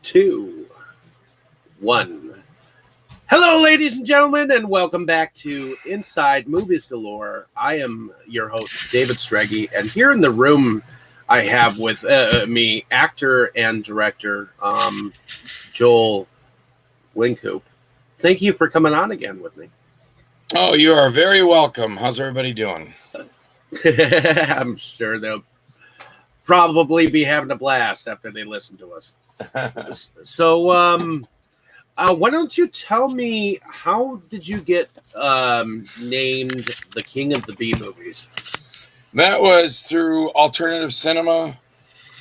2, 1. Hello, ladies and gentlemen, and welcome back to Inside Movies Galore. I am your host, David Streggy, and here in the room I have with me actor and director Joel Wynkoop. Thank you for coming on again with me. Oh, you are very welcome. How's everybody doing? I'm sure they'll probably be having a blast after they listen to us. So, why don't you tell me, how did you get named the King of the B movies? That was through alternative cinema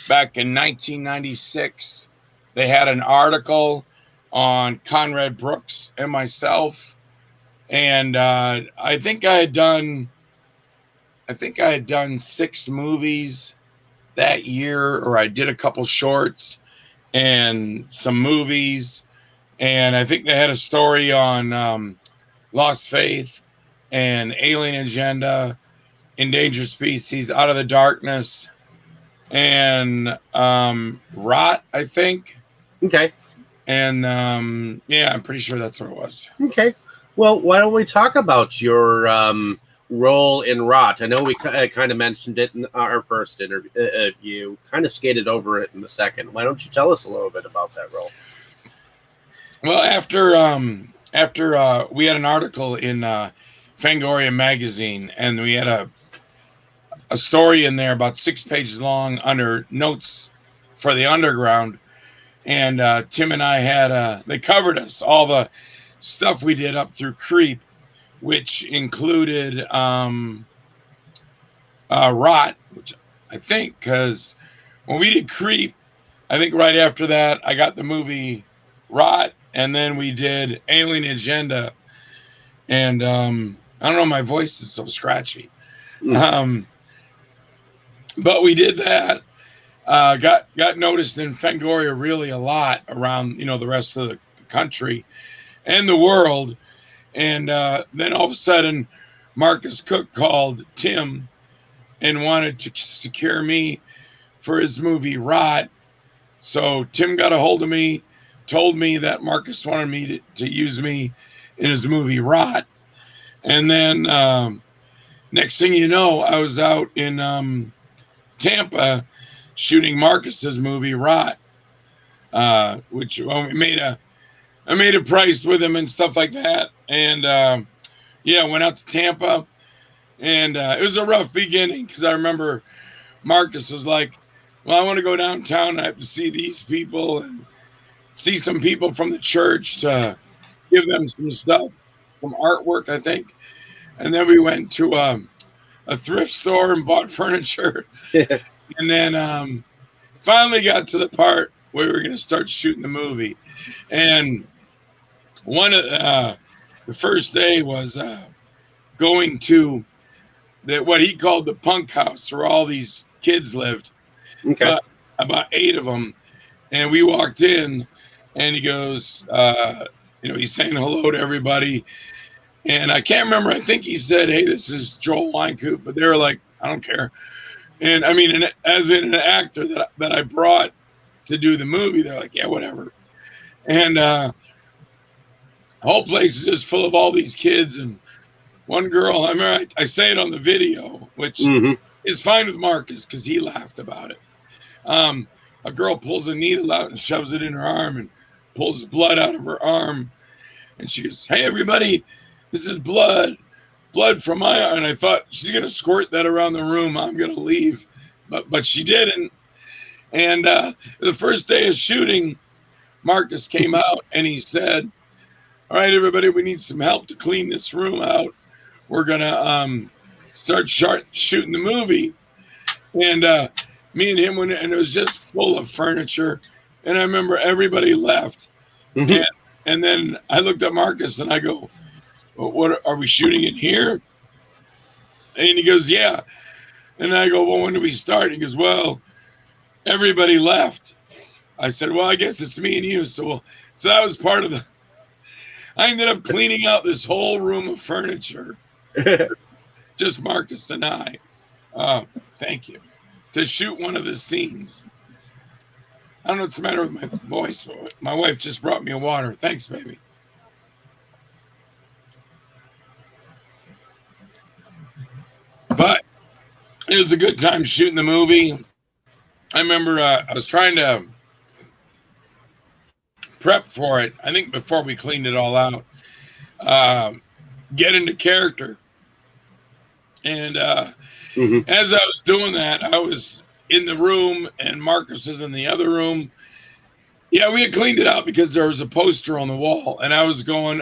back in 1996. They had an article on Conrad Brooks and myself, and I think I had done 6 movies that year, or I did a couple shorts and some movies, and I think they had a story on Lost Faith and Alien Agenda, Endangered Species, Out of the Darkness, and Rot, I think. Okay. And yeah, I'm pretty sure that's what it was. Okay. Well, why don't we talk about your role in Rot? I know we kind of mentioned it in our first interview. You kind of skated over it in the second. Why don't you tell us a little bit about that role? Well, after we had an article in Fangoria magazine, and we had a story in there about 6 pages long under notes for the underground, and Tim and I had they covered us, all the stuff we did up through Creep, which included Rot, which I think, because when we did Creep, I think right after that I got the movie Rot, and then we did Alien Agenda, and I don't know, my voice is so scratchy. But we did that. Got noticed in Fangoria really a lot around, the rest of the country and the world. And then all of a sudden, Marcus Cook called Tim and wanted to secure me for his movie Rot. So Tim got a hold of me, told me that Marcus wanted me to use me in his movie Rot. And then next thing you know, I was out in Tampa shooting Marcus's movie Rot, which I made a price with him and stuff like that. And yeah, went out to Tampa, and it was a rough beginning, because I remember Marcus was like, well, I want to go downtown. I have to see these people and see some people from the church to give them some stuff, some artwork, I think. And then we went to a thrift store and bought furniture. And then finally got to the part where we were going to start shooting the movie. And one of the first day was going to what he called the punk house, where all these kids lived. Okay. About 8 of them. And we walked in, and he goes, he's saying hello to everybody. And I can't remember, I think he said, hey, this is Joel Wynkoop, but they were like, I don't care. And I mean, as in an actor that I brought to do the movie, they're like, yeah, whatever. And the whole place is just full of all these kids. And one girl, I mean, I say it on the video, which is fine with Marcus, because he laughed about it. A girl pulls a needle out and shoves it in her arm and pulls blood out of her arm. And she goes, hey, everybody, this is blood from my arm. And I thought, she's going to squirt that around the room, I'm going to leave. But she didn't. And the first day of shooting, Marcus came out and he said, all right, everybody, we need some help to clean this room out. We're going to start shooting the movie. And me and him went in, and it was just full of furniture. And I remember everybody left. And then I looked at Marcus and I go, well, what are we shooting in here? And he goes, yeah. And I go, well, when do we start? He goes, well, everybody left. I said, well, I guess it's me and you. So that was part of I ended up cleaning out this whole room of furniture. Just Marcus and I. Thank you. To shoot one of the scenes. I don't know what's the matter with my voice. My wife just brought me a water. Thanks, baby. But it was a good time shooting the movie. I remember I was trying to prep for it. I think before we cleaned it all out, get into character. And as I was doing that, I was in the room and Marcus was in the other room. Yeah, we had cleaned it out because there was a poster on the wall. And I was going,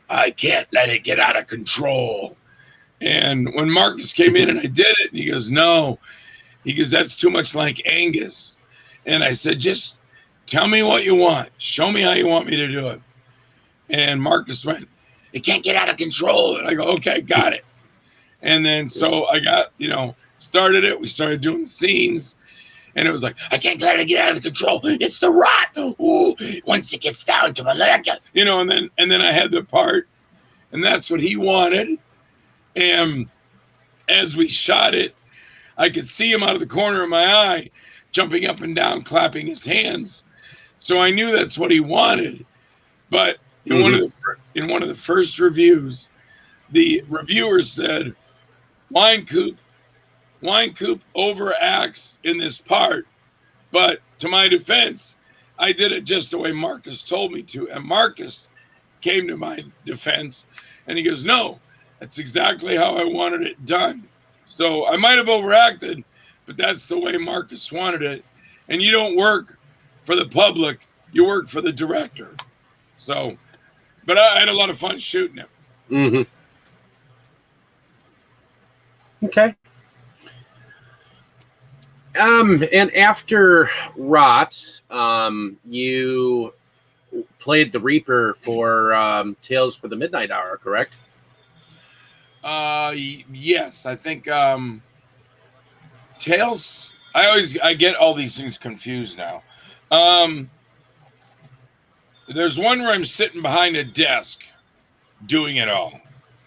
I can't let it get out of control. And when Marcus came in and I did it, and he goes, no. He goes, that's too much like Angus. And I said, just tell me what you want. Show me how you want me to do it. And Marcus went, it can't get out of control. And I go, okay, got it. And then so I got, started it. We started doing scenes. And it was like, I can't let it get out of control. It's the rot. Ooh, once it gets down to my leg, and then I had the part. And that's what he wanted. And as we shot it, I could see him out of the corner of my eye, jumping up and down, clapping his hands. So I knew that's what he wanted. But in one of the first reviews, the reviewer said, Wynkoop overacts in this part. But to my defense, I did it just the way Marcus told me to. And Marcus came to my defense, and he goes, no, that's exactly how I wanted it done. So I might have overacted, but that's the way Marcus wanted it. And you don't work for the public, you work for the director. So, but I had a lot of fun shooting it. Mm-hmm. Okay. And after Rot, you played the Reaper for Tales for the Midnight Hour, correct? Yes, I think Tales. I get all these things confused now. There's one where I'm sitting behind a desk doing it all,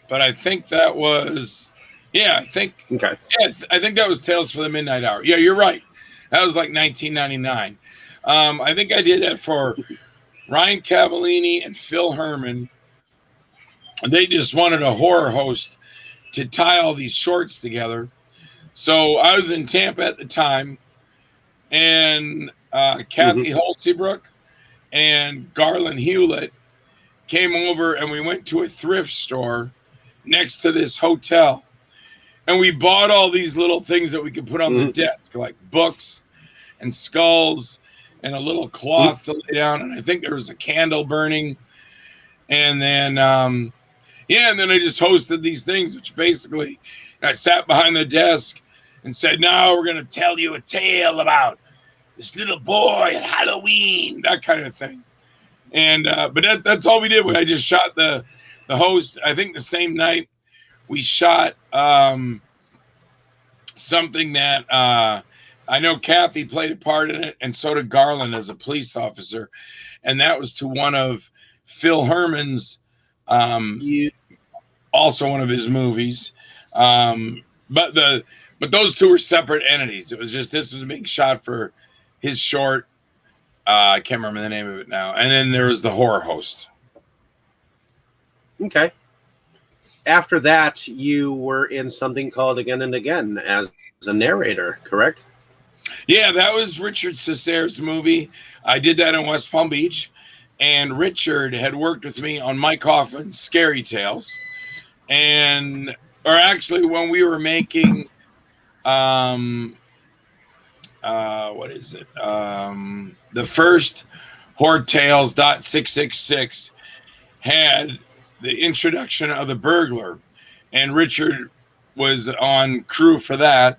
but I think that was I think that was Tales for the Midnight Hour. Yeah, you're right. That was like 1999. I think I did that for Ryan Cavallini and Phil Herman. They just wanted a horror host to tie all these shorts together. So I was in Tampa at the time, and Kathy Holsebrook and Garland Hewlett came over, and we went to a thrift store next to this hotel. And we bought all these little things that we could put on the desk, like books and skulls and a little cloth to lay down. And I think there was a candle burning. And then, and then I just hosted these things, which basically I sat behind the desk and said, now we're going to tell you a tale about this little boy at Halloween, that kind of thing. And, but that's all we did. I just shot the host. I think the same night we shot something that I know Kathy played a part in it, and so did Garland as a police officer. And that was to one of Phil Herman's, also one of his movies. But those two were separate entities. It was just, this was being shot for his short. I can't remember the name of it now. And then there was the horror host. Okay. After that, you were in something called Again and Again as a narrator, correct? Yeah, that was Richard Cesaire's movie. I did that in West Palm Beach. And Richard had worked with me on Mike Hoffman's Scary Tales. Or actually, when we were making, what is it? The first Horror Tales .666 had the introduction of the burglar, and Richard was on crew for that.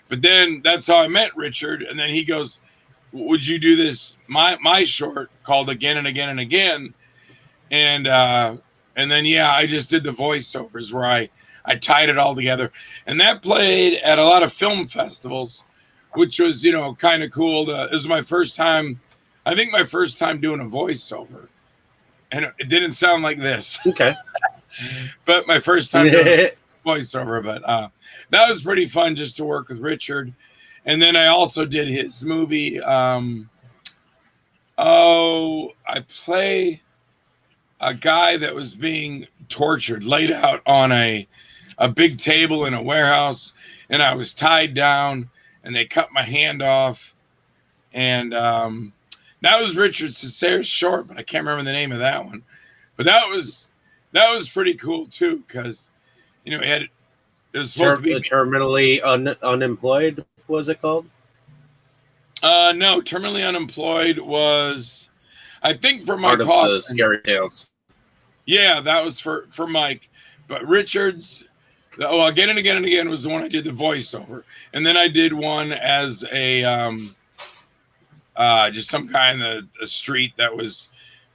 But then that's how I met Richard. And then he goes, would you do this, my short called Again and Again and Again? And then, I just did the voiceovers where I tied it all together. And that played at a lot of film festivals, which was, kind of cool. It was my first time, I think my first time doing a voiceover. And it didn't sound like this. Okay. But my first time doing a voiceover. But that was pretty fun just to work with Richard. And then I also did his movie. I play a guy that was being tortured, laid out on a big table in a warehouse, and I was tied down, and they cut my hand off. And that was Richard Cesaire's short, but I can't remember the name of that one. But that was pretty cool too, because it was supposed to be terminally unemployed. Was it called? No, terminally unemployed was, I think, for Mike part of the Scary Tales. Yeah, that was for Mike, but Richard's. Again and Again and Again was the one I did the voiceover, and then I did one as a just some guy in the street that was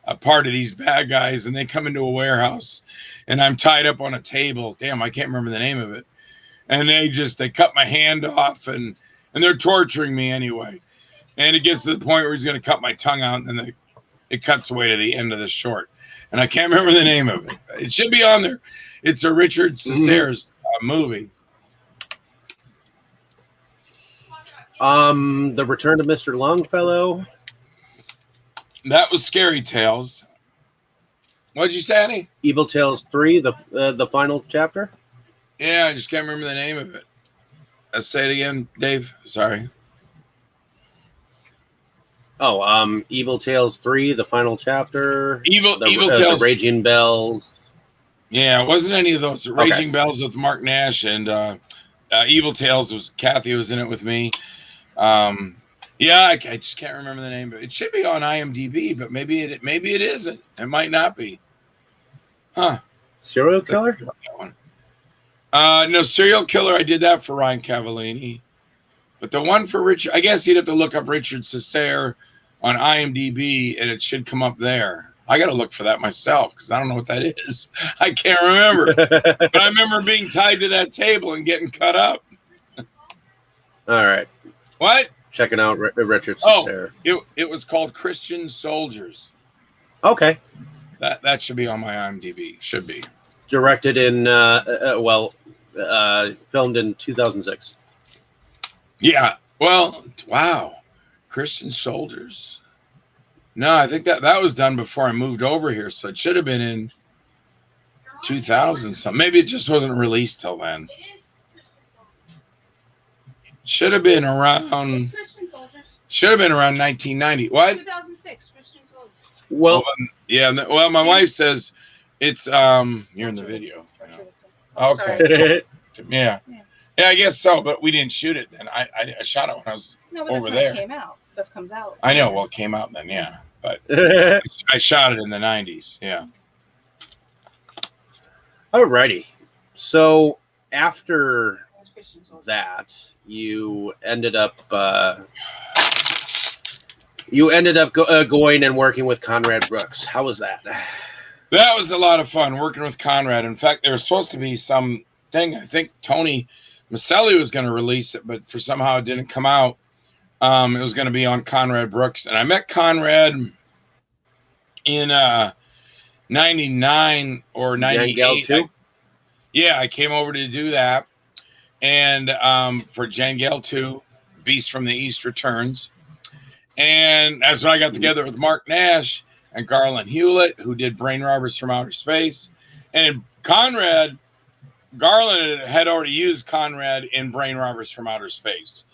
a part of these bad guys, and they come into a warehouse, and I'm tied up on a table. Damn, I can't remember the name of it. And they cut my hand off, and they're torturing me anyway. And it gets to the point where he's going to cut my tongue out, and then it cuts away to the end of the short. And I can't remember the name of it. It should be on there. It's a Richard Cesaire's movie. The Return of Mr. Longfellow. That was Scary Tales. What'd you say, Annie? Evil Tales 3, the final chapter. Yeah, I just can't remember the name of it. Let's say it again, Dave. Sorry. Oh, Evil Tales 3, the final chapter. Evil Tales. The Raging Bells. Yeah, it wasn't any of those. Raging Bells with Mark Nash, and Evil Tales was Kathy was in it with me. Yeah, I just can't remember the name of it. It should be on IMDb, but maybe it isn't. It might not be. Huh. Serial Killer? That one. No, Serial Killer. I did that for Ryan Cavallini, but the one for Richard, I guess you'd have to look up Richard Cesaire on IMDb, and it should come up there. I got to look for that myself because I don't know what that is. I can't remember, but I remember being tied to that table and getting cut up. All right. What? Checking out Richard Cesare. It was called Christian Soldiers. Okay. That should be on my IMDb. Should be. Directed in, filmed in 2006. Yeah. Well, wow. Christian Soldiers. No, I think that was done before I moved over here, so it should have been in 2000 something. Maybe it just wasn't released till then. Should have been around 1990. What? 2006. Christian Soldiers. Well, yeah. Well, my wife says it's you're in the video. Okay. Yeah. Yeah, I guess so, but we didn't shoot it then. I shot it when I was over there. It came out. Stuff comes out. I know. Well, it came out then, yeah. But I shot it in the 90s. Yeah. Alrighty. So after that, you ended up going and working with Conrad Brooks. How was that? That was a lot of fun working with Conrad. In fact, there was supposed to be some thing. I think Tony Maselli was going to release it, but for somehow it didn't come out. It was going to be on Conrad Brooks, and I met Conrad in 99 or 98. I came over to do that, and for Jangale 2, Beast from the East Returns, and that's when I got together with Mark Nash and Garland Hewlett, who did Brain Robbers from Outer Space, and Garland had already used Conrad in Brain Robbers from Outer Space.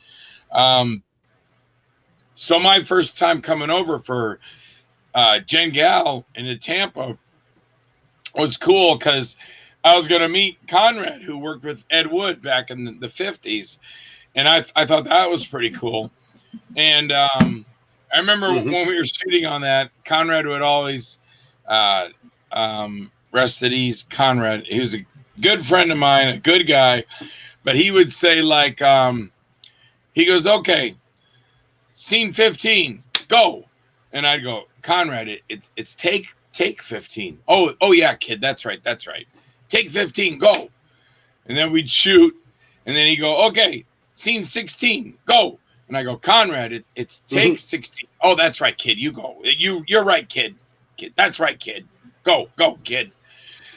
So my first time coming over for Jangale into Tampa was cool because I was going to meet Conrad, who worked with Ed Wood back in the 50s. And I thought that was pretty cool. And I remember when we were shooting on that, Conrad would always, rest at ease, Conrad, he was a good friend of mine, a good guy, but he would say like, he goes, okay, scene 15, go. And I'd go, Conrad, it's take 15. Oh yeah, kid, that's right. Take 15, go. And then we'd shoot, and then he'd go, okay, scene 16, go. And I go, Conrad, it's take 16. Oh, that's right, kid, you go. You're right, kid. That's right, kid. Go, kid.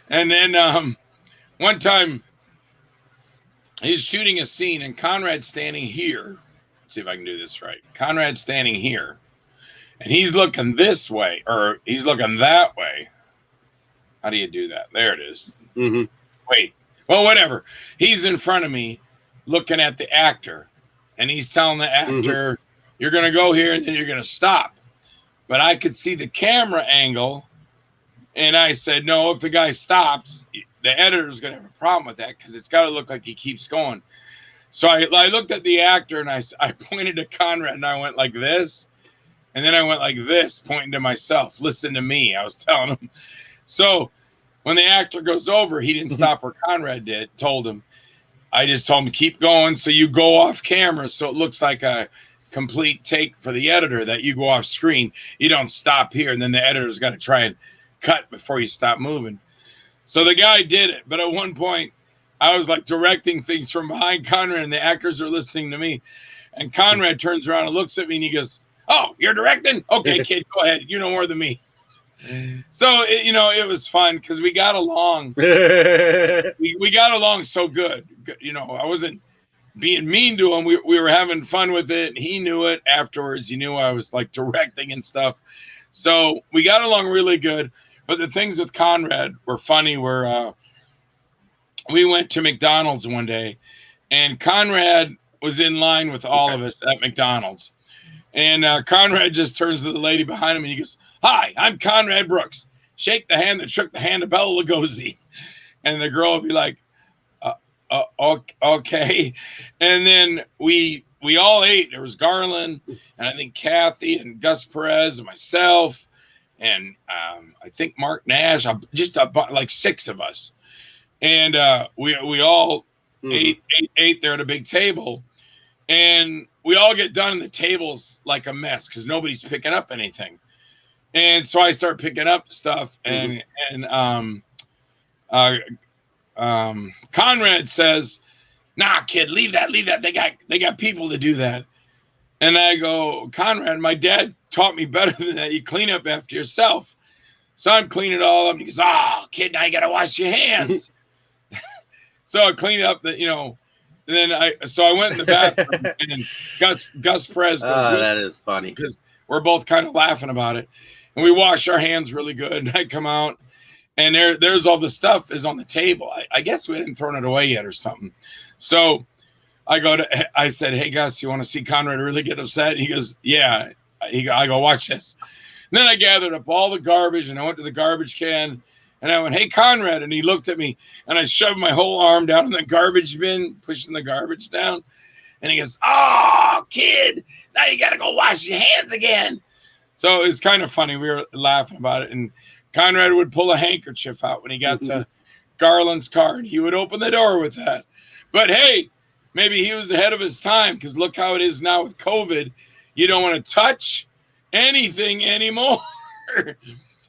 And then one time he's shooting a scene, and Conrad's standing here, let's see if I can do this right. Conrad's standing here, and he's looking this way, or he's looking that way. How do you do that? There it is. Mm-hmm. Wait. Well, whatever. He's in front of me looking at the actor, and he's telling the actor, you're going to go here, and then you're going to stop. But I could see the camera angle, and I said, no, if the guy stops, the editor's going to have a problem with that because it's got to look like he keeps going. So I looked at the actor, and I pointed to Conrad, and I went like this, and then I went like this, pointing to myself. Listen to me, I was telling him. So when the actor goes over, he didn't stop where Conrad did, told him. I just told him, keep going so you go off camera so it looks like a complete take for the editor that you go off screen. You don't stop here, and then the editor's got to try and cut before you stop moving. So the guy did it, but at one point, I was like directing things from behind Conrad, and the actors are listening to me. And Conrad turns around and looks at me, and he goes, oh, you're directing? Okay, kid, go ahead. You know more than me. So, it was fun because we got along. we got along so good. I wasn't being mean to him. We were having fun with it. He knew it afterwards. He knew I was like directing and stuff. So we got along really good. But the things with Conrad were funny where we went to McDonald's one day, and Conrad was in line with all of us at McDonald's. And Conrad just turns to the lady behind him and he goes, hi, I'm Conrad Brooks. Shake the hand that shook the hand of Bela Lugosi. And the girl would be like, okay. And then we all ate. There was Garland, and I think Kathy and Gus Perez and myself, and I think Mark Nash, just like 6 of us. And we all ate there at a big table. And we all get done, and the table's like a mess because nobody's picking up anything. And so I start picking up stuff, and Conrad says, nah, kid, leave that. They got people to do that. And I go, Conrad, my dad taught me better than that. You clean up after yourself. So I'm cleaning it all up. And he goes, oh, kid, now you got to wash your hands. So I cleaned up and then I went in the bathroom, and Gus Perez goes, that is funny. Because we're both kind of laughing about it. And we wash our hands really good. And I come out, and there's all the stuff is on the table. I guess we hadn't thrown it away yet or something. So I said, hey, Gus, you want to see Conrad really get upset? He goes, yeah. I go, watch this. And then I gathered up all the garbage, and I went to the garbage can, and I went, hey, Conrad. And he looked at me, and I shoved my whole arm down in the garbage bin, pushing the garbage down. And he goes, oh, kid, now you got to go wash your hands again. So it's kind of funny. We were laughing about it. And Conrad would pull a handkerchief out when he got to Garland's car, and he would open the door with that. But, hey, maybe he was ahead of his time, because look how it is now with COVID. You don't want to touch anything anymore.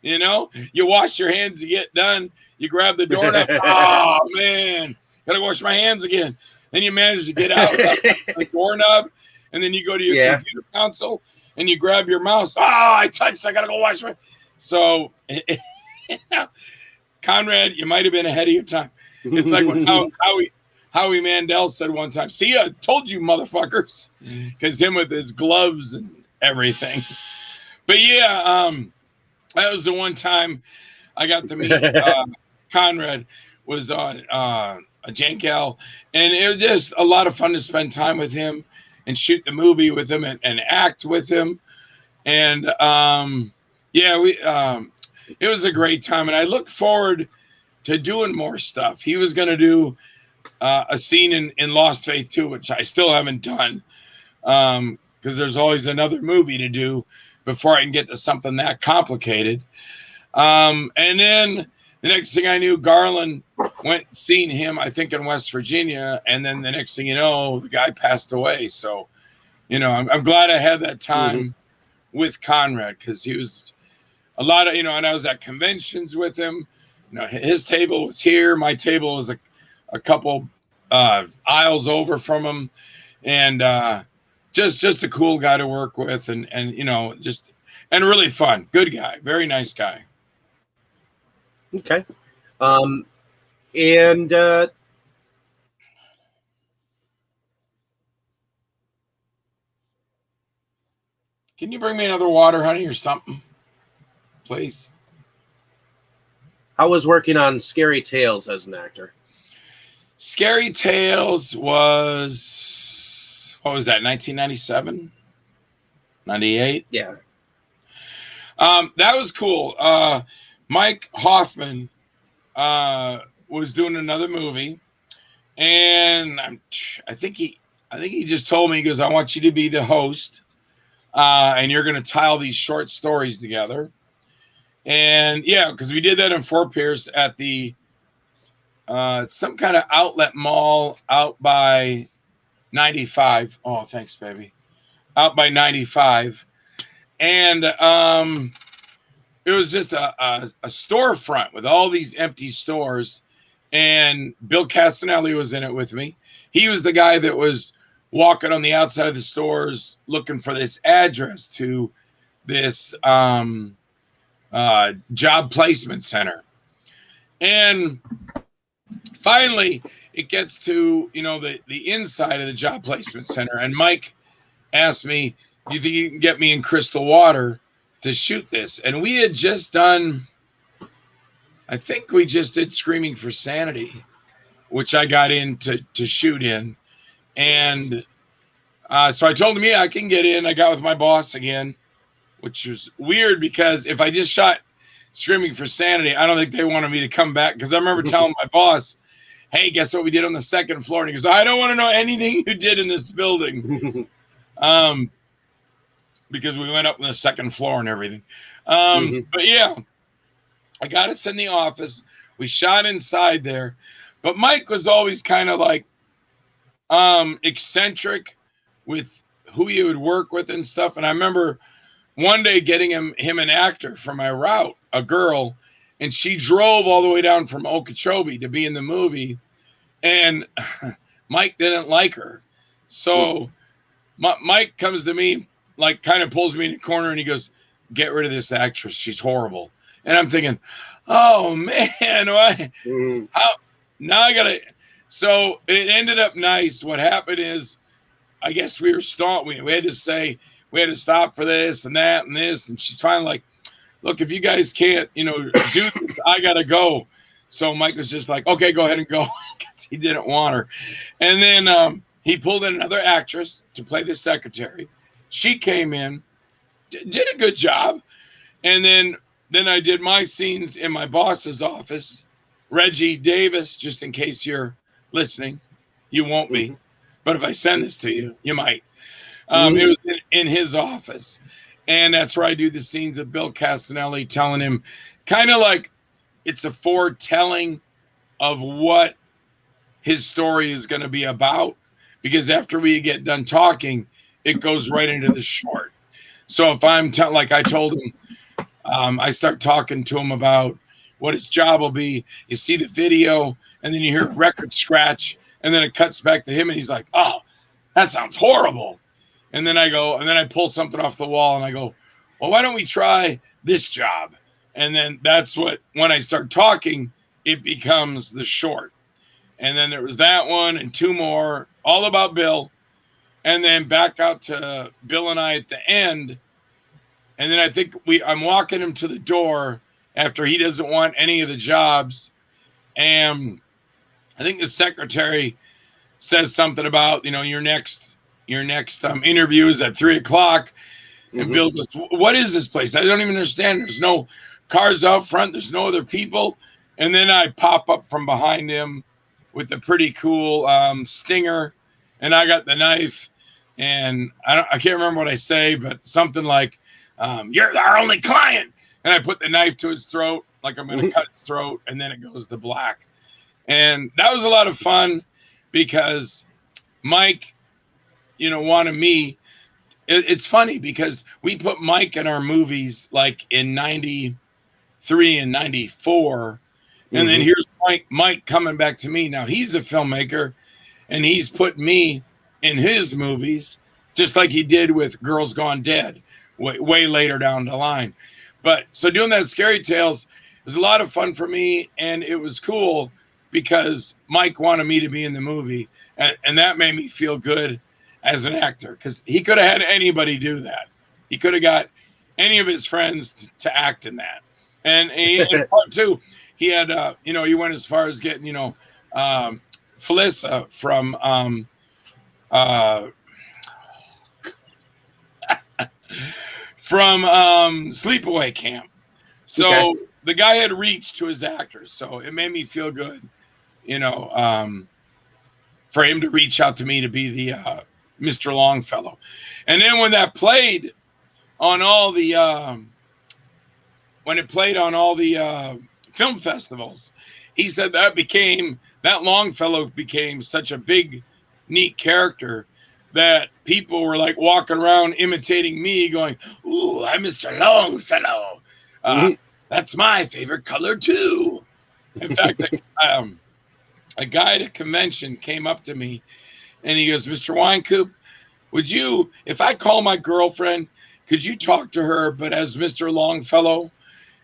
You wash your hands, you get done, you grab the doorknob. Oh, man, got to wash my hands again. Then you manage to get out the doorknob, and then you go to your computer console, and you grab your mouse. Oh, I touched, I got to go wash my. So, Conrad, you might have been ahead of your time. It's like when Howie Mandel said one time, see, I told you, motherfuckers, because him with his gloves and everything. But, yeah, that was the one time I got to meet Conrad was on a Jankel, and it was just a lot of fun to spend time with him and shoot the movie with him and act with him. And it was a great time, and I look forward to doing more stuff. He was going to do a scene in Lost Faith 2, which I still haven't done because there's always another movie to do before I can get to something that complicated. And then the next thing I knew, Garland went and seen him, I think, in West Virginia. And then the next thing you know, the guy passed away. So, I'm glad I had that time with Conrad, because he was a lot of, and I was at conventions with him. His table was here. My table was a couple aisles over from him. And just a cool guy to work with, and really fun. Good guy. Very nice guy. Okay. And, Can you bring me another water, honey, or something, please? How was working on Scary Tales as an actor? Scary Tales was, what was that, 1997? 98? Yeah. That was cool. Mike Hoffman was doing another movie, and I think he just told me, he goes, I want you to be the host, and you're going to tie all these short stories together. And yeah, because we did that in Fort Pierce at the some kind of outlet mall out by 95. Oh, thanks, baby. Out by 95. And it was just a storefront with all these empty stores. And Bill Castanelli was in it with me. He was the guy that was walking on the outside of the stores looking for this address to this job placement center. And finally, it gets to, the inside of the job placement center. And Mike asked me, do you think you can get me in Crystal Water to shoot this? And we had just done, I think we just did Screaming for Sanity, which I got in to shoot in. And so I told him, yeah, I can get in. I got with my boss again, which was weird because if I just shot Screaming for Sanity, I don't think they wanted me to come back, because I remember telling my boss, hey, guess what we did on the second floor? And he goes, I don't want to know anything you did in this building. Because we went up on the second floor and everything. But yeah, I got us in the office. We shot inside there. But Mike was always kind of like eccentric with who he would work with and stuff. And I remember one day getting him an actor for my route, a girl, and she drove all the way down from Okeechobee to be in the movie. And Mike didn't like her. So Mike comes to me, like kind of pulls me in the corner, and he goes, get rid of this actress. She's horrible. And I'm thinking, oh, man, why? How? Now I got to. So it ended up nice. What happened is, I guess we were we had to say, we had to stop for this and that and this. And she's finally like, look, if you guys can't, do this, I got to go. So Mike was just like, okay, go ahead and go, because he didn't want her. And then he pulled in another actress to play the secretary. She came in, did a good job. And then I did my scenes in my boss's office. Reggie Davis, just in case you're listening, you won't be. But if I send this to you, you might. It was in his office. And that's where I do the scenes of Bill Castanelli telling him, kind of like it's a foretelling of what his story is going to be about. Because after we get done talking, it goes right into the short. So if I'm like I told him, I start talking to him about what his job will be. You see the video, and then you hear a record scratch, and then it cuts back to him, and he's like, oh, that sounds horrible. And then I go, and then I pull something off the wall, and I go, well, why don't we try this job? And then that's when I start talking, it becomes the short. And then there was that one and two more, all about Bill. And then back out to Bill and I at the end. And then I think I'm walking him to the door after he doesn't want any of the jobs. And I think the secretary says something about, your next interview is at 3:00. And Bill goes, what is this place? I don't even understand. There's no cars out front. There's no other people. And then I pop up from behind him with the pretty cool stinger. And I got the knife. And I can't remember what I say, but something like, you're our only client. And I put the knife to his throat, like I'm going to cut his throat. And then it goes to black. And that was a lot of fun because Mike, wanted me. It's funny because we put Mike in our movies like in 93 and 94. And then here's Mike coming back to me. Now he's a filmmaker and he's put me in his movies, just like he did with Girls Gone Dead way later down the line. But so doing that Scary Tales was a lot of fun for me. And it was cool because Mike wanted me to be in the movie. And that made me feel good as an actor, because he could have had anybody do that. He could have got any of his friends to act in that. And in part 2, he had, he went as far as getting, Felissa from Sleepaway Camp. So the guy had reached to his actors. So it made me feel good, for him to reach out to me to be the Mr. Longfellow. And then when that played on all the film festivals, he said that Longfellow became such a big, neat character that people were like walking around imitating me, going, "Ooh, I'm Mr. Longfellow. That's my favorite color too." In fact, a guy at a convention came up to me and he goes, "Mr. Wynkoop, would you, if I call my girlfriend, could you talk to her, but as Mr. Longfellow?"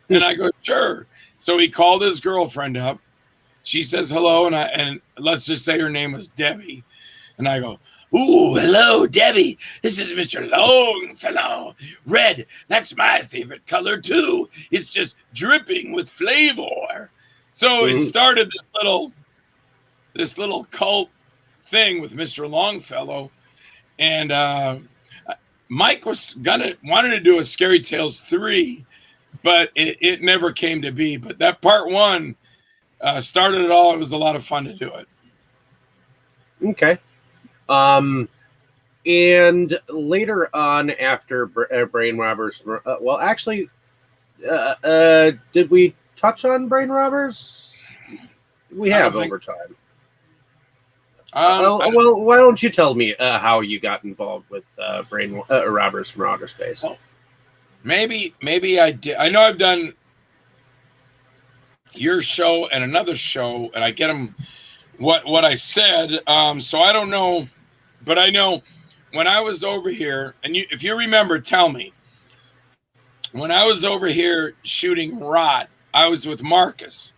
And I go, "Sure." So he called his girlfriend up. She says hello, and let's just say her name was Debbie. And I go, "Ooh, hello, Debbie. This is Mr. Longfellow. Red, that's my favorite color too. It's just dripping with flavor." So it started this little cult thing with Mr. Longfellow. And Mike wanted to do a Scary Tales 3, but it never came to be. But that part 1 started it all. It was a lot of fun to do it. Okay. And later on, after Brain Robbers, did we touch on Brain Robbers? We have over time. Well, why don't you tell me how you got involved with Brain Robbers from Outer Space? Oh, maybe I did. I know I've done your show and another show, and I get them what I said. So I don't know, but I know when I was over here, and if you remember, tell me. When I was over here shooting Rot, I was with Marcus.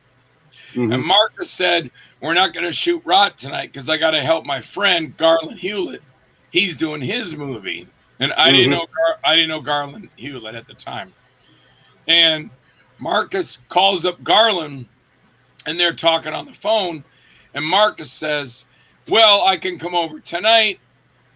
And Marcus said, "We're not going to shoot Rot tonight because I got to help my friend Garland Hewlett. He's doing his movie." And I didn't know Garland Hewlett at the time. And Marcus calls up Garland, and they're talking on the phone. And Marcus says, "Well, I can come over tonight.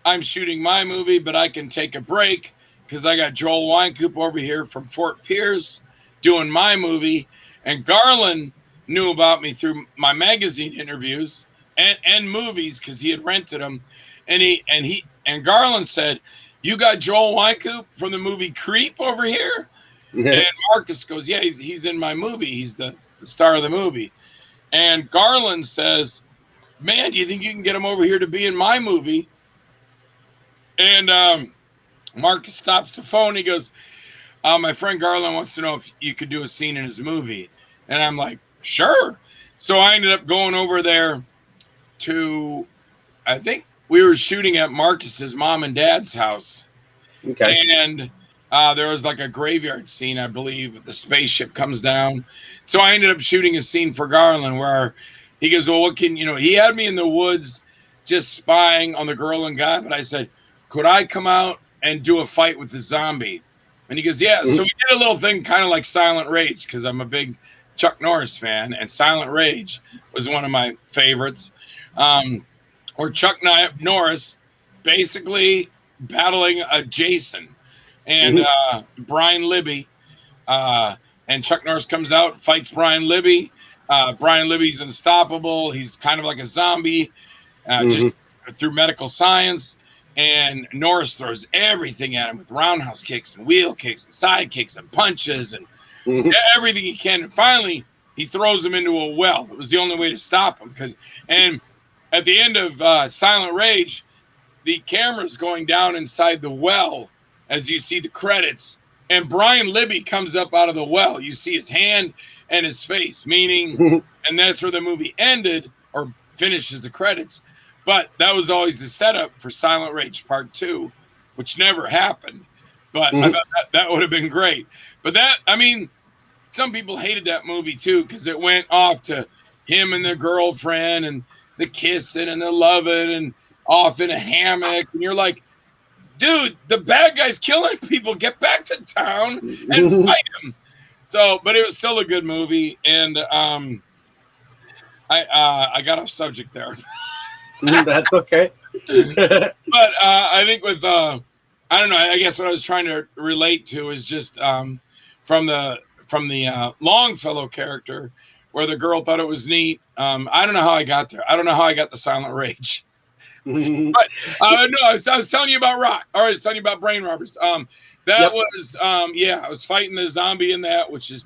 I'm shooting my movie, but I can take a break because I got Joel Wynkoop over here from Fort Pierce doing my movie." And Garland knew about me through my magazine interviews and movies because he had rented them. And Garland said, "You got Joel Wynkoop from the movie Creep over here?" And Marcus goes, "Yeah, he's in my movie. He's the star of the movie." And Garland says, "Man, do you think you can get him over here to be in my movie?" And Marcus stops the phone. He goes, "My friend Garland wants to know if you could do a scene in his movie." And I'm like, "Sure." So I ended up going over there to, I think we were shooting at Marcus's mom and dad's house. Okay. And there was like a graveyard scene, I believe. The spaceship comes down. So I ended up shooting a scene for Garland where he goes, "Well, what can, he had me in the woods just spying on the girl and guy. But I said, could I come out and do a fight with the zombie? And he goes, yeah. So we did a little thing kind of like Silent Rage because I'm a big Chuck Norris fan, and Silent Rage was one of my favorites. Or Chuck Norris basically battling a Jason and Brian Libby. And Chuck Norris comes out, fights Brian Libby. Brian Libby's unstoppable. He's kind of like a zombie just through medical science. And Norris throws everything at him with roundhouse kicks and wheel kicks and side kicks and punches and everything he can. And finally, he throws him into a well. It was the only way to stop him. And at the end of Silent Rage, the camera's going down inside the well as you see the credits. And Brian Libby comes up out of the well. You see his hand and his face, meaning, and that's where the movie ended or finishes the credits. But that was always the setup for Silent Rage Part 2, which never happened. But I thought that would have been great. But some people hated that movie too because it went off to him and the girlfriend and the kissing and the loving and off in a hammock. And you're like, dude, the bad guy's killing people. Get back to town and fight him. So, but it was still a good movie, and I got off subject there. That's okay. But I think with I don't know. I guess what I was trying to relate to is just from the Longfellow character, where the girl thought it was neat. I don't know how I got there. I don't know how I got the silent rage. But no, I was telling you about Rock. Or I was telling you about Brain Robbers. Was I was fighting the zombie in that, which is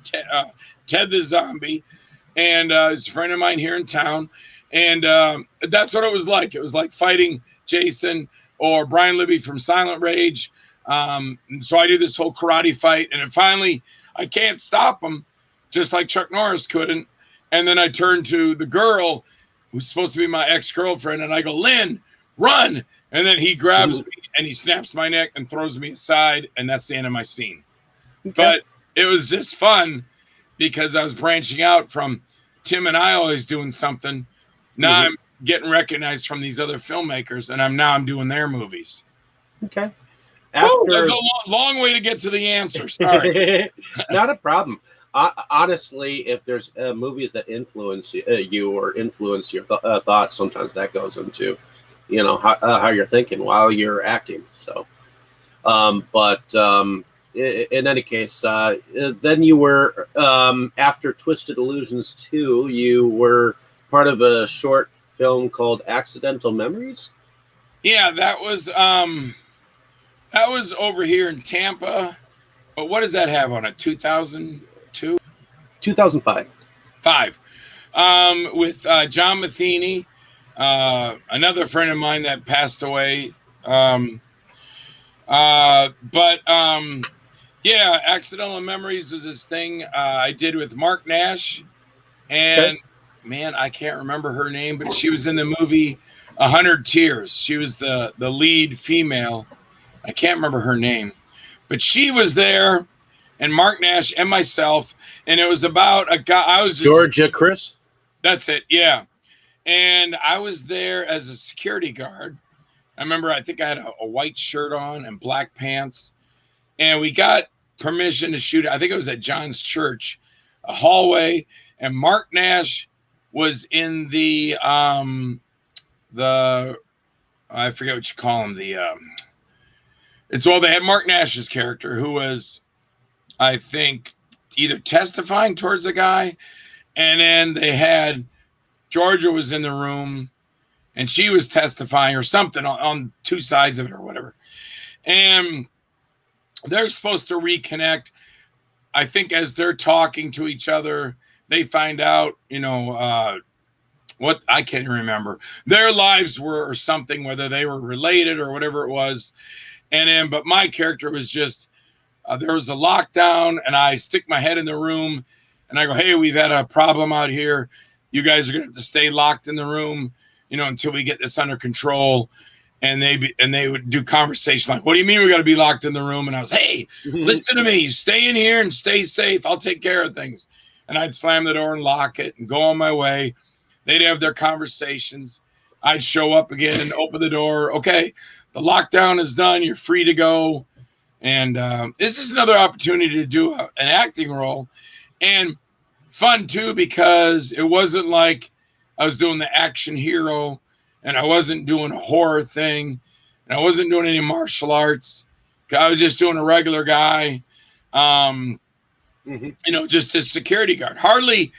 Ted the Zombie, and he's a friend of mine here in town, and that's what it was like. It was like fighting Jason or Brian Libby from Silent Rage. So I do this whole karate fight, and finally I can't stop him, just like Chuck Norris couldn't. And then I turn to the girl who's supposed to be my ex-girlfriend, and I go, Lynn, run. And then he grabs me and he snaps my neck and throws me aside, and that's the end of my scene. Okay. But it was just fun because I was branching out from Tim and I always doing something. Now I'm getting recognized from these other filmmakers, and I'm doing their movies. Okay. There's a long way to get to the answer. Sorry. Not a problem. Honestly, if there's movies that influence you or influence your thoughts, sometimes that goes into, how you're thinking while you're acting. So, in any case, then you were, after Twisted Illusions 2, you were part of a short film called Accidental Memories. Yeah, that was over here in Tampa. But what does that have on it? 2002? 2005. With John Matheny, another friend of mine that passed away. Accidental Memories was this thing I did with Mark Nash, and man, I can't remember her name, but she was in the movie 100 Tears. She was the lead female. I can't remember her name, but she was there, and Mark Nash and myself, and it was about a guy. Georgia Chris. That's it. Yeah. And I was there as a security guard. I think I had a white shirt on and black pants, and we got permission to shoot. I think it was at John's church, a hallway, and Mark Nash was in the I forget what you call him. They had Mark Nash's character, who was, I think, either testifying towards the guy, and then they had Georgia was in the room, and she was testifying or something on two sides of it or whatever. And they're supposed to reconnect. I think as they're talking to each other, they find out, what I can't remember. Their lives were or something, whether they were related or whatever it was. But my character was just, there was a lockdown, and I stick my head in the room, and I go, hey, we've had a problem out here. You guys are going to have to stay locked in the room, until we get this under control. And they would do conversation like, what do you mean we got to be locked in the room? And I was, hey, listen to me. Stay in here and stay safe. I'll take care of things. And I'd slam the door and lock it and go on my way. They'd have their conversations. I'd show up again and open the door. Okay, the lockdown is done. You're free to go. And this is another opportunity to do an acting role. And fun, too, because it wasn't like I was doing the action hero, and I wasn't doing a horror thing, and I wasn't doing any martial arts. I was just doing a regular guy, just a security guard. Hardly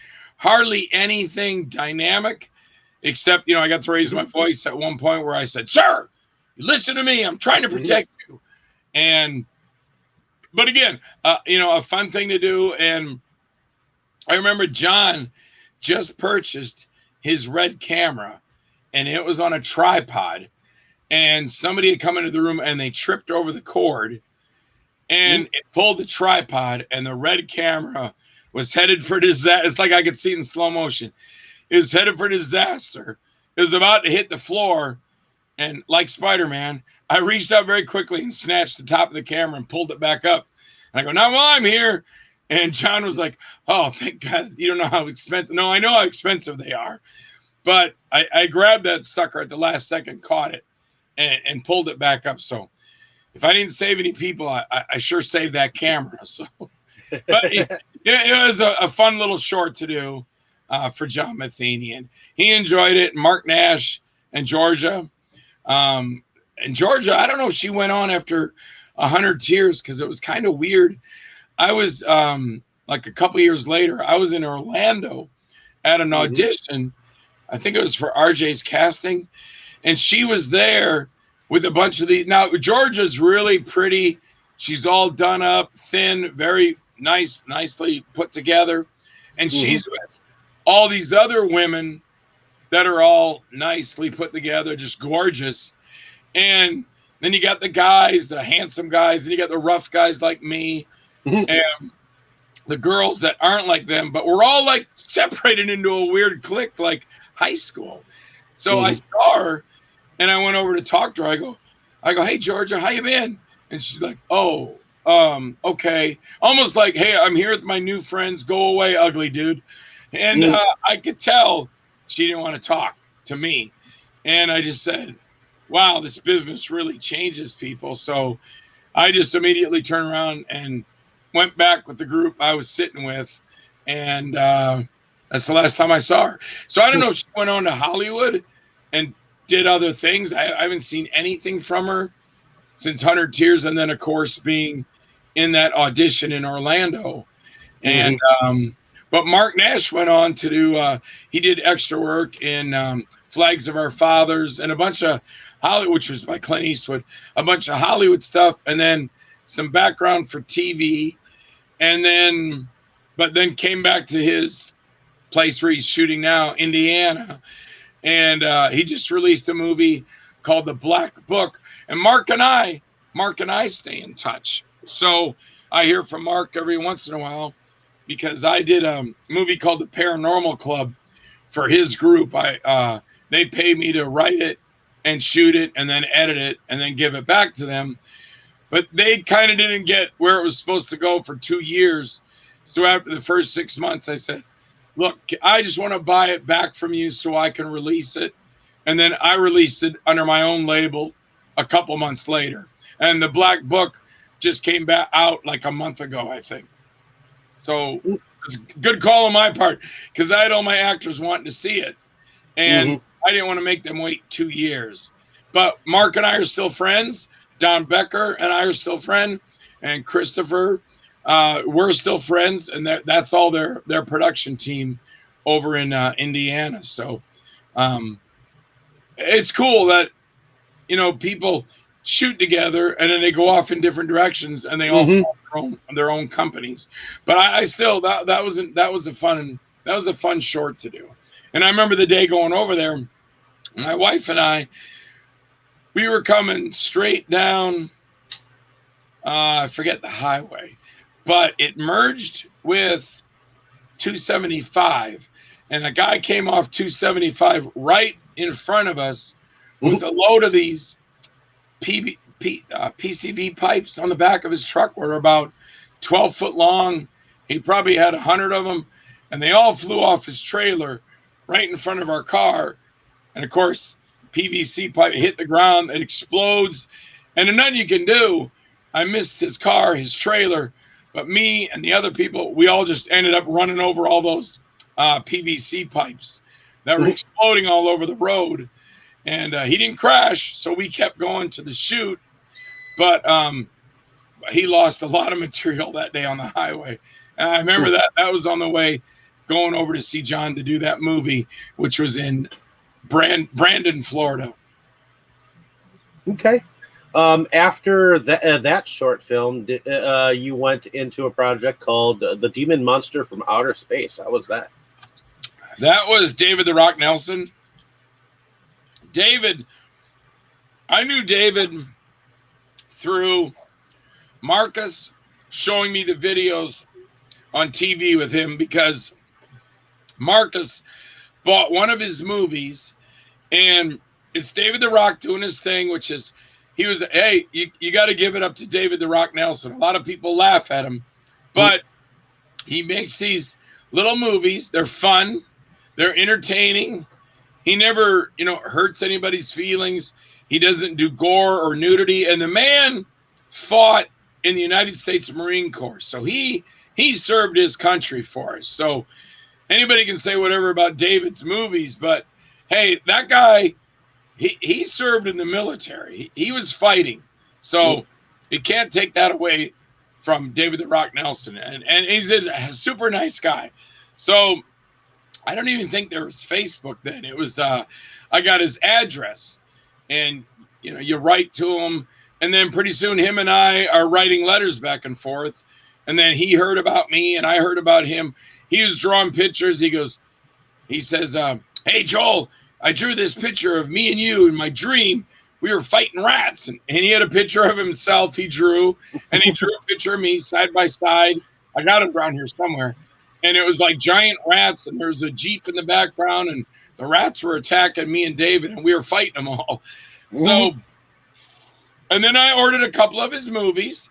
anything dynamic, except, I got to raise my voice at one point where I said, sir, listen to me. I'm trying to protect you. But again, a fun thing to do. And I remember John just purchased his red camera, and it was on a tripod, and somebody had come into the room and they tripped over the cord, and it pulled the tripod, and the red camera was headed for disaster. It's like I could see it in slow motion. It was headed for disaster. It was about to hit the floor, and like Spider-Man, I reached out very quickly and snatched the top of the camera and pulled it back up. And I go, now while I'm here, and John was like, oh, thank God, you don't know how expensive. No, I know how expensive they are. But I grabbed that sucker at the last second, caught it, and pulled it back up. So if I didn't save any people, I sure saved that camera. So, but it was a fun little short to do for John Matheny, and he enjoyed it. Mark Nash and Georgia. And Georgia, I don't know if she went on after 100 Tears because it was kind of weird. I was like a couple years later, I was in Orlando at an audition. I think it was for RJ's casting, and she was there with a bunch of these. Now, Georgia's really pretty. She's all done up, thin, very nicely put together. And she's with all these other women that are all nicely put together, just gorgeous. And then you got the guys, the handsome guys, and you got the rough guys like me, and the girls that aren't like them, but we're all like separated into a weird clique, like high school. So I saw her, and I went over to talk to her. I go, hey, Georgia, how you been? And she's like, oh, okay. Almost like, hey, I'm here with my new friends. Go away, ugly dude. And I could tell she didn't want to talk to me. And I just said, wow, this business really changes people. So I just immediately turned around and went back with the group I was sitting with. And that's the last time I saw her. So I don't know if she went on to Hollywood and did other things. I haven't seen anything from her since 100 Tears. And then, of course, being in that audition in Orlando. And but Mark Nash went on to do, he did extra work in Flags of Our Fathers and a bunch of Hollywood, which was by Clint Eastwood, a bunch of Hollywood stuff, and then some background for TV. And then, but then came back to his place where he's shooting now, Indiana. And he just released a movie called The Black Book. And Mark and I stay in touch. So I hear from Mark every once in a while because I did a movie called The Paranormal Club for his group. They paid me to write it and shoot it and then edit it and then give it back to them. But they kind of didn't get where it was supposed to go for 2 years. So after the first 6 months, I said, look, I just want to buy it back from you so I can release it. And then I released it under my own label a couple months later. And The Black Book just came back out like a month ago, I think. So it's a good call on my part because I had all my actors wanting to see it. And I didn't want to make them wait 2 years. But Mark and I are still friends. Don Becker and I are still friends. And Christopher, we're still friends. And that's all their production team over in Indiana. So it's cool that, you know, people shoot together and then they go off in different directions and they all form their own companies. But I still, that was a fun short to do. And I remember the day going over there, my wife and I, we were coming straight down, I forget the highway, but it merged with 275. And a guy came off 275 right in front of us with a load of these PCV pipes on the back of his truck were about 12 foot long. He probably had 100 of them, and they all flew off his trailer right in front of our car. And of course, PVC pipe hit the ground, it explodes, and there's nothing you can do. I missed his car, his trailer, but me and the other people, we all just ended up running over all those PVC pipes that were exploding all over the road. And he didn't crash, so we kept going to the shoot. But he lost a lot of material that day on the highway. And I remember that was on the way going over to see John to do that movie, which was in Brandon, Florida. Okay. After that short film, you went into a project called The Demon Monster from Outer Space. How was that? That was David the Rock Nelson. David, I knew David through Marcus showing me the videos on TV with him because Marcus bought one of his movies and it's David the Rock doing his thing, which is hey, you got to give it up to David the Rock Nelson. A lot of people laugh at him, but he makes these little movies. They're fun. They're entertaining. He never, hurts anybody's feelings. He doesn't do gore or nudity. And the man fought in the United States Marine Corps. So he served his country for us. So anybody can say whatever about David's movies, but hey, that guy, he served in the military. He was fighting. So you can't take that away from David the Rock Nelson. And he's a super nice guy. So I don't even think there was Facebook then. It was I got his address, and you write to him, and then pretty soon him and I are writing letters back and forth. And then he heard about me and I heard about him. He was drawing pictures. He says, hey, Joel, I drew this picture of me and you in my dream. We were fighting rats. And he had a picture of himself he drew. And he drew a picture of me side by side. I got it around here somewhere. And it was like giant rats. And there was a Jeep in the background. And the rats were attacking me and David. And we were fighting them all. So, and then I ordered a couple of his movies.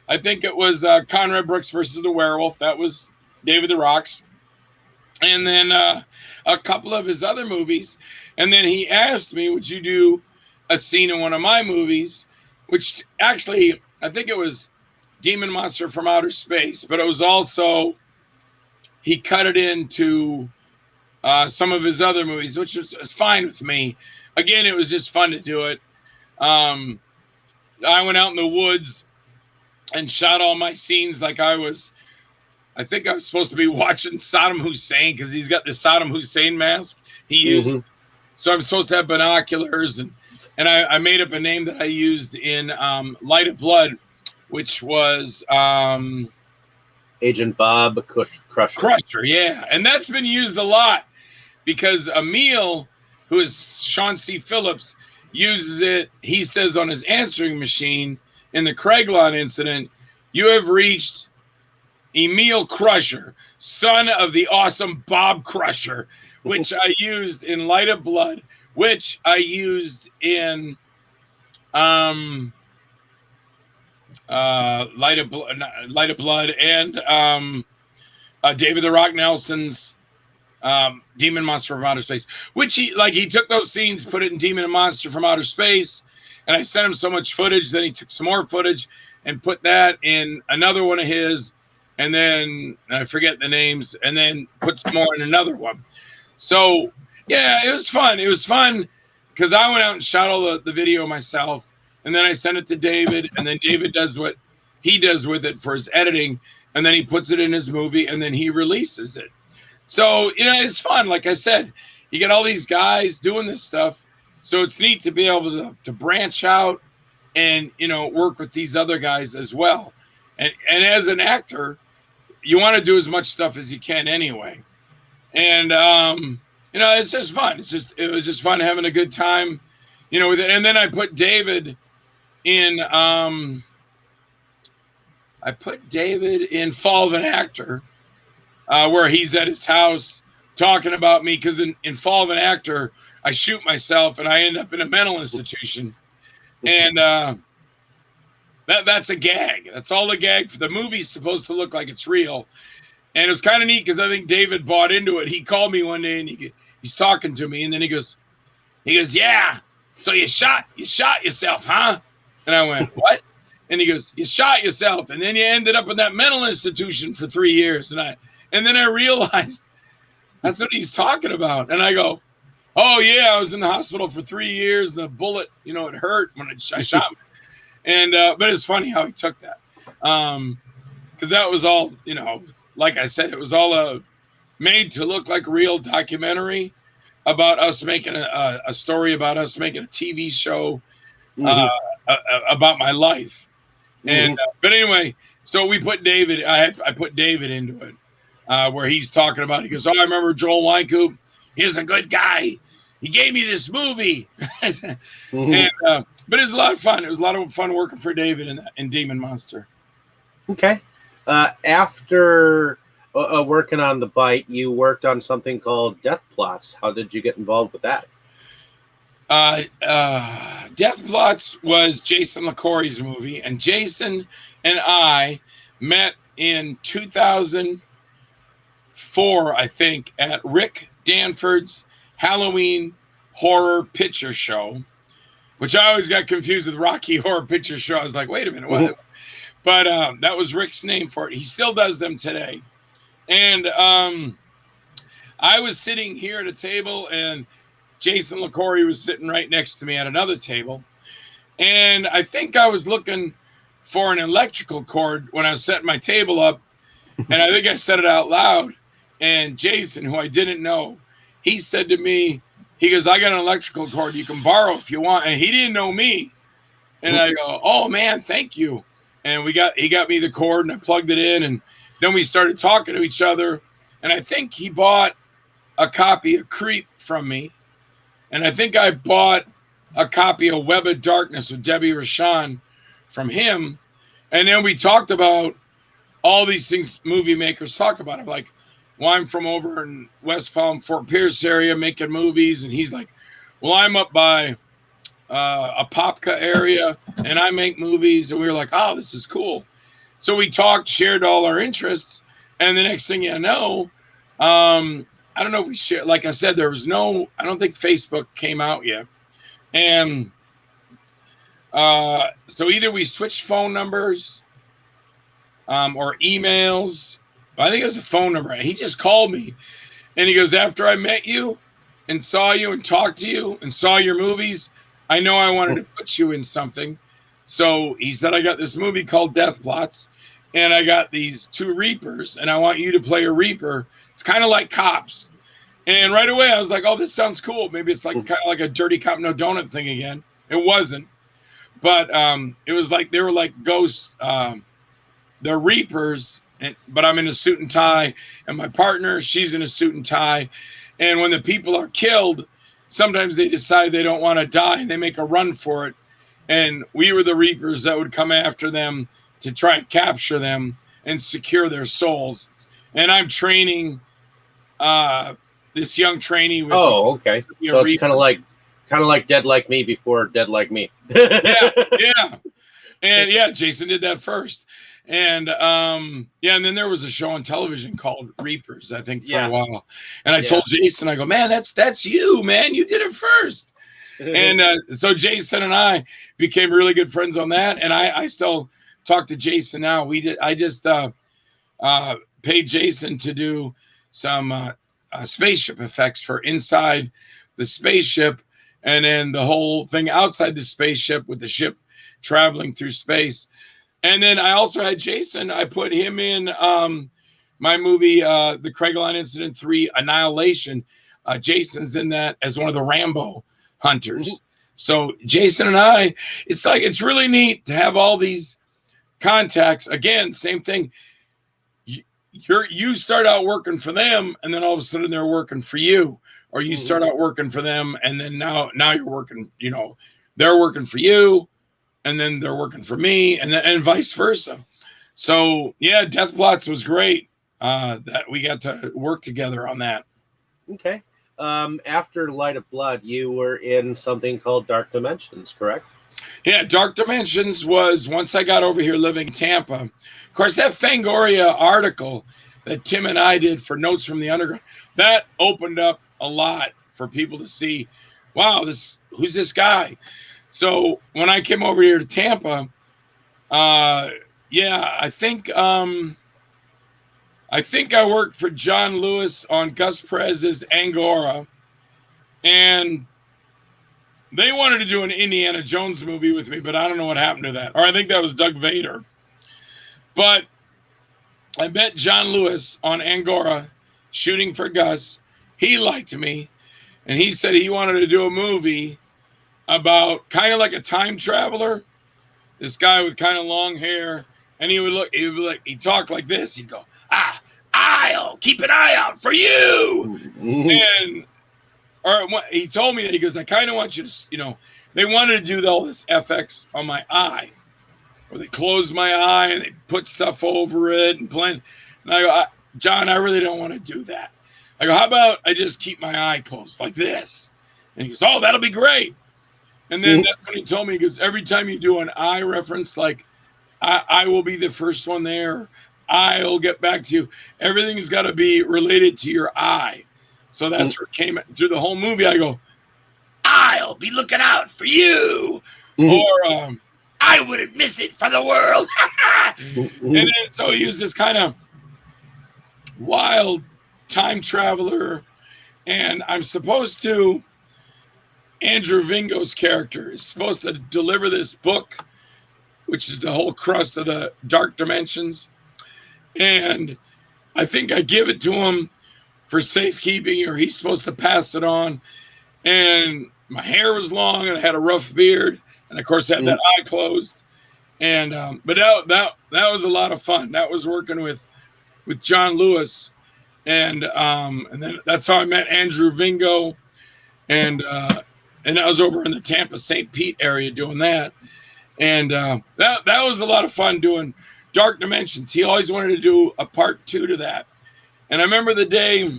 I think it was Conrad Brooks versus the Werewolf. That was David the Rock's. And then a couple of his other movies. And then he asked me, would you do a scene in one of my movies? Which actually, I think it was Demon Monster from Outer Space. But it was also, he cut it into some of his other movies, which was fine with me. Again, it was just fun to do it. I went out in the woods and shot all my scenes like I think I was supposed to be watching Saddam Hussein because he's got the Saddam Hussein mask he used. So I'm supposed to have binoculars, and I made up a name that I used in Light of Blood, which was Agent Bob Crusher. Crusher, yeah. And that's been used a lot because Emil, who is Sean C. Phillips, uses it, he says on his answering machine, in the Craiglon incident, you have reached Emil Crusher, son of the awesome Bob Crusher, which I used in Light of Blood, which I used in Light of Blood, and David the Rock Nelson's Demon Monster from Outer Space, which he took those scenes, put it in Demon and Monster from Outer Space. And I sent him so much footage. Then he took some more footage and put that in another one of his. And then I forget the names. And then put some more in another one. So, yeah, it was fun. It was fun because I went out and shot all the video myself. And then I sent it to David. And then David does what he does with it for his editing. And then he puts it in his movie. And then he releases it. So, it's fun. Like I said, you get all these guys doing this stuff. So it's neat to be able to branch out and, work with these other guys as well. And as an actor, you want to do as much stuff as you can anyway. And, it's just fun. It was just fun having a good time, with it. And then I put David in, Fall of an Actor, where he's at his house talking about me. Because in Fall of an Actor, I shoot myself and I end up in a mental institution. And that's a gag. That's all the gag. The movie's supposed to look like it's real. And it's kind of neat because I think David bought into it. He called me one day and he's talking to me. And then he goes, yeah, so you shot yourself, huh? And I went, what? And he goes, you shot yourself. And then you ended up in that mental institution for 3 years. And then I realized that's what he's talking about. And I go, oh, yeah, I was in the hospital for 3 years. And the bullet, it hurt when I shot me. And but it's funny how he took that. Because that was all, like I said, it was all made to look like a real documentary about us making a story about us making a TV show about my life. And but anyway, so we put David. I put David into it, where he's talking about. He goes, "Oh, I remember Joel Wynkoop. He was a good guy. He gave me this movie." And but it was a lot of fun. It was a lot of fun working for David in Demon Monster. Okay. After working on The Bite, you worked on something called Death Plots. How did you get involved with that? Death Plots was Jason LaCorey's movie, and Jason and I met in 2004, I think, at Rick Danford's Halloween Horror Picture Show. which I always got confused with Rocky Horror Picture Show. I was like, wait a minute, what? But that was Rick's name for it. He still does them today. And I was sitting here at a table, and Jason LaCorey was sitting right next to me at another table. And I think I was looking for an electrical cord when I was setting my table up. And I think I said it out loud. And Jason, who I didn't know, he said to me, he goes, I got an electrical cord you can borrow if you want. And he didn't know me. And I go, oh, man, thank you. And he got me the cord, and I plugged it in. And then we started talking to each other. And I think he bought a copy of Creep from me. And I think I bought a copy of Web of Darkness with Debbie Rashan from him. And then we talked about all these things movie makers talk about. I'm like, well, I'm from over in West Palm, Fort Pierce area making movies. And he's like, well, I'm up by Apopka area and I make movies. And we were like, oh, this is cool. So we talked, shared all our interests. And the next thing you know, I don't know if we shared, like I said, I don't think Facebook came out yet. And so either we switched phone numbers or emails. I think it was a phone number. He just called me and he goes, after I met you and saw you and talked to you and saw your movies, I know I wanted to put you in something. So he said, I got this movie called Death Plots and I got these 2 Reapers and I want you to play a Reaper. It's kind of like Cops. And right away I was like, oh, this sounds cool. Maybe it's like kind of like a Dirty Cop No Donut thing again. It wasn't. But it was like they were like ghosts. They're Reapers, but I'm in a suit and tie. And my partner, she's in a suit and tie. And when the people are killed, sometimes they decide they don't want to die and they make a run for it. And we were the Reapers that would come after them to try and capture them and secure their souls. And I'm training this young trainee. Okay. So it's kind of like Dead Like Me before Dead Like Me. yeah. And yeah, Jason did that first. And and then there was a show on television called Reapers, I think, for a while. And I told Jason, I go, man, that's you, man. You did it first. And so Jason and I became really good friends on that. And I still talk to Jason now. I just paid Jason to do some spaceship effects for inside the spaceship, and then the whole thing outside the spaceship with the ship traveling through space. And then I also had Jason. I put him in my movie, The Craigline Incident 3, Annihilation. Jason's in that as one of the Rambo hunters. So Jason and I, it's really neat to have all these contacts. Again, same thing. You start out working for them, and then all of a sudden they're working for you, or you start out working for them, and then now you're working. They're working for you, and then they're working for me, and vice versa. So yeah, Death Plots was great. That we got to work together on that. Okay. After Light of Blood, you were in something called Dark Dimensions, correct? Yeah, Dark Dimensions was once I got over here living in Tampa. Of course, that Fangoria article that Tim and I did for Notes from the Underground, that opened up a lot for people to see, wow, who's this guy? So when I came over here to Tampa, I think I worked for John Lewis on Gus Perez's Angora, and they wanted to do an Indiana Jones movie with me, but I don't know what happened to that. Or I think that was Doug Vader. But I met John Lewis on Angora shooting for Gus. He liked me, and he said he wanted to do a movie about kind of like a time traveler. This guy with kind of long hair, and he'd talk like this. He'd go, I'll keep an eye out for you. Or he told me that, he goes, I kind of want you to, they wanted to do all this FX on my eye, where they close my eye and they put stuff over it and blend. And I go, John, I really don't want to do that. I go, how about I just keep my eye closed like this? And he goes, oh, that'll be great. And then that's when he told me, he goes, every time you do an eye reference, like I will be the first one there. I'll get back to you. Everything's got to be related to your eye. So that's where it came through the whole movie. I go, I'll be looking out for you. Or I wouldn't miss it for the world. And then, so he was this kind of wild time traveler. And I'm supposed to, Andrew Vingo's character is supposed to deliver this book, which is the whole crust of the dark dimensions. And I think I give it to him for safekeeping, or he's supposed to pass it on. And my hair was long and I had a rough beard. And of course I had that eye closed. And but that was a lot of fun. That was working with John Lewis. And then that's how I met Andrew Vingo. And I was over in the Tampa St. Pete area doing that. And that was a lot of fun doing Dark Dimensions. He always wanted to do a part 2 to that. And I remember the day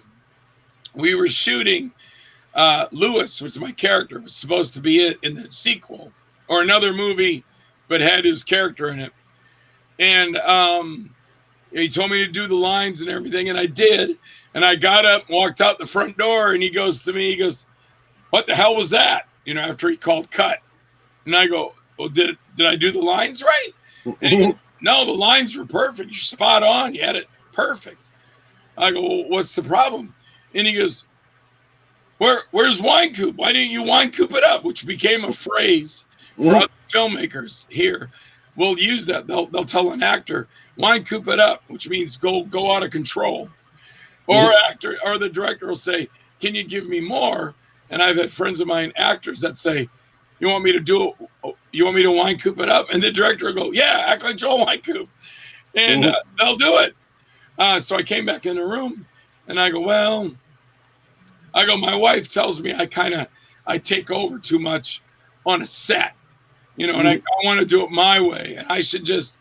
we were shooting, Lewis, which is my character, was supposed to be it in the sequel or another movie, but had his character in it. And he told me to do the lines and everything, and I did. And I got up, walked out the front door, and he goes to me, he goes, "What the hell was that?" You know, after he called cut. And I go, "Well, did I do the lines right?" And he goes, "No, the lines were perfect. You're spot on. You had it perfect." I go, "Well, what's the problem?" And he goes, Where's Wynkoop? Why didn't you Wynkoop it up?" Which became a phrase for other filmmakers here. We'll use that. They'll tell an actor, "Wynkoop it up," which means go out of control. Or the director will say, "Can you give me more?" And I've had friends of mine, actors, that say, "You want me to do it? You want me to Wynkoop it up?" And the director will go, "Yeah, act like Joel Wynkoop," and they'll do it. So I came back in the room, and I go, my wife tells me I take over too much on a set, you know, and I want to do it my way, and I should just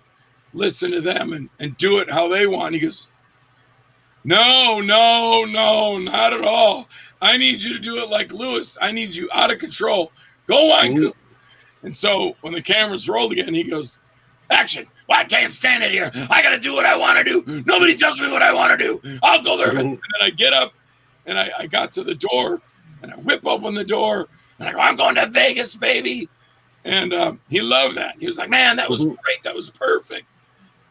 listen to them and do it how they want. And he goes, No, not at all. I need you to do it like Lewis. I need you out of control. Go Wynkoop. And so when the cameras rolled again, he goes, "Action. Well, I can't stand it here. I got to do what I want to do. Nobody tells me what I want to do. I'll go there." And then I get up and I got to the door and I whip open the door and I go, "I'm going to Vegas, baby." And he loved that. He was like, "Man, that was great. That was perfect."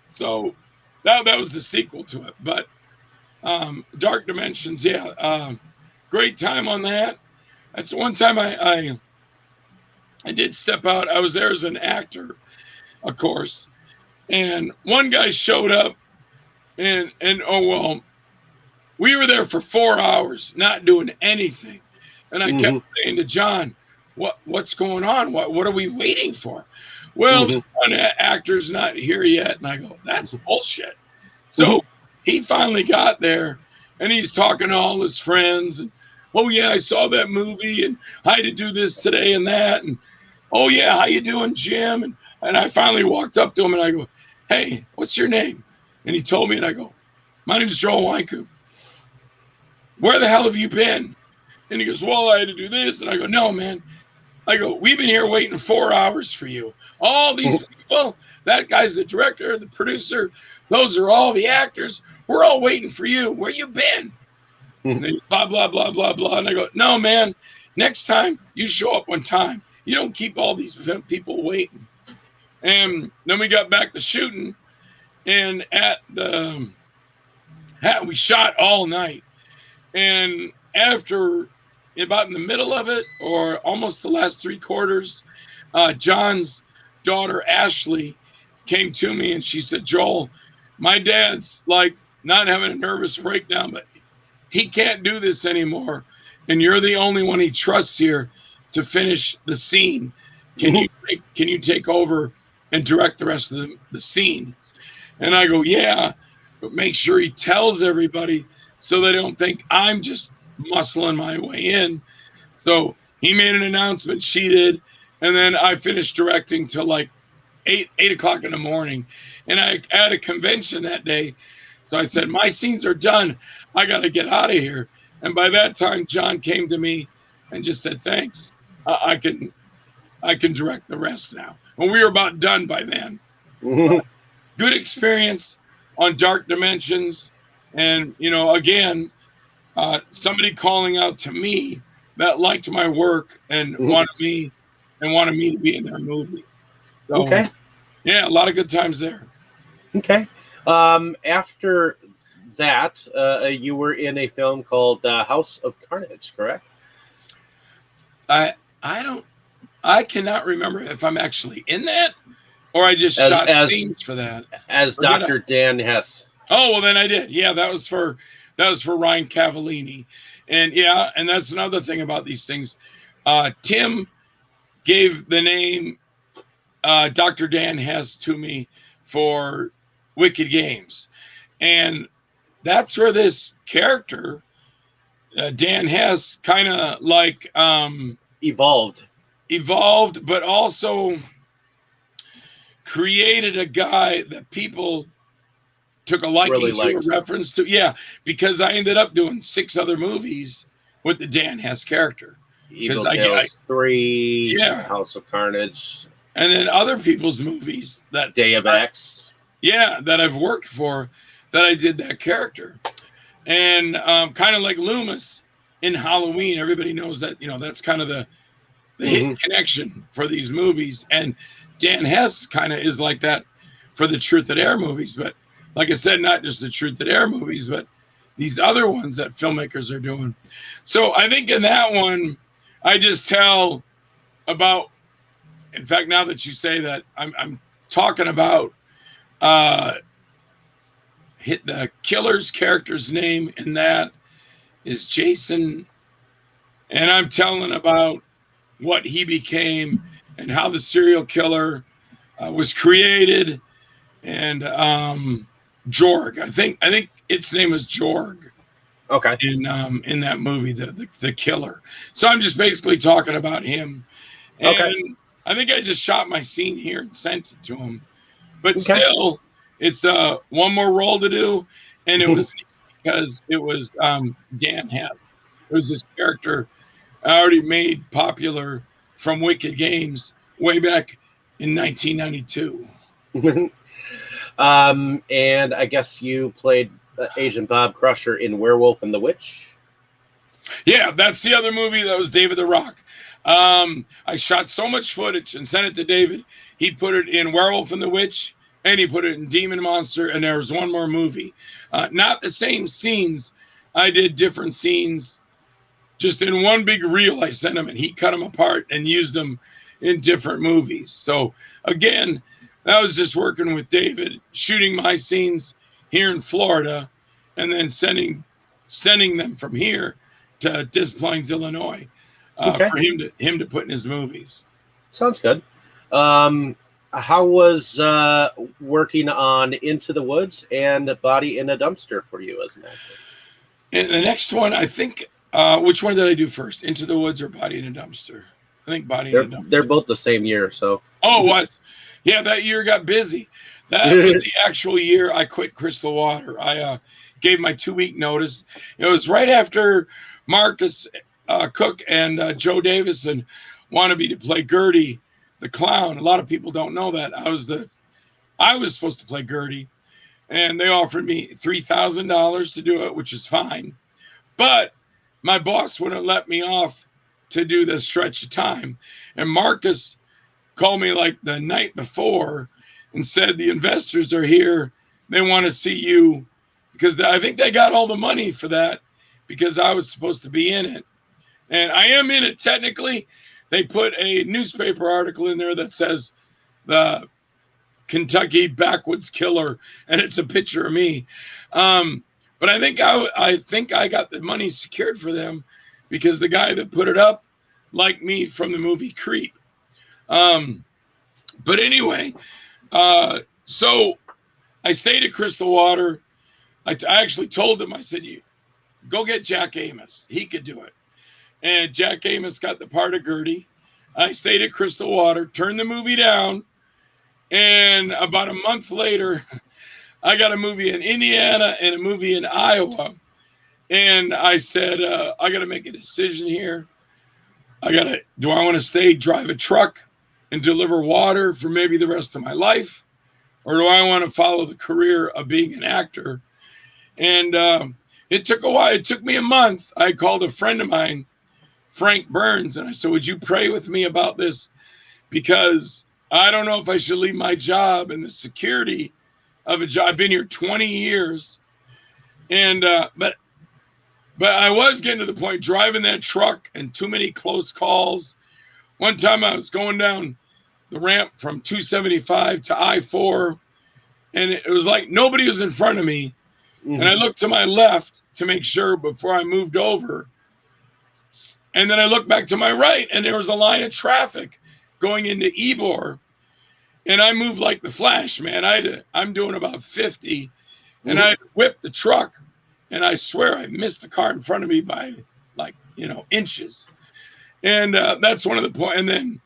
So that was the sequel to it. But Dark Dimensions, great time on that. That's one time I did step out. I was there as an actor, of course. And one guy showed up and we were there for 4 hours, not doing anything. And I kept saying to John, what's going on? What are we waiting for? Well, this one actor's not here yet. And I go, "That's bullshit." So he finally got there and he's talking to all his friends. And, "Oh yeah, I saw that movie and I had to do this today and that. And, oh yeah, how you doing, Jim?" And I finally walked up to him and I go, "Hey, what's your name?" And he told me, and I go, "My name's Joel Wynkoop." "Where the hell have you been?" And he goes, "Well, I had to do this." And I go, "No, man." I go, "We've been here waiting 4 hours for you. All these people, that guy's the director, the producer, those are all the actors. We're all waiting for you. Where you been?" And then blah, blah, blah, blah, blah. And I go, "No, man, next time you show up on time. You don't keep all these people waiting." And then we got back to shooting, and we shot all night. And after, about in the middle of it, or almost the last 3/4, John's daughter, Ashley, came to me and she said, "Joel, my dad's like not having a nervous breakdown, but he can't do this anymore. And you're the only one he trusts here to finish the scene. Can you take over and direct the rest of the scene?" And I go, "Yeah, but make sure he tells everybody so they don't think I'm just muscling my way in." So he made an announcement, she did, and then I finished directing till like 8 o'clock in the morning. And I had a convention that day. So I said, "My scenes are done. I got to get out of here." And by that time, John came to me and just said, "Thanks. I can direct the rest now." And we were about done by then. Good experience on Dark Dimensions. And, you know, again, somebody calling out to me that liked my work and wanted me to be in their movie. So, Okay. Yeah, a lot of good times there. Okay. After that, you were in a film called House of Carnage, correct? I cannot remember if I'm actually in that or I just shot scenes for that. As Dr. Dan Hess. Oh, well, then I did. Yeah, that was for Ryan Cavallini. And yeah, and that's another thing about these things. Tim gave the name Dr. Dan Hess to me for Wicked Games. And that's where this character, Dan Hess, kind of like evolved, but also created a guy that people took a liking really to, a reference to. Yeah, because I ended up doing 6 other movies with the Dan Hess character. Evil Tales 3, House of Carnage. And then other people's movies that Day of X. Yeah, that I've worked for, that I did that character. And kind of like Loomis in Halloween, everybody knows that, that's kind of the hit connection for these movies. And Dan Hess kind of is like that for the Truth at Air movies. But like I said, not just the Truth at Air movies, but these other ones that filmmakers are doing. So I think in that one, I just tell about, in fact, now that you say that, I'm talking about hit the killer's character's name in that is Jason. And I'm telling about what he became and how the serial killer was created. And Jorg, I think its name is Jorg. Okay. In that movie, the killer. So I'm just basically talking about him. And okay. I think I just shot my scene here and sent it to him. But still, it's one more role to do. And it was because it was Dan Hess. It was this character I already made popular from Wicked Games way back in 1992. And I guess you played Agent Bob Crusher in Werewolf and the Witch. Yeah, that's the other movie that was David the Rock. I shot so much footage and sent it to David. He put it in Werewolf and the Witch, and he put it in Demon Monster, and there was one more movie. Not the same scenes. I did different scenes. Just in one big reel, I sent him, and he cut them apart and used them in different movies. So, again, that was just working with David, shooting my scenes here in Florida, and then sending them from here to Des Plaines, Illinois, for him to put in his movies. Sounds good. How was working on Into the Woods and Body in a Dumpster for you as an actor? And the next one, I think, which one did I do first? Into the Woods or Body in a Dumpster? I think Body in a Dumpster. They're both the same year, so. Oh, it was. Yeah, that year got busy. That was the actual year I quit Crystal Water. I gave my 2-week notice. It was right after Marcus Cook and Joe Davison wanted me to play Gertie, the clown. A lot of people don't know that. I was supposed to play Gertie, and they offered me $3,000 to do it, which is fine. But my boss wouldn't let me off to do the stretch of time. And Marcus called me like the night before and said, the investors are here. They want to see you, because I think they got all the money for that because I was supposed to be in it. And I am in it technically. They put a newspaper article in there that says the Kentucky backwoods killer, and it's a picture of me. But I think I got the money secured for them because the guy that put it up liked me from the movie Creep. But anyway, so I stayed at Crystal Water. I actually told him, I said, you go get Jack Amos. He could do it. And Jack Amos got the part of Gertie. I stayed at Crystal Water, turned the movie down. And about a month later, I got a movie in Indiana and a movie in Iowa. And I said, I got to make a decision here. Do I want to stay, drive a truck and deliver water for maybe the rest of my life? Or do I want to follow the career of being an actor? And it took a while. It took me a month. I called a friend of mine Frank Burns. And I said, would you pray with me about this? Because I don't know if I should leave my job and the security of a job. I've been here 20 years. And, but I was getting to the point driving that truck and too many close calls. One time I was going down the ramp from 275 to I-4, and it was like nobody was in front of me. Mm-hmm. And I looked to my left to make sure before I moved over. And then I looked back to my right, and there was a line of traffic going into Ybor. And I moved like the Flash, man. I'm doing about 50, and I whipped the truck, and I swear I missed the car in front of me by inches. And that's one of the points. And then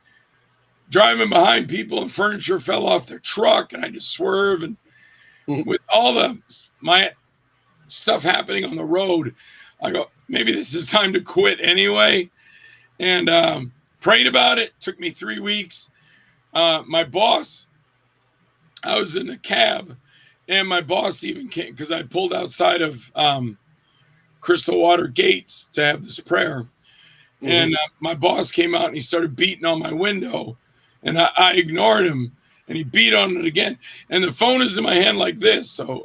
driving behind people and furniture fell off their truck, and I just swerve. And with all my stuff happening on the road, I go, maybe this is time to quit anyway. And prayed about it. Took me 3 weeks. My boss, I was in the cab, and my boss even came because I pulled outside of Crystal Water Gates to have this prayer. And my boss came out and he started beating on my window, and I ignored him, and he beat on it again. And the phone is in my hand like this. So,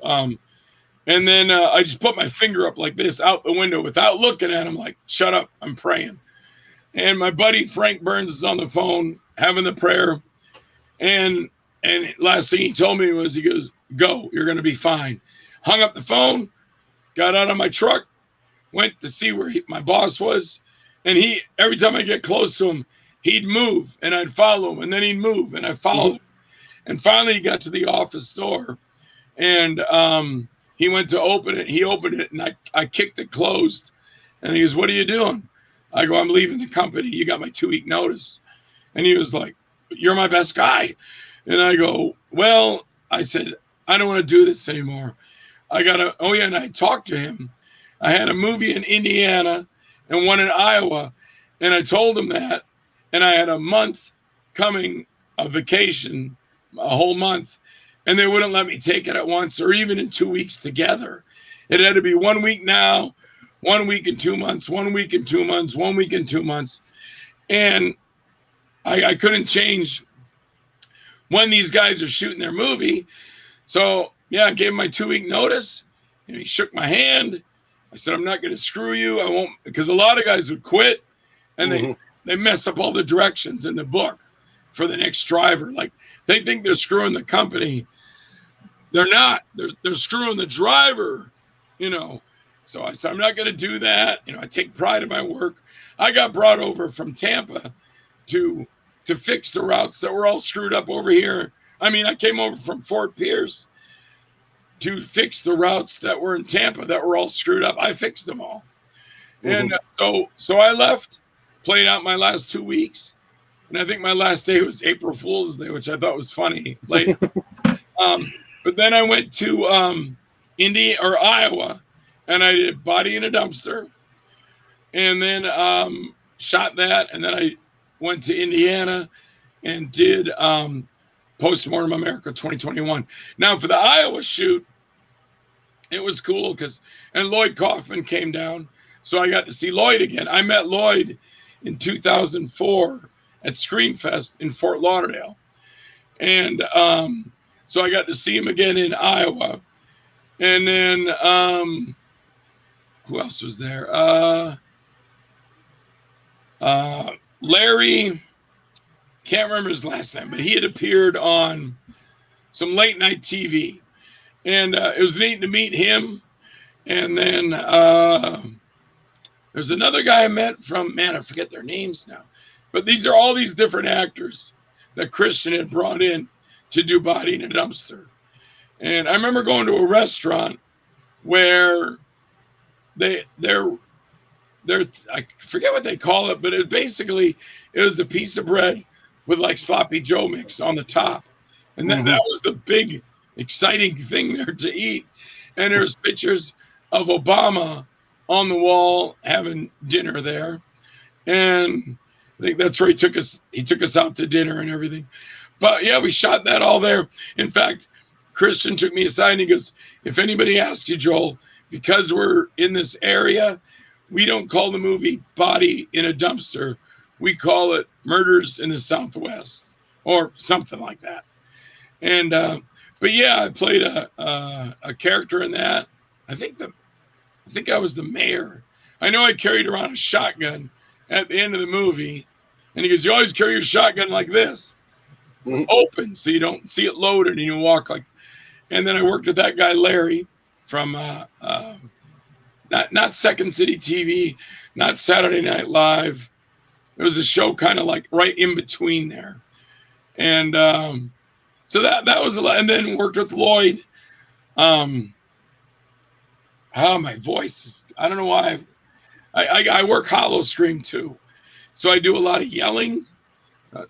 and then I just put my finger up like this out the window without looking at him, like, shut up, I'm praying. And my buddy Frank Burns is on the phone having the prayer. And last thing he told me was, he goes, go, you're going to be fine. Hung up the phone, got out of my truck, went to see where my boss was. And every time I get close to him, he'd move and I'd follow him, and then he'd move and I'd follow him. And finally he got to the office door, and he went to open it. He opened it, and I kicked it closed. And he goes, what are you doing? I go, I'm leaving the company. You got my 2-week notice. And he was like, you're my best guy. And I go, well, I said, I don't want to do this anymore. And I talked to him. I had a movie in Indiana and one in Iowa. And I told him that. And I had a month coming, a vacation, a whole month. And they wouldn't let me take it at once or even in 2 weeks together. It had to be 1 week now, 1 week in 2 months, 1 week in 2 months, 1 week in 2 months. And I couldn't change when these guys are shooting their movie. So, yeah, I gave him my 2-week notice. And he shook my hand. I said, I'm not going to screw you. I won't, because a lot of guys would quit, and they mess up all the directions in the book for the next driver. Like, they think they're screwing the company. They're not. They're screwing the driver, So I said, I'm not going to do that. I take pride in my work. I got brought over from Tampa to fix the routes that were all screwed up over here. I mean, I came over from Fort Pierce to fix the routes that were in Tampa that were all screwed up. I fixed them all. And so I left, played out my last 2 weeks. And I think my last day was April Fool's Day, which I thought was funny. But then I went to Iowa, and I did Body in a Dumpster, and then shot that. And then I went to Indiana and did Postmortem America 2021. Now, for the Iowa shoot, it was cool and Lloyd Kaufman came down, so I got to see Lloyd again. I met Lloyd in 2004 at Screenfest in Fort Lauderdale. And so I got to see him again in Iowa. And then who else was there? Larry, can't remember his last name, but he had appeared on some late night TV. And it was neat to meet him. And then there's another guy I met from, I forget their names now. But these are all these different actors that Christian had brought in to do Body in a Dumpster. And I remember going to a restaurant where they're I forget what they call it, but it was a piece of bread with like sloppy Joe mix on the top. And then that was the big exciting thing there to eat. And there's pictures of Obama on the wall having dinner there. And I think that's where he took us out to dinner and everything. But yeah, we shot that all there. In fact, Christian took me aside and he goes, if anybody asks you, Joel, because we're in this area, we don't call the movie Body in a Dumpster. We call it Murders in the Southwest or something like that. And, but yeah, I played a character in that. I think I was the mayor. I know I carried around a shotgun at the end of the movie. And he goes, you always carry your shotgun like this, open, so you don't see it loaded and you walk like. And then I worked with that guy, Larry, from not Second City TV, not Saturday Night Live. It was a show kind of like right in between there. And so that was a lot. And then worked with Lloyd. My voice is, I don't know why. I work hollow scream too. So I do a lot of yelling.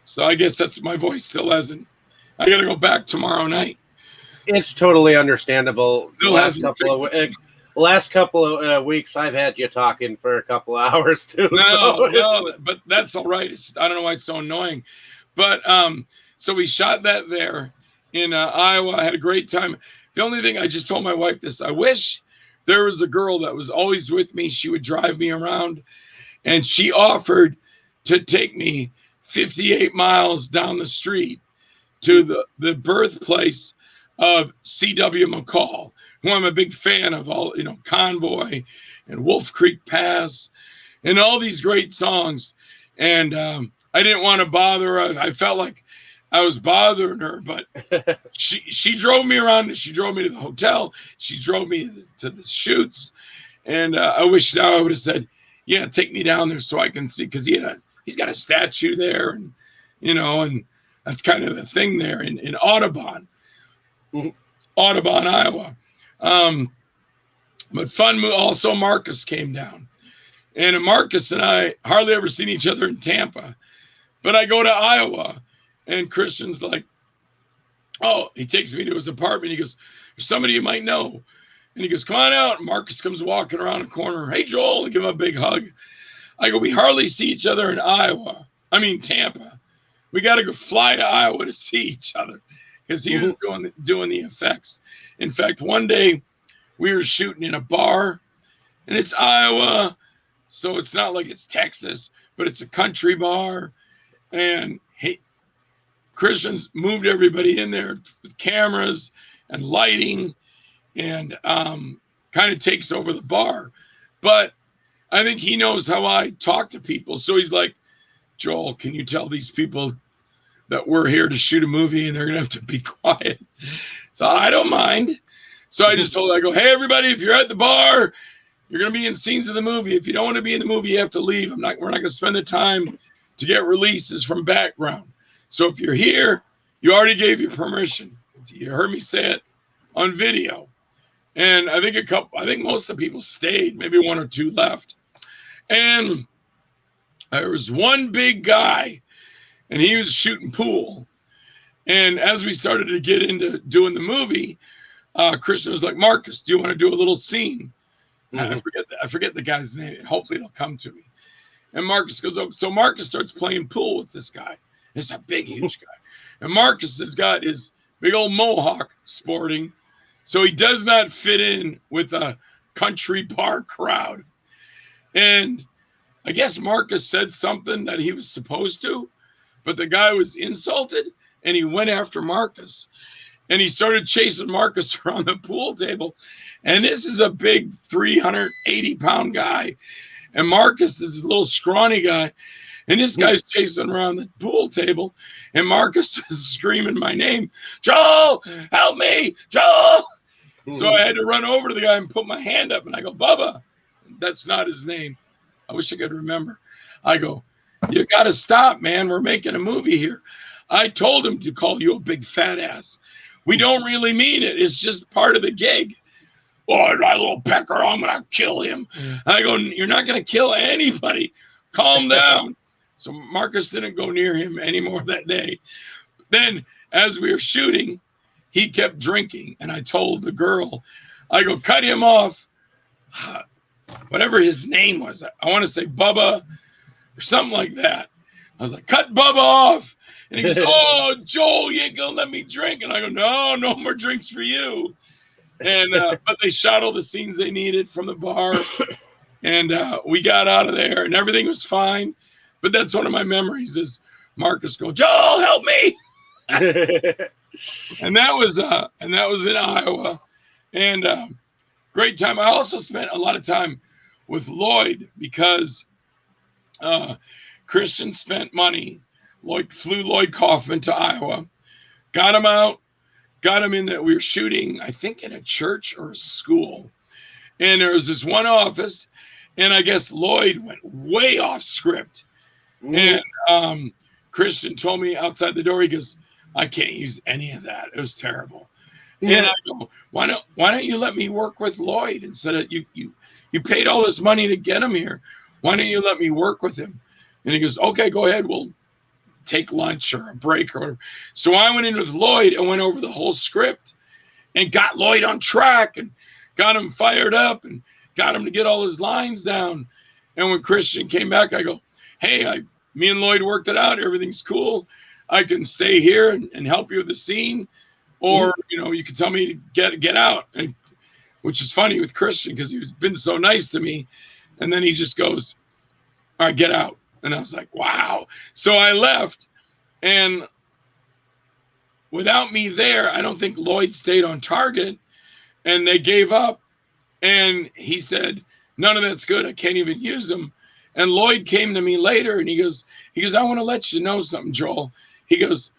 So I guess that's my voice still hasn't. I got to go back tomorrow night. It's totally understandable. Still last couple of weeks, I've had you talking for a couple of hours too. No, but that's all right. I don't know why it's so annoying. But so we shot that there in Iowa. I had a great time. The only thing, I just told my wife this, I wish there was a girl that was always with me. She would drive me around, and she offered to take me 58 miles down the street to the birthplace of C.W. McCall, who I'm a big fan of, all, Convoy and Wolf Creek Pass and all these great songs. And I didn't want to bother her. I felt like I was bothering her, but she drove me around. She drove me to the hotel. She drove me to the shoots. And I wish now I would have said, yeah, take me down there so I can see, because he's got a statue there, and and that's kind of the thing there in Audubon, Iowa. But fun. Also, Marcus came down, and Marcus and I hardly ever seen each other in Tampa, but I go to Iowa, and Christian's like, oh, he takes me to his apartment. He goes, there's somebody you might know. And he goes, come on out. And Marcus comes walking around the corner. Hey, Joel. I give him a big hug. I go, we hardly see each other in Tampa. We got to go fly to Iowa to see each other, because he was doing the effects. In fact, one day we were shooting in a bar, and it's Iowa, so it's not like it's Texas, but it's a country bar. And Christian's moved everybody in there with cameras and lighting, and kind of takes over the bar. But I think he knows how I talk to people. So he's like, Joel, can you tell these people that we're here to shoot a movie and they're going to have to be quiet? So I don't mind. So I just told her, I go, hey, everybody, if you're at the bar, you're going to be in scenes of the movie. If you don't want to be in the movie, you have to leave. We're not going to spend the time to get releases from background. So if you're here, you already gave your permission. You heard me say it on video. And I think most of the people stayed, maybe one or two left. And there was one big guy, and he was shooting pool. And as we started to get into doing the movie, Christian was like, Marcus, do you want to do a little scene? I forget the guy's name. Hopefully it'll come to me. And Marcus goes up. So Marcus starts playing pool with this guy. It's a big, huge guy. And Marcus has got his big old mohawk sporting. So he does not fit in with a country bar crowd. And I guess Marcus said something that he was supposed to, but the guy was insulted, and he went after Marcus. And he started chasing Marcus around the pool table. And this is a big 380-pound guy. And Marcus is a little scrawny guy. And this guy's chasing around the pool table. And Marcus is screaming my name, Joel, help me, Joel. So I had to run over to the guy and put my hand up. And I go, Bubba, that's not his name. I wish I could remember. I go, you got to stop, man. We're making a movie here. I told him to call you a big fat ass. We don't really mean it. It's just part of the gig. Oh, that little pecker, I'm going to kill him. I go, you're not going to kill anybody. Calm down. So Marcus didn't go near him anymore that day. Then as we were shooting, he kept drinking. And I told the girl, I go, cut him off. Whatever his name was. I want to say Bubba or something like that. I was like, cut Bubba off. And he goes, oh, Joel, you ain't going to let me drink. And I go, no more drinks for you. And but they shot all the scenes they needed from the bar. And we got out of there and everything was fine. But that's one of my memories is Marcus going, Joel, help me. And that was in Iowa. And great time. I also spent a lot of time with Lloyd because Christian spent money. Lloyd flew Lloyd Kaufman to Iowa, got him out, got him in that we were shooting, I think in a church or a school. And there was this one office, and I guess Lloyd went way off script. And Christian told me outside the door, he goes, I can't use any of that. It was terrible. And I go, why don't you let me work with Lloyd instead of you paid all this money to get him here. Why don't you let me work with him? And he goes, okay, go ahead. We'll take lunch or a break or whatever. So I went in with Lloyd and went over the whole script and got Lloyd on track and got him fired up and got him to get all his lines down. And when Christian came back, I go, hey, me and Lloyd worked it out. Everything's cool. I can stay here and help you with the scene. Or, you can tell me to get out. And, which is funny with Christian because he's been so nice to me. And then he just goes, all right, get out. And I was like, wow. So I left. And without me there, I don't think Lloyd stayed on target. And they gave up. And he said, none of that's good. I can't even use them. And Lloyd came to me later and he goes, I want to let you know something, Joel. He goes,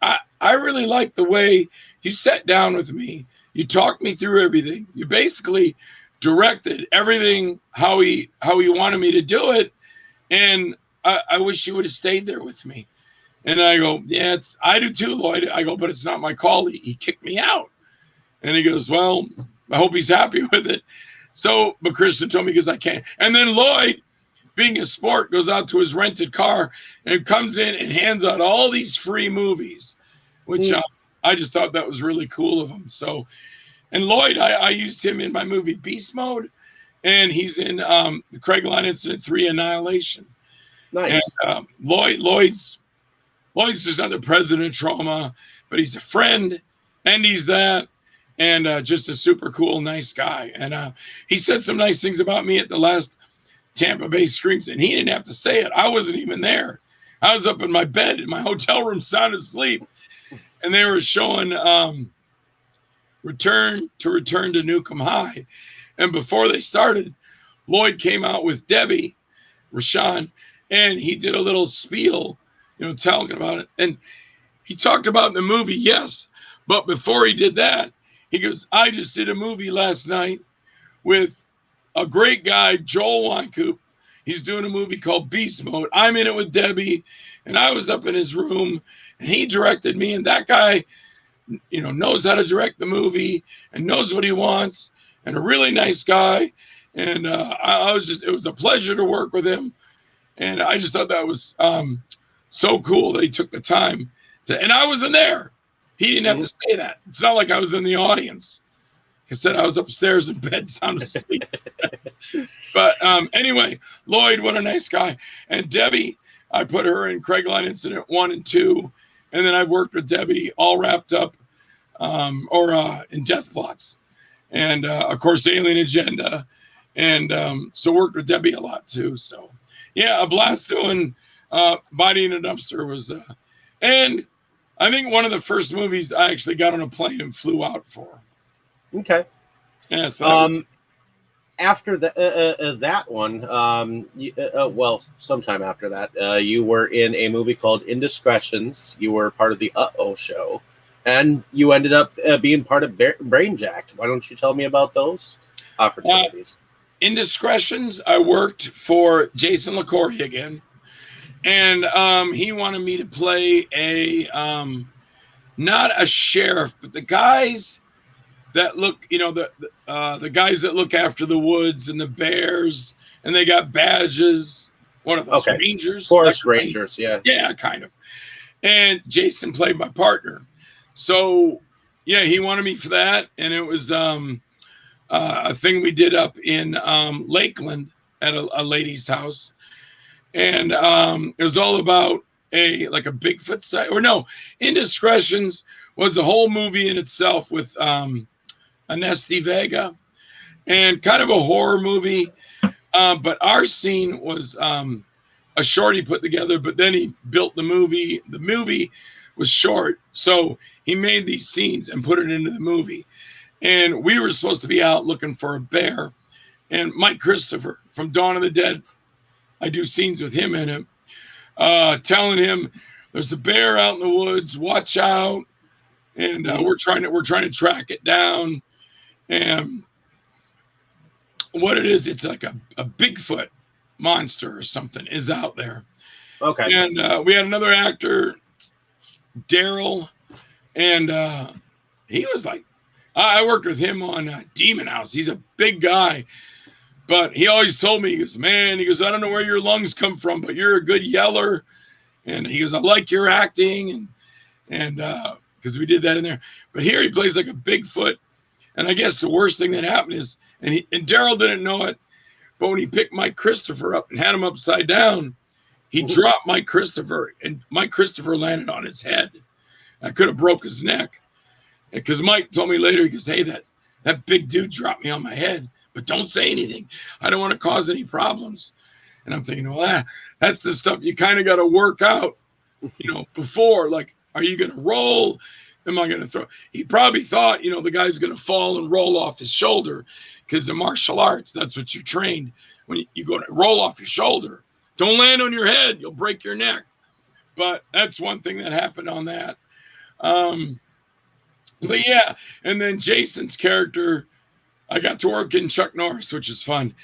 I really like the way you sat down with me. You talked me through everything. You basically directed everything how he wanted me to do it. And I wish you would have stayed there with me. And I go, yeah, I do too, Lloyd. I go, but it's not my call. He kicked me out. And he goes, well, I hope he's happy with it. So, but Christian told me because I can't. And then Lloyd, being a sport, goes out to his rented car and comes in and hands out all these free movies, which I just thought that was really cool of him. So, and Lloyd, I used him in my movie Beast Mode, and he's in the Craigline Incident 3 Annihilation. Nice. And Lloyd's just not the president of trauma, but he's a friend, and he's that, and just a super cool, nice guy. And he said some nice things about me at the last Tampa Bay Screams, and he didn't have to say it. I wasn't even there. I was up in my bed in my hotel room, sound asleep, and they were showing Return to Newcomb High. And before they started, Lloyd came out with Debbie, Rashawn, and he did a little spiel, talking about it. And he talked about the movie, yes, but before he did that, he goes, I just did a movie last night with a great guy, Joel Wynkoop. He's doing a movie called Beast Mode. I'm in it with Debbie, and I was up in his room, and he directed me. And that guy, knows how to direct the movie and knows what he wants, and a really nice guy. And it was a pleasure to work with him. And I just thought that was so cool that he took the time and I wasn't there. He didn't have to say that. It's not like I was in the audience. Instead, I was upstairs in bed, sound asleep. But anyway, Lloyd, what a nice guy. And Debbie, I put her in Craigline Incident 1 and 2. And then I've worked with Debbie all wrapped up in Death Plots. And, of course, Alien Agenda. And so worked with Debbie a lot, too. So, yeah, a blast doing Body in a Dumpster was. And I think one of the first movies I actually got on a plane and flew out for. Okay. Yeah. So after that one, sometime after that, you were in a movie called Indiscretions. You were part of the Uh-Oh show, and you ended up being part of Brainjacked. Why don't you tell me about those opportunities? Indiscretions, I worked for Jason LaCorey again, and he wanted me to play not a sheriff, but the guys that look, the guys that look after the woods and the bears, and they got badges. What are those? Okay. Rangers? Forest Rangers, yeah. Yeah, kind of. And Jason played my partner. So, yeah, he wanted me for that. And it was a thing we did up in Lakeland at a lady's house. And it was all about a Bigfoot site. Or no, Indiscretions was a whole movie in itself with Anesti Vega, and kind of a horror movie, But our scene was a short he put together, but then he built the movie. The movie was short, so he made these scenes and put it into the movie. And we were supposed to be out looking for a bear. And Mike Christopher from Dawn of the Dead, I do scenes with him in it, telling him there's a bear out in the woods, watch out. And we're trying to track it down. And what it is, it's like a Bigfoot monster or something is out there. Okay. And we had another actor, Daryl, and he was like, I worked with him on Demon House. He's a big guy, but he always told me, he goes, I don't know where your lungs come from, but you're a good yeller. And he goes, I like your acting. And because we did that in there. But here he plays like a Bigfoot. And I guess the worst thing that happened is, and Daryl didn't know it, but when he picked Mike Christopher up and had him upside down, he dropped Mike Christopher, and Mike Christopher landed on his head. I could have broke his neck. Because Mike told me later, he goes, hey, that big dude dropped me on my head, but don't say anything. I don't want to cause any problems. And I'm thinking, well, that's the stuff you kind of got to work out, before. Like, are you going to roll? Am I going to throw? He probably thought, the guy's going to fall and roll off his shoulder, because in martial arts, that's what you're trained. When you go to roll off your shoulder, don't land on your head. You'll break your neck. But that's one thing that happened on that. But yeah, and then Jason's character, I got to work in Chuck Norris, which is fun,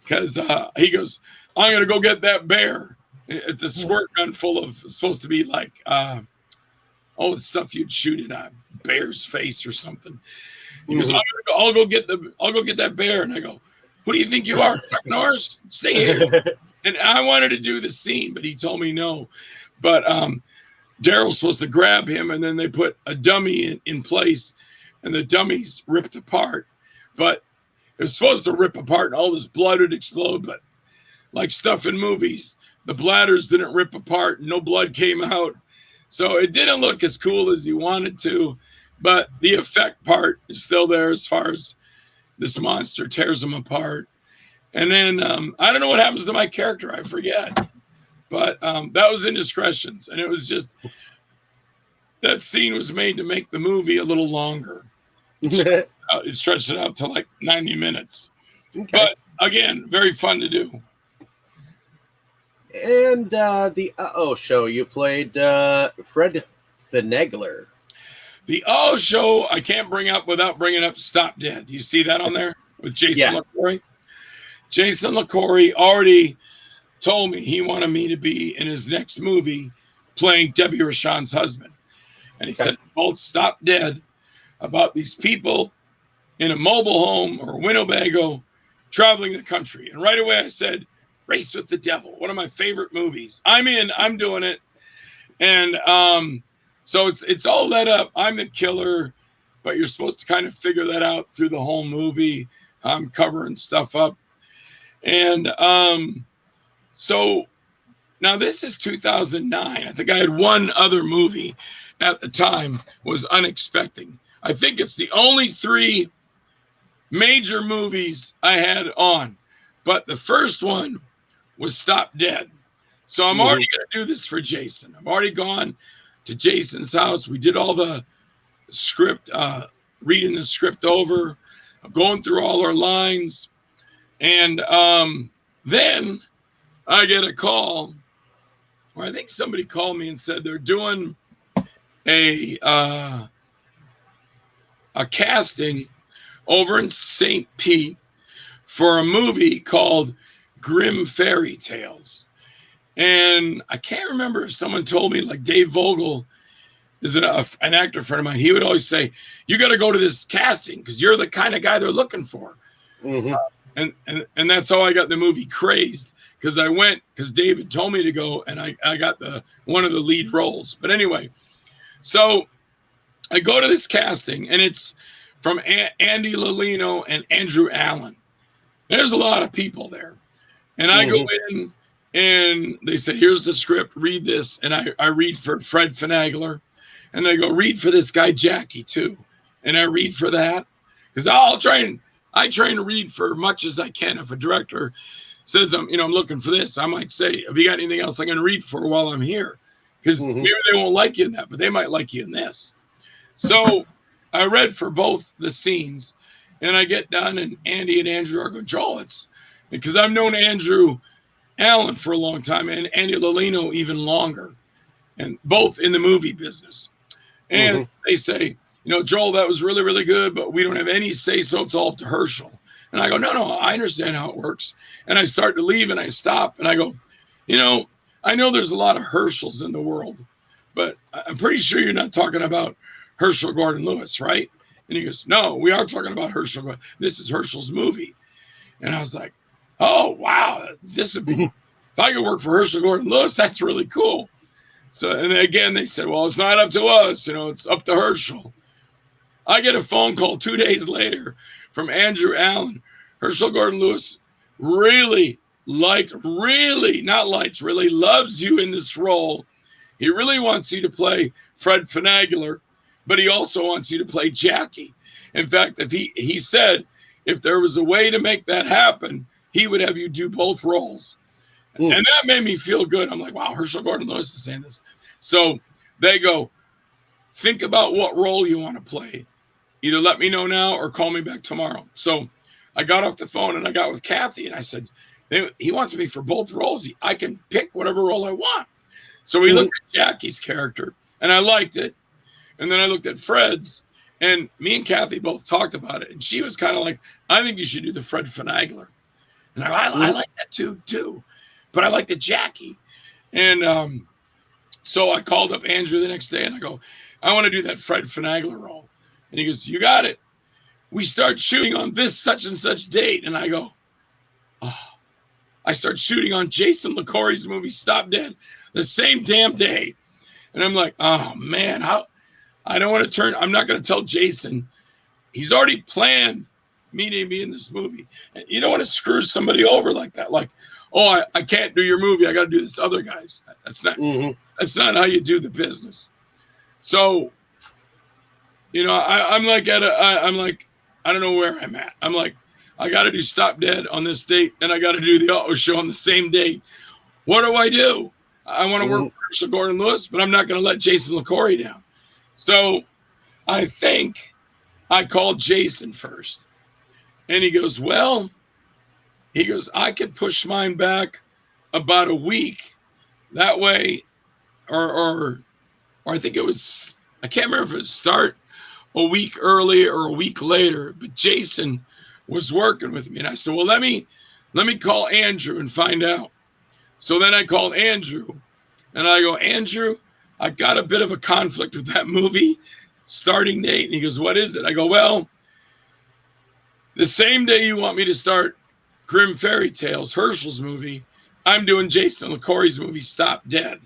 because he goes, I'm going to go get that bear. It's a squirt gun full of, supposed to be like, the stuff you'd shoot in a bear's face or something. He goes, I'll go get that bear. And I go, who do you think you are, Chuck Norris? Stay here. And I wanted to do the scene, but he told me no. But Daryl's supposed to grab him, and then they put a dummy in place, and the dummy's ripped apart. But it was supposed to rip apart, and all this blood would explode. But like stuff in movies, the bladders didn't rip apart, and no blood came out. So it didn't look as cool as he wanted to, but the effect part is still there as far as this monster tears him apart. And then I don't know what happens to my character. I forget. But that was Indiscretions. And it was just, that scene was made to make the movie a little longer. It stretched it out to like 90 minutes. Okay. But again, very fun to do. And the show, you played Fred Finegler. The show, I can't bring up without bringing up Stop Dead. You see that on there with Jason LaCorey? Jason LaCorey already told me he wanted me to be in his next movie playing Debbie Rochon's husband. And he said, it's called Stop Dead, about these people in a mobile home or Winnebago traveling the country. And right away I said, Race with the Devil, one of my favorite movies. I'm in, I'm doing it. And so it's all let up. I'm the killer, but you're supposed to kind of figure that out through the whole movie. I'm covering stuff up. And so now this is 2009. I think I had one other movie at the time, was Unexpected. I think it's the only 3 major movies I had on, but the first one was Stop Dead. So I'm already going to do this for Jason. I've already gone to Jason's house. We did all the script, reading the script over, going through all our lines. And then I get a call, or I think somebody called me and said they're doing a casting over in St. Pete for a movie called Grim Fairy Tales. And I can't remember if someone told me, like Dave Vogel is an actor friend of mine. He would always say, you got to go to this casting because you're the kind of guy they're looking for. Mm-hmm. And that's how I got the movie Crazed, because I went because David told me to go, and I got one of the lead roles. But anyway, so I go to this casting, and it's from Andy Lolino and Andrew Allen. There's a lot of people there. And I go in, and they say, here's the script, read this. And I read for Fred Finagler. And I go, read for this guy, Jackie, too. And I read for that. Because I try to read for much as I can. If a director says, I'm looking for this, I might say, have you got anything else I can read for while I'm here? Because maybe they won't like you in that, but they might like you in this. So I read for both the scenes, and I get done, and Andy and Andrew are going, Joel, it's because I've known Andrew Allen for a long time, and Andy Lolino even longer, and both in the movie business. And they say, Joel, that was really, really good, but we don't have any say, so it's all up to Herschel. And I go, no, I understand how it works. And I start to leave, and I stop, and I go, I know there's a lot of Herschels in the world, but I'm pretty sure you're not talking about Herschel Gordon Lewis, right? And he goes, no, we are talking about Herschel. This is Herschel's movie. And I was like, oh, wow, this would be, if I could work for Herschel Gordon Lewis, that's really cool. So, and again, they said, well, it's not up to us, it's up to Herschel. I get a phone call 2 days later from Andrew Allen. Herschel Gordon Lewis really loves you in this role. He really wants you to play Fred Finagler, but he also wants you to play Jackie. In fact, if he said if there was a way to make that happen, he would have you do both roles. And that made me feel good. I'm like, wow, Herschel Gordon Lewis is saying this. So they go, think about what role you want to play. Either let me know now or call me back tomorrow. So I got off the phone and I got with Kathy, and I said, he wants me for both roles. I can pick whatever role I want. So we looked at Jackie's character, and I liked it. And then I looked at Fred's, and me and Kathy both talked about it. And she was kind of like, I think you should do the Fred Finagler. And I like that too. But I like the Jackie. And so I called up Andrew the next day, and I go, I want to do that Fred Finagler role. And he goes, you got it. We start shooting on this such and such date. And I go, oh. I start shooting on Jason LaCorey's movie Stop Dead the same damn day. And I'm like, oh man, I don't want to I'm not going to tell Jason. He's already planned me to be in this movie. And you don't want to screw somebody over like that. Like, oh, I can't do your movie. I got to do this other guy's. That's not how you do the business. So, I'm like I don't know where I'm at. I'm like, I got to do Stop Dead on this date, and I got to do the auto show on the same date. What do? I want to work for Herschel Gordon Lewis, but I'm not going to let Jason LaCorey down. So I think I called Jason first, and he goes, I could push mine back about a week. That way, or I think it was, I can't remember if it was start a week early or a week later, but Jason was working with me. And I said, well, let me call Andrew and find out. So then I called Andrew, and I go, Andrew, I got a bit of a conflict with that movie starting date. And he goes, what is it? I go, well, the same day you want me to start Grim Fairy Tales, Herschel's movie, I'm doing Jason LaCorey's movie Stop Dead.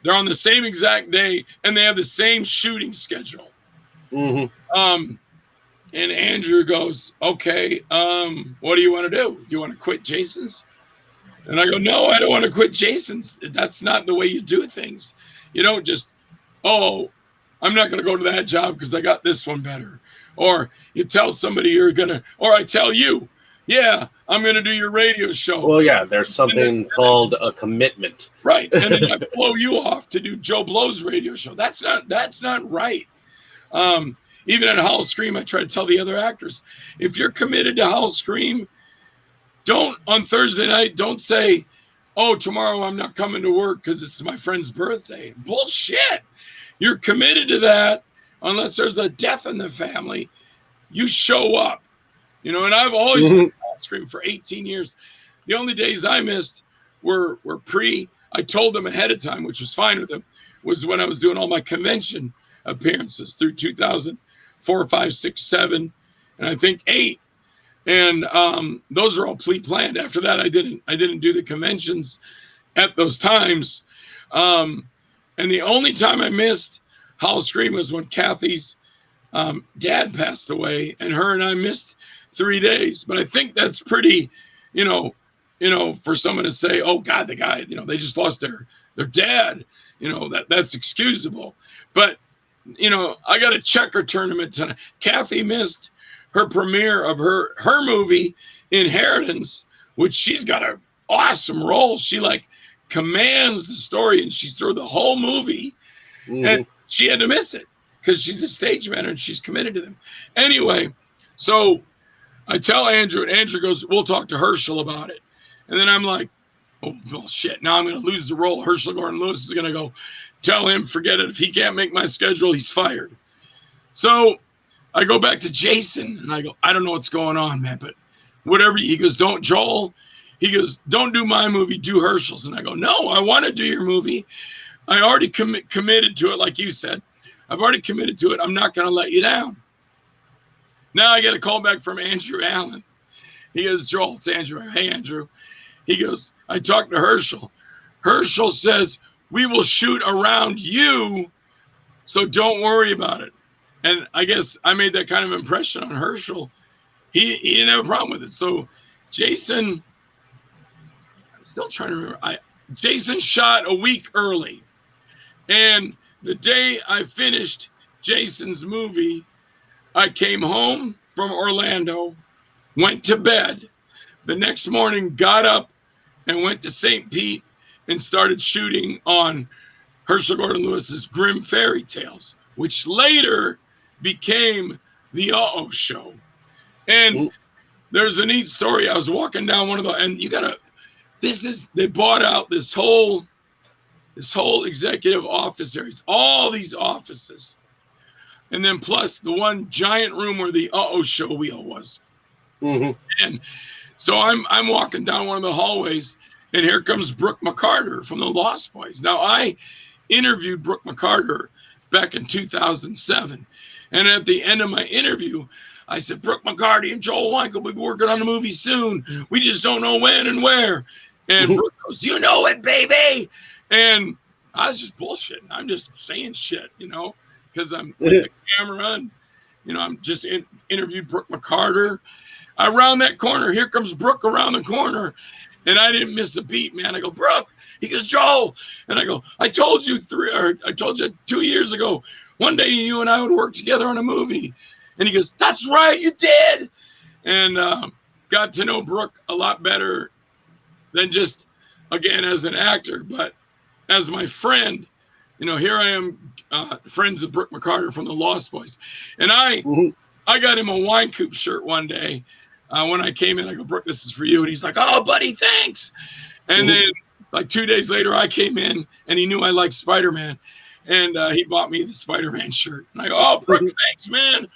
They're on the same exact day, and they have the same shooting schedule. And Andrew goes, okay, what do you want to do? You want to quit Jason's? And I go, no, I don't want to quit Jason's. That's not the way you do things. You don't just, oh, I'm not going to go to that job because I got this one better. Or you tell somebody you're going to, or I tell you, yeah, I'm going to do your radio show. Well, yeah, there's something called a commitment. Right. And then I blow you off to do Joe Blow's radio show. That's not right. Even at Howl Scream, I try to tell the other actors, if you're committed to Howl Scream, don't, on Thursday night, don't say, oh, tomorrow I'm not coming to work because it's my friend's birthday. Bullshit. You're committed to that unless there's a death in the family. You show up. And I've always been Howl Scream for 18 years. The only days I missed were I told them ahead of time, which was fine with them, was when I was doing all my convention appearances through 2004, 5, 6, 7, and I think 8. And those are all pre-planned. After that, I didn't do the conventions at those times. And the only time I missed Howl Scream was when Kathy's dad passed away, and her and I missed 3 days. But I think that's pretty, for someone to say, oh God, the guy, they just lost their dad, that's excusable. But, I got a checker tournament tonight. Kathy missed her premiere of her movie Inheritance which she's got an awesome role. She like commands the story, and she's through the whole movie, and she had to miss it because she's a stage manager and she's committed to them. Anyway, so I tell Andrew, and Andrew goes, we'll talk to Herschel about it. And then I'm like, oh, well, shit, now I'm going to lose the role. Herschel Gordon Lewis is going to go tell him, forget it. If he can't make my schedule, he's fired. So I go back to Jason, and I go, I don't know what's going on, man, but whatever. He goes, don't, Joel. He goes, don't do my movie, do Herschel's. And I go, no, I want to do your movie. I already committed to it, like you said. I've already committed to it. I'm not going to let you down. Now I get a call back from Andrew Allen. He goes, Joel, it's Andrew. Hey, Andrew. He goes, I talked to Herschel. Herschel says, we will shoot around you, so don't worry about it. And I guess I made that kind of impression on Herschel. He didn't have a problem with it. So Jason, I'm still trying to remember. Jason shot a week early. And the day I finished Jason's movie, I came home from Orlando, went to bed. The next morning, got up and went to St. Pete and started shooting on Herschel Gordon Lewis's Grimm Fairy Tales, which later became the Uh-Oh Show. And there's a neat story. I was walking down one of the, and they bought out this whole executive office areas, all these offices. And then plus the one giant room where the Uh-Oh Show wheel was. And so I'm walking down one of the hallways, and here comes Brooke McCarter from the Lost Boys. Now, I interviewed Brooke McCarter back in 2007. And at the end of my interview, I said, Brooke McCarty and Joel Wynkoop will be working on a movie soon. We just don't know when and where. And Brooke goes, you know it, baby. And I was just bullshitting. I'm just saying shit, because I'm with the camera and, I'm just interviewed Brooke McCarter. I round that corner. Here comes Brooke around the corner. And I didn't miss a beat, man. I go, Brooke. He goes, Joel. And I go, I told you 2 years ago, one day you and I would work together on a movie. And he goes, that's right, you did. And got to know Brooke a lot better than just, again, as an actor, but as my friend. Here I am, friends with Brooke McCarter from the Lost Boys. And I got him a Wynkoop shirt one day. When I came in, I go, Brooke, this is for you. And he's like, oh, buddy, thanks. And then like 2 days later, I came in and he knew I liked Spider-Man. And he bought me the Spider-Man shirt. And I go, oh, Brooke, thanks, man.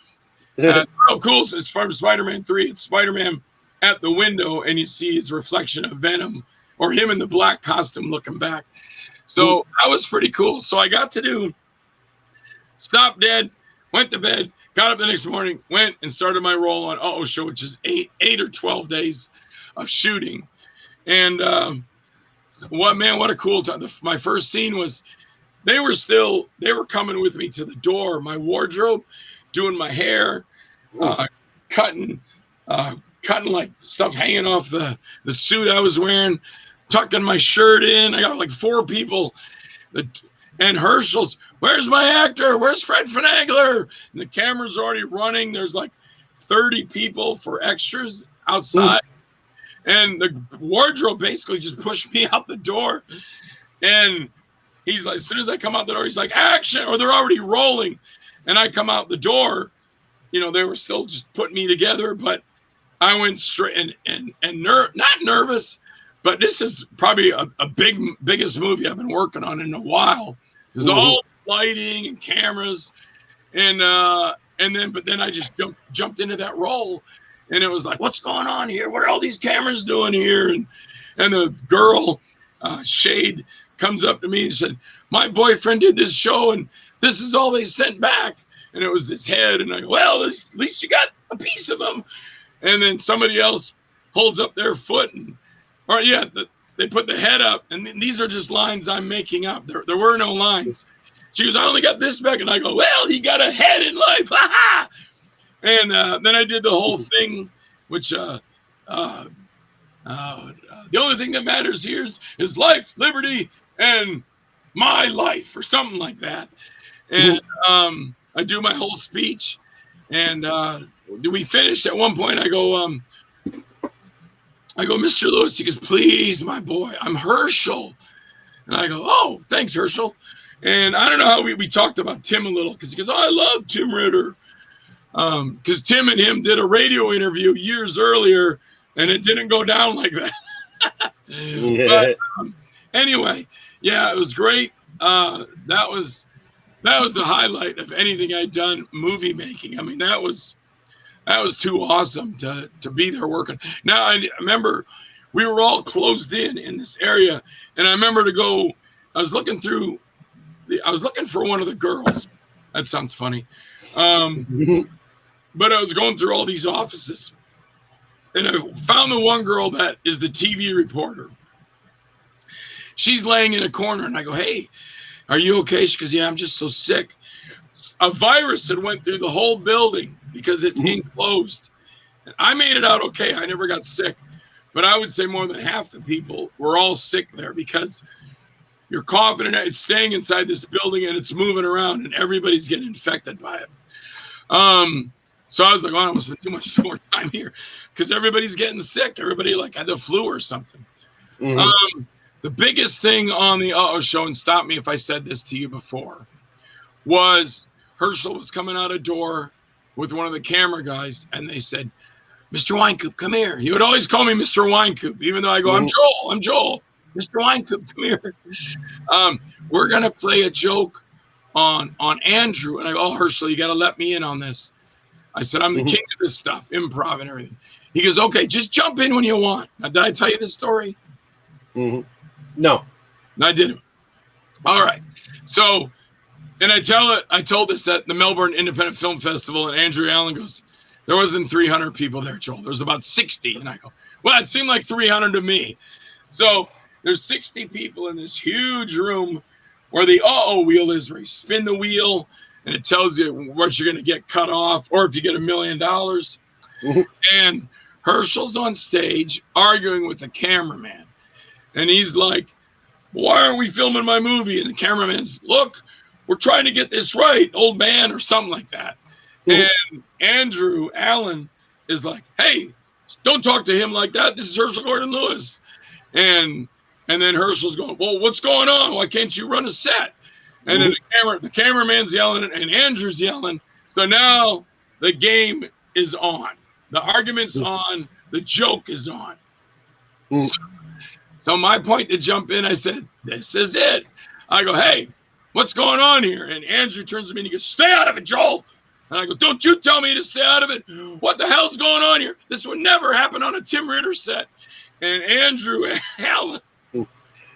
Real cool. So as far as Spider-Man 3, it's Spider-Man at the window and you see his reflection of Venom or him in the black costume looking back. So that was pretty cool. So I got to stop dead, went to bed, got up the next morning, went and started my role on Uh-Oh Show, which is 8 or 12 days of shooting. And what a cool time. My first scene was, they were coming with me to the door, my wardrobe, doing my hair, cutting like stuff hanging off the suit I was wearing, tucking my shirt in. I got like 4 people. And Herschel's, where's my actor? Where's Fred Finagler? And the camera's already running. There's like 30 people for extras outside. And the wardrobe basically just pushed me out the door. And he's like, as soon as I come out the door, he's like, action, or they're already rolling. And I come out the door, they were still just putting me together, but I went straight and not nervous, but this is probably a biggest movie I've been working on in a while. There's all lighting and cameras, and then I just jumped into that role, and it was like, what's going on here? What are all these cameras doing here? And the girl, Shade, comes up to me and said, my boyfriend did this show, and this is all they sent back. And it was this head, and I go, well, at least you got a piece of them. And then somebody else holds up their foot, they put the head up, and these are just lines I'm making up. There were no lines. She goes, I only got this back, and I go, well, he got a head in life, ha ha! And then I did the whole thing, which the only thing that matters here is life, liberty, and my life, or something like that. And I do my whole speech, and we finished at one point. I go, I go, Mr. Lewis. He goes, please, my boy, I'm Herschel. And I go, oh, thanks, Herschel. And I don't know how we talked about Tim a little because he goes, oh, I love Tim Ritter. Because Tim and him did a radio interview years earlier and it didn't go down like that. But anyway, yeah, it was great. That was the highlight of anything I'd done movie making. I mean, that was too awesome to be there working. Now I remember we were all closed in this area, and I remember I was looking for one of the girls. That sounds funny. But I was going through all these offices, and I found the one girl that is the TV reporter. She's laying in a corner, and I go, hey, are you okay? She goes, yeah, I'm just so sick. A virus had went through the whole building because it's enclosed. And I made it out okay. I never got sick. But I would say more than half the people were all sick there because you're confident it's staying inside this building and it's moving around and everybody's getting infected by it. So I was like, oh, I almost spent too much more time here because everybody's getting sick. Everybody like had the flu or something. The biggest thing on the show, and stop me if I said this to you before, was Herschel was coming out a door with one of the camera guys, and they said, Mr. Wynkoop, come here. He would always call me Mr. Wynkoop, even though I go, I'm Joel. Mr. Wynkoop, come here. We're going to play a joke on Andrew. And I go, oh, Herschel, you got to let me in on this. I said, I'm the king of this stuff, improv and everything. He goes, okay, just jump in when you want. Now, did I tell you this story? No, I didn't. All right. So, and I told this at the Melbourne Independent Film Festival, and Andrew Allen goes, there wasn't 300 people there, Joel. There was about 60. And I go, well, it seemed like 300 to me. So there's 60 people in this huge room where the wheel is, where you spin the wheel and it tells you what you're going to get cut off or if you get $1 million. And Herschel's on stage arguing with the cameraman. And he's like, why aren't we filming my movie? And the cameraman's, look, we're trying to get this right, old man, or something like that. And Andrew Allen is like, hey, don't talk to him like that. This is Herschel Gordon Lewis. And then Herschel's going, well, what's going on? Why can't you run a set? And then the cameraman's yelling and Andrew's yelling. So now the game is on. The argument's on. The joke is on. So my point to jump in, I said, this is it. I go, hey, what's going on here? And Andrew turns to me and he goes, stay out of it, Joel. And I go, don't you tell me to stay out of it. What the hell's going on here? This would never happen on a Tim Ritter set. And Andrew Allen,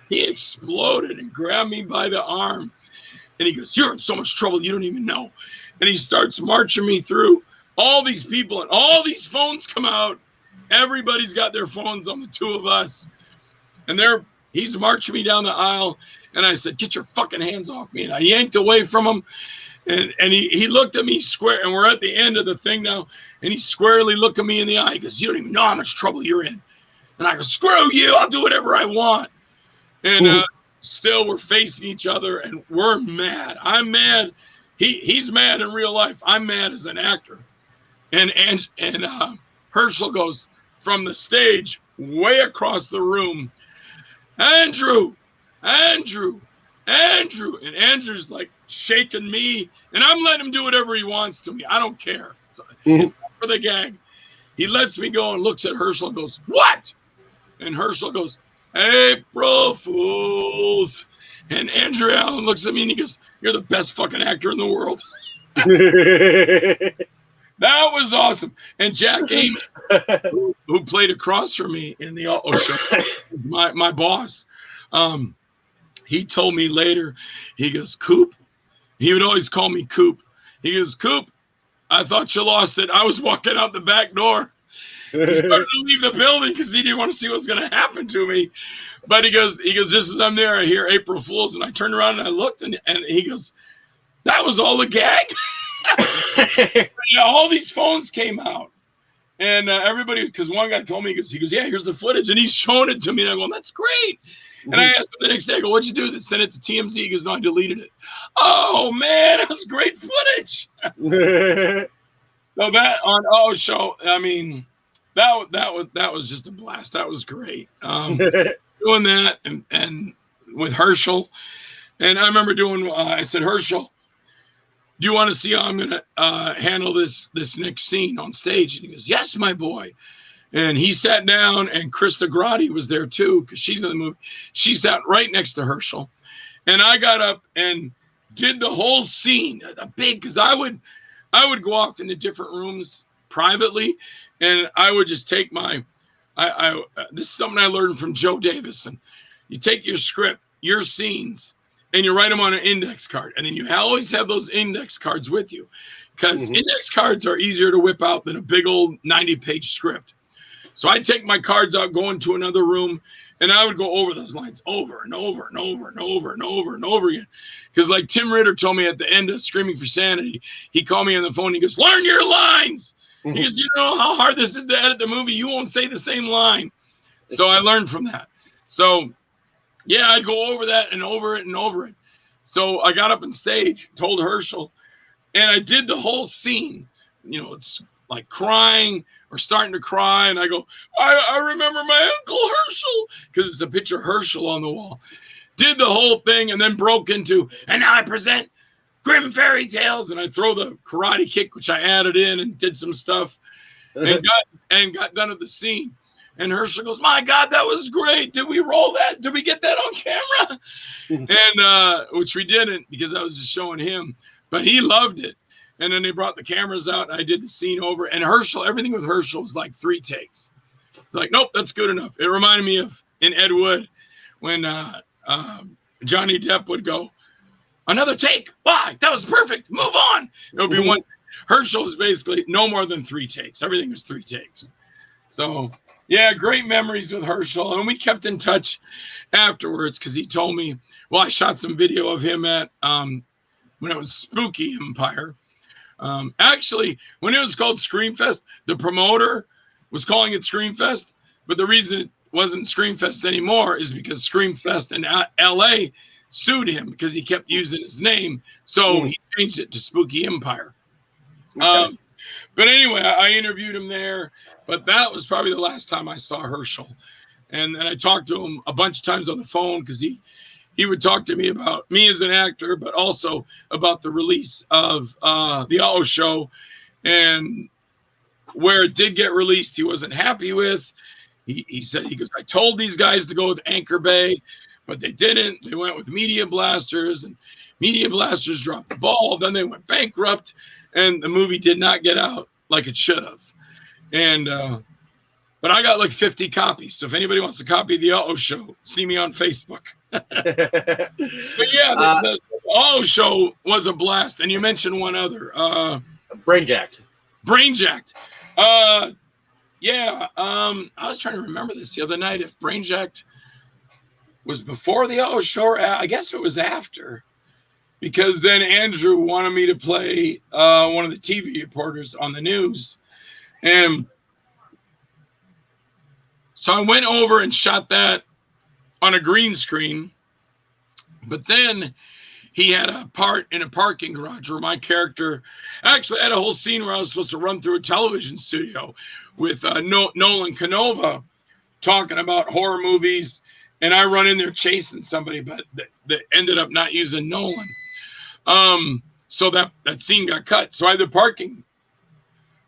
he exploded and grabbed me by the arm. And he goes, you're in so much trouble you don't even know. And he starts marching me through all these people. And all these phones come out. Everybody's got their phones on the two of us. And he's marching me down the aisle. And I said, get your fucking hands off me. And I yanked away from him. And he looked at me square. And we're at the end of the thing now. And he squarely looked at me in the eye. He goes, you don't even know how much trouble you're in. And I go, screw you. I'll do whatever I want. And still we're facing each other. And we're mad. I'm mad. He's mad in real life. I'm mad as an actor. And Herschel goes from the stage way across the room, Andrew. And Andrew's like shaking me, and I'm letting him do whatever he wants to me. I don't care. So, it's for the gag. He lets me go and looks at Herschel and goes, what? And Herschel goes, April Fools. And Andrew Allen looks at me and he goes, you're the best fucking actor in the world. That was awesome. And Jack Amy, who played across from me in the show, my boss, he told me later, he goes, Coop. He would always call me Coop. He goes, Coop, I thought you lost it. I was walking out the back door. He started to leave the building because he didn't want to see what's going to happen to me. But he goes, just as I'm there, I hear April Fools. And I turned around and I looked and he goes, that was all the gag? All these phones came out. And everybody, because one guy told me, he goes, yeah, here's the footage. And he's showing it to me. And I'm going, that's great. And I asked him the next day, I go, what'd you do? They sent it to TMZ. He goes, no, I deleted it. Oh, man, it was great footage. So that on show, I mean, that was just a blast. That was great. Doing that and with Herschel. And I remember doing, I said, Herschel, do you want to see how I'm going to handle this next scene on stage? And he goes, yes, my boy. And he sat down, and Krista Grotti was there too, because she's in the movie. She sat right next to Herschel. And I got up and did the whole scene, because I would go off into different rooms privately, and I would just take this is something I learned from Joe Davison. You take your script, your scenes, and you write them on an index card. And then you always have those index cards with you, because index cards are easier to whip out than a big old 90-page script. So I'd take my cards out, go into another room, and I would go over those lines over and over and over and over and over and over again. Because like Tim Ritter told me at the end of Screaming for Sanity, he called me on the phone and he goes, learn your lines. He goes, you know how hard this is to edit the movie? You won't say the same line. So I learned from that. So yeah, I'd go over that and over it and over it. So I got up on stage, told Herschel, and I did the whole scene. You know, it's like crying or starting to cry. And I go, I remember my Uncle Herschel, because it's a picture of Herschel on the wall. Did the whole thing and then broke into, and now I present Grim Fairy Tales. And I throw the karate kick, which I added in and did some stuff and got done at the scene. And Herschel goes, my God, that was great. Did we roll that? Did we get that on camera? And which we didn't, because I was just showing him, but he loved it. And then they brought the cameras out and I did the scene over, and Herschel, everything with Herschel was like 3 takes. It's like, nope, that's good enough. It reminded me of in Ed Wood when Johnny Depp would go, another take. Why? That was perfect. Move on. It'll be one. Herschel is basically no more than 3 takes. Everything was 3 takes. So yeah, great memories with Herschel. And we kept in touch afterwards, because he told me, well, I shot some video of him at when it was Spooky Empire. Actually, when it was called Screamfest, the promoter was calling it Screamfest, but the reason it wasn't Screamfest anymore is because Screamfest in LA sued him because he kept using his name. So he changed it to Spooky Empire. Okay. But anyway, I interviewed him there, but that was probably the last time I saw Herschel. And then I talked to him a bunch of times on the phone, because he would talk to me about me as an actor, but also about the release of the Auto Show, and where it did get released, he wasn't happy with. He said, he goes, I told these guys to go with Anchor Bay, but they didn't. They went with Media Blasters, and Media Blasters dropped the ball. Then they went bankrupt, and the movie did not get out like it should have. And but I got like 50 copies. So if anybody wants a copy of the Auto Show, see me on Facebook. But yeah, the Auto Show was a blast. And you mentioned one other. Brainjacked. Yeah. I was trying to remember this the other night, if Brainjacked was before the Auto Show, or I guess it was after. Because then Andrew wanted me to play one of the TV reporters on the news. And so I went over and shot that on a green screen. But then he had a part in a parking garage where my character actually had a whole scene where I was supposed to run through a television studio with Nolan Canova talking about horror movies. And I run in there chasing somebody, but that ended up not using Nolan. So that scene got cut. So I had the parking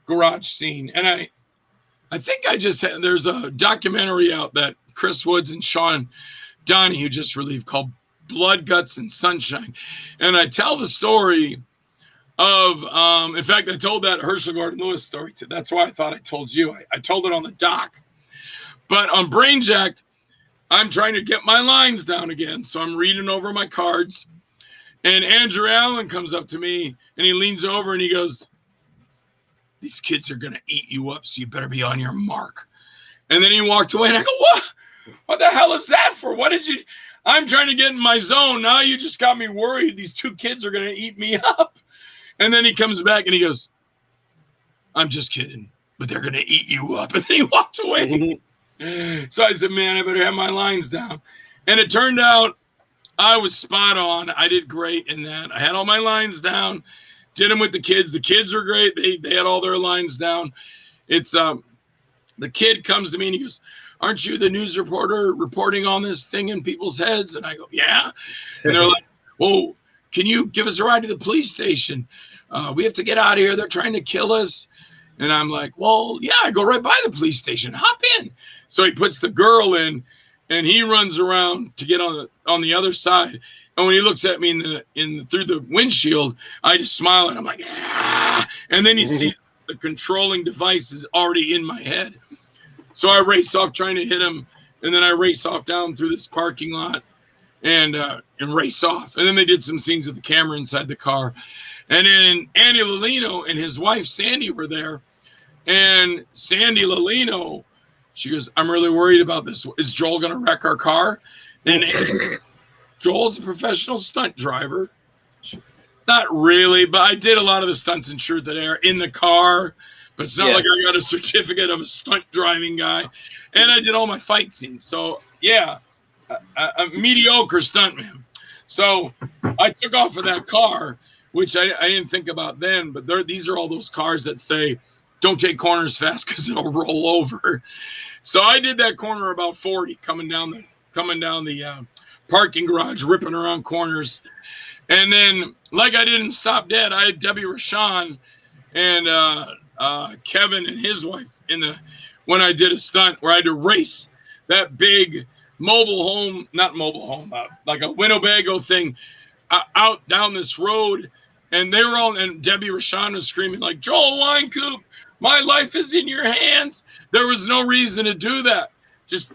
garage scene. And I think there's a documentary out that Chris Woods and Sean Donahue just released called Blood, Guts, and Sunshine. And I tell the story of, in fact, I told that Herschel Gordon Lewis story too. That's why I thought I told you. I told it on the doc. But on Brainjacked, I'm trying to get my lines down again. So I'm reading over my cards. And Andrew Allen comes up to me and he leans over and he goes, these kids are going to eat you up, so you better be on your mark. And then he walked away and I go, what? What the hell is that for? I'm trying to get in my zone. Now you just got me worried. These 2 kids are going to eat me up. And then he comes back and he goes, I'm just kidding, but they're going to eat you up. And then he walked away. So I said, man, I better have my lines down. And it turned out I was spot on. I did great in that. I had all my lines down, did them with the kids. The kids were great. They had all their lines down. It's the kid comes to me and he goes, "Aren't you the news reporter reporting on this thing in people's heads?" And I go, "Yeah." And they're like, "Well, can you give us a ride to the police station? We have to get out of here. They're trying to kill us." And I'm like, "Well, yeah, I go right by the police station. Hop in." So he puts the girl in, and he runs around to get on the other side. And when he looks at me through the windshield, I just smile and I'm like, "Ah!" And then you see the controlling device is already in my head. So I race off trying to hit him, and then I race off down through this parking lot and race off. And then they did some scenes with the camera inside the car. And then Andy Lolino and his wife Sandy were there. And Sandy Lolino, she goes, "I'm really worried about this. Is Joel going to wreck our car?" And Joel's a professional stunt driver. Not really, but I did a lot of the stunts in Truth or Dare in the car. But it's not like I got a certificate of a stunt driving guy. And I did all my fight scenes. So, yeah, a mediocre stuntman. So I took off of that car, which I didn't think about then. But these are all those cars that say, "Don't take corners fast because it'll roll over." So I did that corner about 40 coming down the parking garage, ripping around corners. And then, like I didn't stop dead, I had Debbie Rashawn and Kevin and his wife when I did a stunt where I had to race that big like a Winnebago thing out down this road. And they were all, and Debbie Rashawn was screaming like, "Joel Wynkoop, my life is in your hands." There was no reason to do that. Just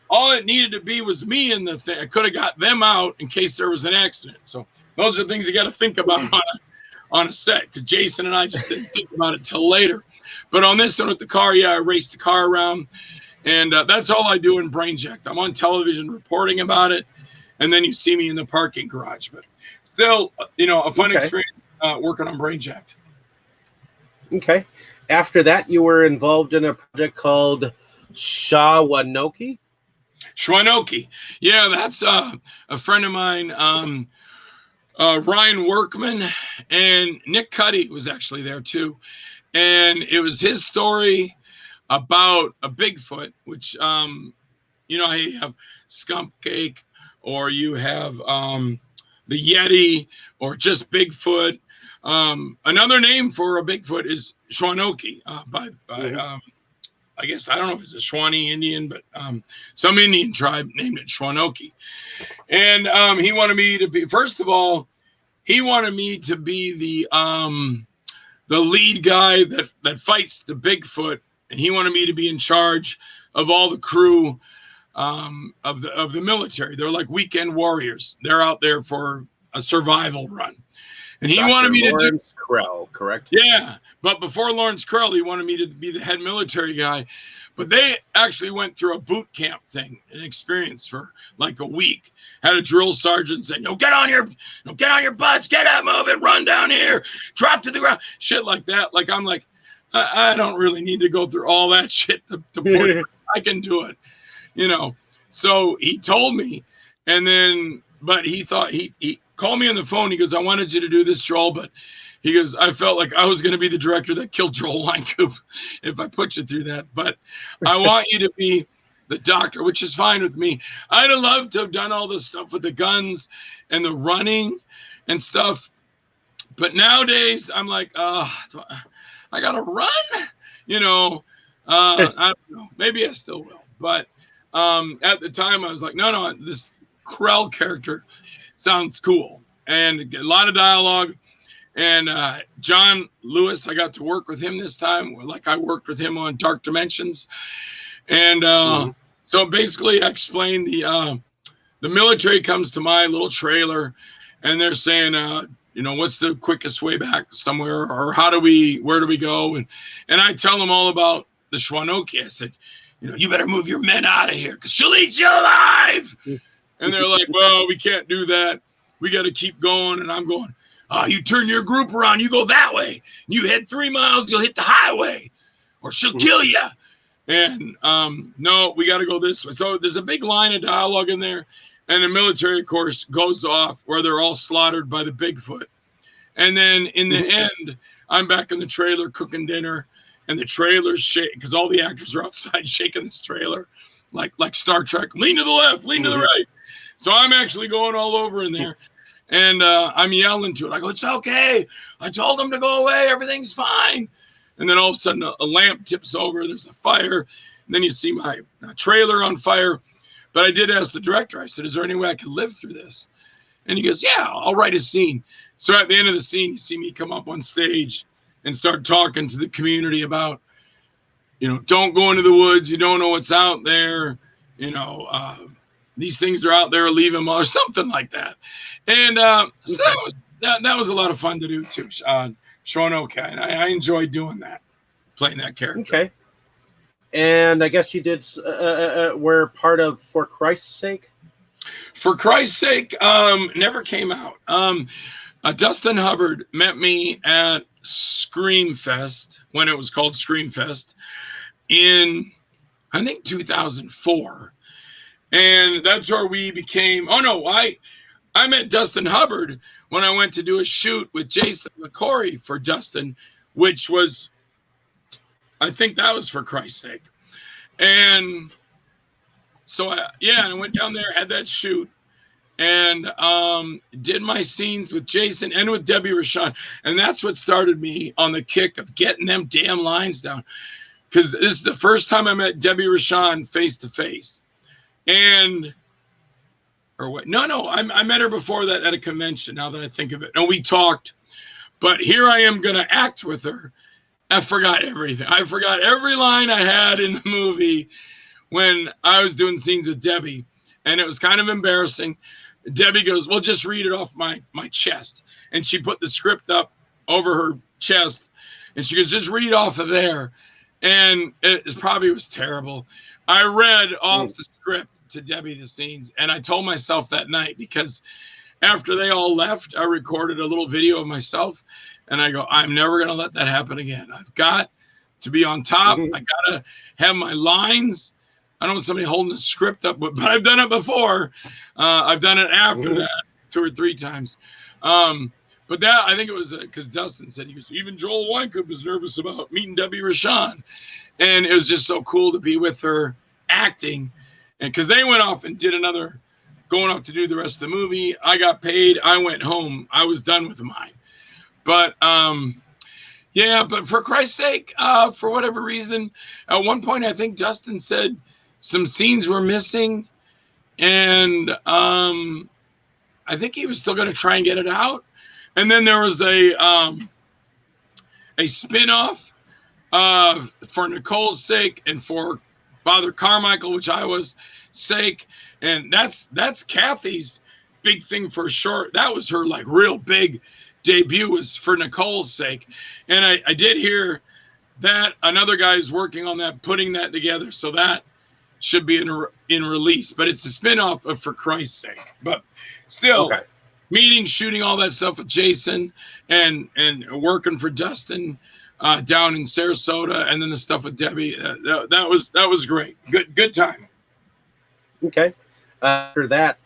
all it needed to be was me in the thing. I could have got them out in case there was an accident. So those are things you got to think about on a set, because Jason and I just didn't think about it till later. But on this one with the car, I raced the car around, and that's all I do in Brainjacked. I'm on television reporting about it, and then you see me in the parking garage. But still, a fun experience working on Brainjacked. Okay. After that, you were involved in a project called Shawanoki. Yeah, that's a friend of mine, Ryan Workman, and Nick Cuddy was actually there too. And it was his story about a Bigfoot, which, you have skunk cake, or you have the Yeti, or just Bigfoot. Another name for a Bigfoot is Shawanoki, by I guess, I don't know if it's a Shawnee Indian, but some Indian tribe named it Shawanoki. And he wanted me to be, first of all, he wanted me to be the lead guy that fights the Bigfoot, and he wanted me to be in charge of all the crew of the military. They're like weekend warriors. They're out there for a survival run. And he wanted me to do Lawrence Krell, correct? Yeah, but before Lawrence Krell, he wanted me to be the head military guy. But they actually went through a boot camp thing, an experience for like a week. Had a drill sergeant say, get on your butts, get up, move it, run down here, drop to the ground, shit like that. Like I'm like, I don't really need to go through all that shit to I can do it, So he told me, and then, but he thought he called me on the phone. He goes, "I wanted you to do this, Joel, but," he goes, "I felt like I was going to be the director that killed Joel Wynkoop if I put you through that. But I want you to be the doctor," which is fine with me. I'd have loved to have done all this stuff with the guns and the running and stuff. But nowadays, I'm like, I got to run? I don't know. Maybe I still will. But at the time, I was like, no, this Krell character sounds cool. And a lot of dialogue. And John Lewis, I got to work with him this time, like I worked with him on Dark Dimensions. And so basically I explained the military comes to my little trailer, and they're saying, what's the quickest way back somewhere, or where do we go? And I tell them all about the Shawanoki. I said, you better move your men out of here because she'll eat you alive. And they're like, well, we can't do that. We got to keep going. And I'm going, you turn your group around, you go that way. You head 3 miles, you'll hit the highway, or she'll kill you. And no, we got to go this way. So there's a big line of dialogue in there. And the military, of course, goes off where they're all slaughtered by the Bigfoot. And then in the end, I'm back in the trailer cooking dinner. and the trailer's shake because all the actors are outside shaking this trailer, like Star Trek, lean to the left, lean to the right. So I'm actually going all over in there, and I'm yelling to it. I go, it's okay. I told them to go away. Everything's fine. And then all of a sudden a lamp tips over. There's a fire. And then you see my trailer on fire. But I did ask the director. I said, is there any way I could live through this? And he goes, yeah, I'll write a scene. So at the end of the scene, you see me come up on stage and start talking to the community about, don't go into the woods. You don't know what's out there. These things are out there. Leave them, or something like that. And so that was a lot of fun to do too. Sean Okay, and I enjoyed doing that, playing that character. Okay. And I guess you did were part of For Christ's Sake. For Christ's Sake, never came out. Dustin Hubbard met me at Screamfest when it was called Screamfest in, I think, 2004. And that's where we became. Oh no, I met Dustin Hubbard when I went to do a shoot with Jason McCory for Dustin, which was, I think that was For Christ's Sake. And so I went down there, had that shoot, and did my scenes with Jason and with Debbie Rochon. And that's what started me on the kick of getting them damn lines down. Because this is the first time I met Debbie Rochon face to face. I met her before that at a convention, now that I think of it. And we talked, but here I am going to act with her. I forgot everything. I forgot every line I had in the movie when I was doing scenes with Debbie. And it was kind of embarrassing. Debbie goes, well, just read it off my chest. And she put the script up over her chest. And she goes, just read off of there. And it probably was terrible. I read off the script to Debbie the scenes, and I told myself that night, because after they all left, I recorded a little video of myself, and I go, I'm never going to let that happen again. I've got to be on top. I got to have my lines. I don't want somebody holding the script up, but I've done it before. I've done it after that 2 or 3 times. But that, I think it was because Dustin said, he goes, even Joel Wynkoop was nervous about meeting Debbie Rochon. And it was just so cool to be with her acting. And because they went off and did going off to do the rest of the movie. I got paid. I went home. I was done with mine. But but For Christ's Sake, for whatever reason, at one point, I think Dustin said some scenes were missing. And I think he was still going to try and get it out. And then there was a spinoff for Nicole's sake and for Father Carmichael, which I was, sake. And that's Kathy's big thing for short. That was her like real big debut, was For Nicole's Sake. And I did hear that another guy is working on that, putting that together. So that should be in release, but it's a spinoff of For Christ's Sake. But still, meeting, shooting all that stuff with Jason and working for Dustin down in Sarasota, and then the stuff with Debbie, that was great. Good time. Okay. After that,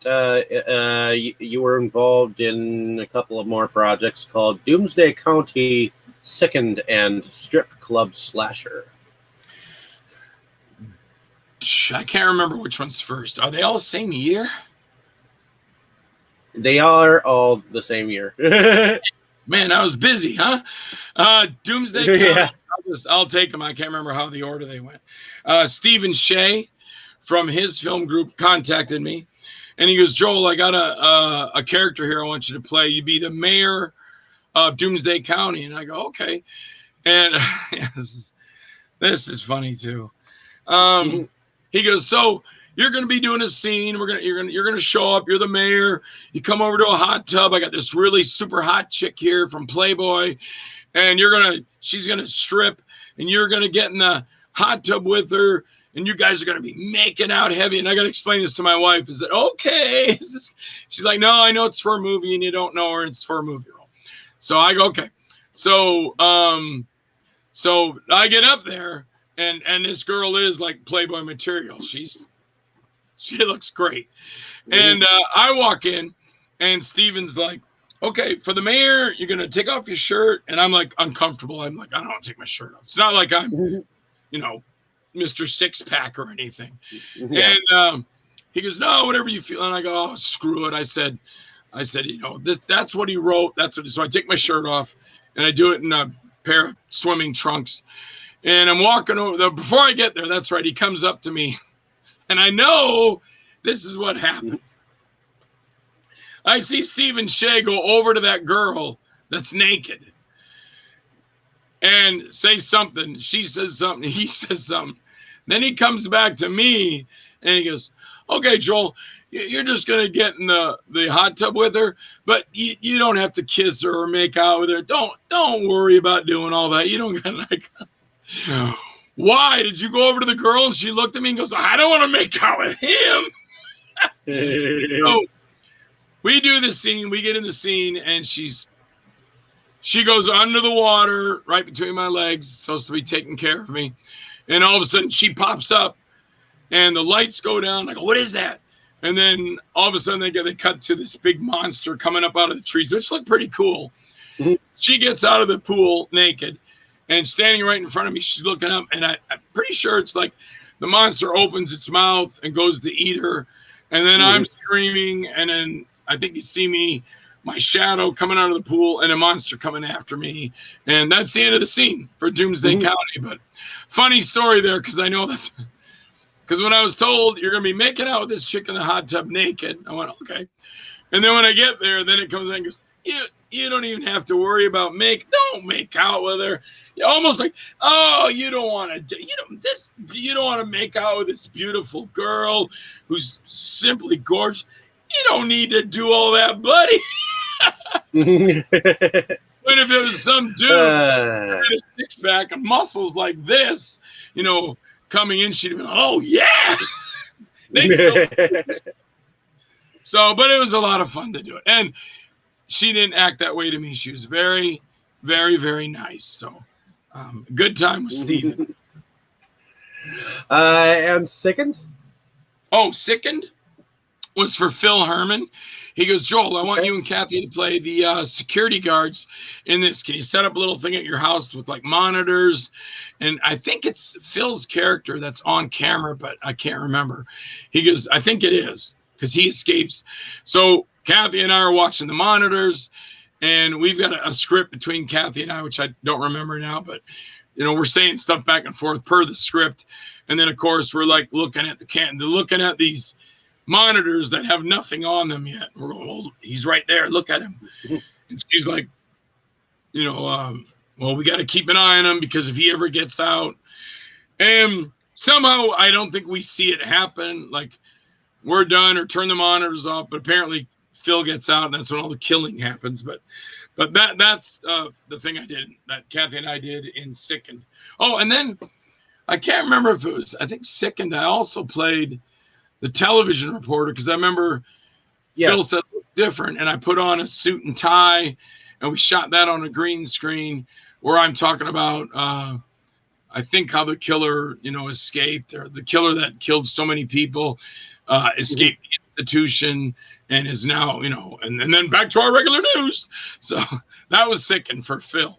you were involved in a couple of more projects called Doomsday County, Sickened, and Strip Club Slasher. I can't remember which one's first. Are they all the same year? They are all the same year. Man, I was busy, huh? Doomsday County. Yeah. I'll take them. I can't remember how the order they went. Stephen Shea from his film group contacted me, and he goes, Joel, I got a character here I want you to play. You be the mayor of Doomsday County. And I go, okay. And this is funny too. He goes, so you're going to be doing a scene. You're going to show up. You're the mayor. You come over to a hot tub. I got this really super hot chick here from Playboy, and she's going to strip, and you're going to get in the hot tub with her, and you guys are going to be making out heavy. And I got to explain this to my wife. Is that okay? She's like, no, I know it's for a movie, and you don't know her. It's for a movie role. So I go, okay. So I get up there, and this girl is like Playboy material. She looks great. And I walk in, and Steven's like, okay, for the mayor, you're going to take off your shirt. And I'm like uncomfortable. I'm like, I don't want to take my shirt off. It's not like I'm, you know, Mr. Six Pack or anything. Yeah. And he goes, no, whatever you feel. And I go, oh, screw it. I said, you know, that's what he wrote. So I take my shirt off and I do it in a pair of swimming trunks. And I'm walking over there. Before I get there, that's right, he comes up to me. And I know this is what happened. I see Stephen Shea go over to that girl that's naked and say something. She says something. He says something. Then he comes back to me and he goes, okay, Joel, you're just going to get in the hot tub with her, but you don't have to kiss her or make out with her. Don't worry about doing all that. You don't got like, why did you go over to the girl? And she looked at me and goes, I don't want to make out with him. So we do the scene, we get in the scene, and she goes under the water right between my legs, supposed to be taking care of me. And all of a sudden she pops up and the lights go down. I go, what is that? And then all of a sudden they cut to this big monster coming up out of the trees, which looked pretty cool. Mm-hmm. She gets out of the pool naked and standing right in front of me. She's looking up, and I'm pretty sure it's like the monster opens its mouth and goes to eat her. And then I'm screaming, and then I think you see my shadow coming out of the pool and a monster coming after me. And that's the end of the scene for Doomsday County. But funny story there, because I know that's because when I was told you're going to be making out with this chick in the hot tub naked, I went, okay. And then when I get there, then it comes in and goes, you don't even have to worry about don't make out with her. You're almost like, oh, you don't want to make out with this beautiful girl who's simply gorgeous. You don't need to do all that, buddy. But if it was some dude with a six pack and muscles like this, you know, coming in, she'd have been, oh yeah. So, but it was a lot of fun to do it. And she didn't act that way to me. She was very, very, very nice. So good time with Steven. And Sickened? Oh, Sickened was for Phil Herman. He goes, Joel, I want you and Kathy to play the security guards in this. Can you set up a little thing at your house with like monitors? And I think it's Phil's character that's on camera, but I can't remember. He goes, I think it is, because he escapes. So Kathy and I are watching the monitors, and we've got a script between Kathy and I, which I don't remember now, but you know, we're saying stuff back and forth per the script. And then of course we're like looking at looking at these monitors that have nothing on them yet. We're going, well, he's right there. Look at him. And she's like, you know, well, we got to keep an eye on him because if he ever gets out. And somehow I don't think we see it happen. Like we're done or turn the monitors off, but apparently Phil gets out and that's when all the killing happens. But that's the thing that Kathy and I did in Sickened. Oh, and then I can't remember if it was, I think Sickened, I also played the television reporter, because I remember Phil said it looked different, and I put on a suit and tie, and we shot that on a green screen where I'm talking about, I think how the killer, you know, escaped, or the killer that killed so many people escaped the institution and is now, you know, and then back to our regular news. So that was Sickened for Phil.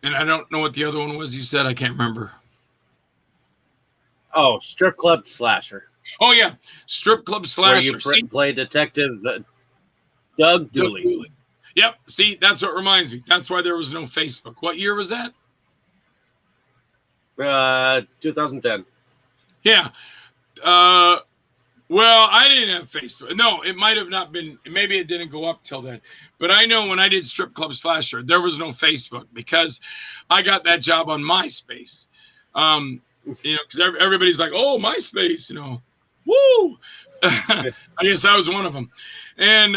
And I don't know what the other one was you said. I can't remember. Oh, Strip Club Slasher. Oh, yeah. Strip Club Slasher. Where you play Detective Doug Dooley. Yep. See, that's what reminds me. That's why there was no Facebook. What year was that? 2010. Yeah. Well, I didn't have Facebook. No, it might have not been. Maybe it didn't go up till then. But I know when I did Strip Club Slasher, there was no Facebook because I got that job on MySpace. You know, because everybody's like, oh, MySpace, you know, woo. I guess I was one of them. And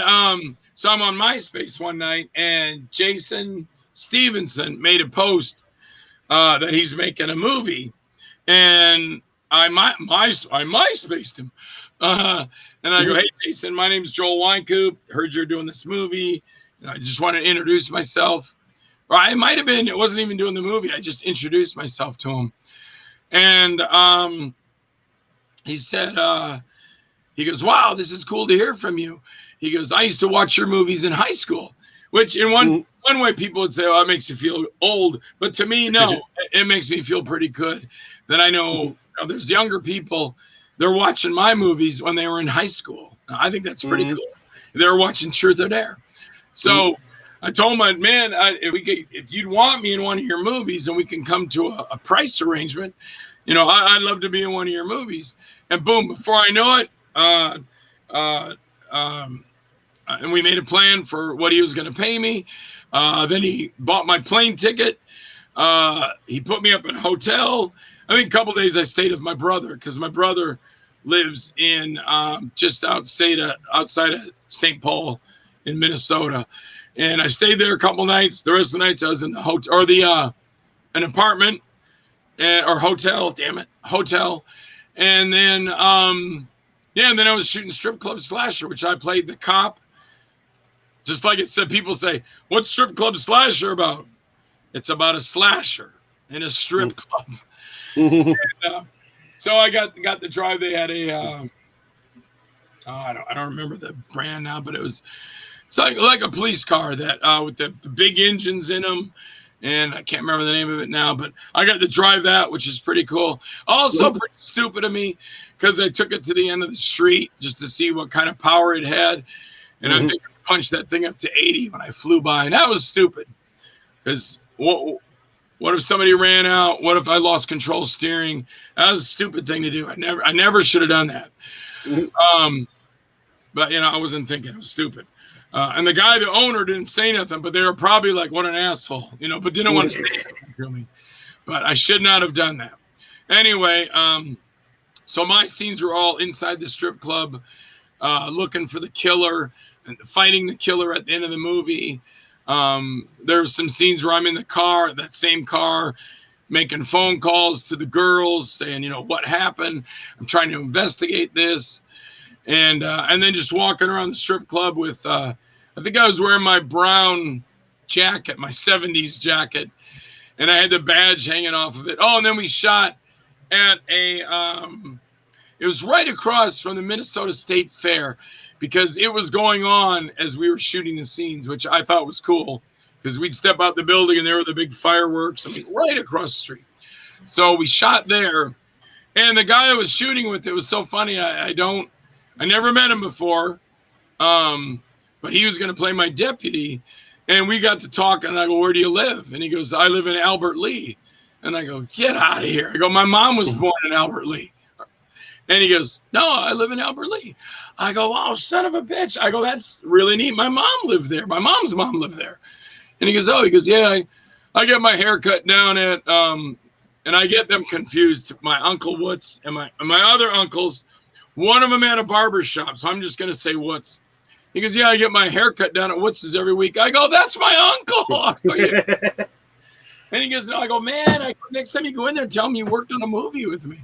so I'm on MySpace one night, and Jason Stevenson made a post that he's making a movie. And I MySpaced him. And I go, hey, Jason, my name's Joel Wynkoop. Heard you're doing this movie. I just want to introduce myself. Or I might have been, it wasn't even doing the movie. I just introduced myself to him. And he said, he goes, wow, this is cool to hear from you. He goes, I used to watch your movies in high school, which in one way people would say, oh, that makes you feel old. But to me, no, it makes me feel pretty good that I know, there's younger people, they're watching my movies when they were in high school. I think that's pretty cool. They're watching Truth or Dare. So I told my man, if you'd want me in one of your movies and we can come to a price arrangement, I'd love to be in one of your movies. And boom, before I know it, and we made a plan for what he was going to pay me. Then he bought my plane ticket. He put me up in a hotel. I think a couple days I stayed with my brother because my brother lives in just outside of St. Paul in Minnesota. And I stayed there a couple nights. The rest of the nights I was in the hotel or an apartment or hotel. Damn it, hotel. And then and then I was shooting Strip Club Slasher, which I played the cop. Just like it said, people say, what's Strip Club Slasher about? It's about a slasher in a strip club. And, so I got the drive. They had a I don't remember the brand now, but it's like a police car that with the big engines in them, and I can't remember the name of it now, but I got to drive that, which is pretty cool. Also pretty stupid of me because I took it to the end of the street just to see what kind of power it had, and I think I punched that thing up to 80 when I flew by, and that was stupid because what if somebody ran out? What if I lost control steering? That was a stupid thing to do. I never should have done that. But I wasn't thinking. It was stupid. And the guy, the owner, didn't say nothing, but they were probably like, what an asshole, but didn't want to say anything to me. But I should not have done that. Anyway, so my scenes were all inside the strip club, looking for the killer and fighting the killer at the end of the movie. There's some scenes where I'm in the car, that same car, making phone calls to the girls saying, what happened? I'm trying to investigate this. And then just walking around the strip club with, I think I was wearing my brown jacket, my 70s jacket, and I had the badge hanging off of it. Oh, and then we shot at it was right across from the Minnesota State Fair because it was going on as we were shooting the scenes, which I thought was cool because we'd step out the building and there were the big fireworks right across the street. So we shot there, and the guy I was shooting with, it was so funny. I never met him before, but he was going to play my deputy, and we got to talk, and I go, where do you live? And he goes, I live in Albert Lea. And I go, get out of here. I go, my mom was born in Albert Lea. And he goes, no, I live in Albert Lea. I go, oh, son of a bitch. I go, that's really neat. My mom lived there. My mom's mom lived there. And he goes, yeah, I get my hair cut down at, and I get them confused. My Uncle Woods and my other uncles, one of them had a barber shop. So I'm just going to say Woods. He goes, yeah, I get my hair cut down at Woods every week. I go, that's my uncle. And he goes, no, I go, man, next time you go in there, tell me you worked on a movie with me.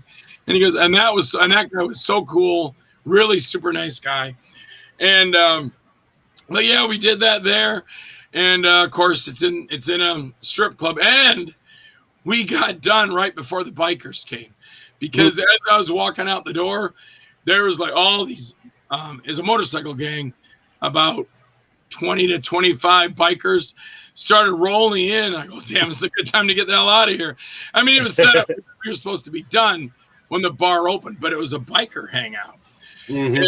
And he goes, and that guy was so cool, really super nice guy. And but yeah, we did that there. And of course it's in a strip club. And we got done right before the bikers came. Because as I was walking out the door, there was like all these is a motorcycle gang, about 20 to 25 bikers started rolling in. I go, damn, it's a good time to get the hell out of here. I mean, it was set up. We were supposed to be done when the bar opened, but it was a biker hangout. And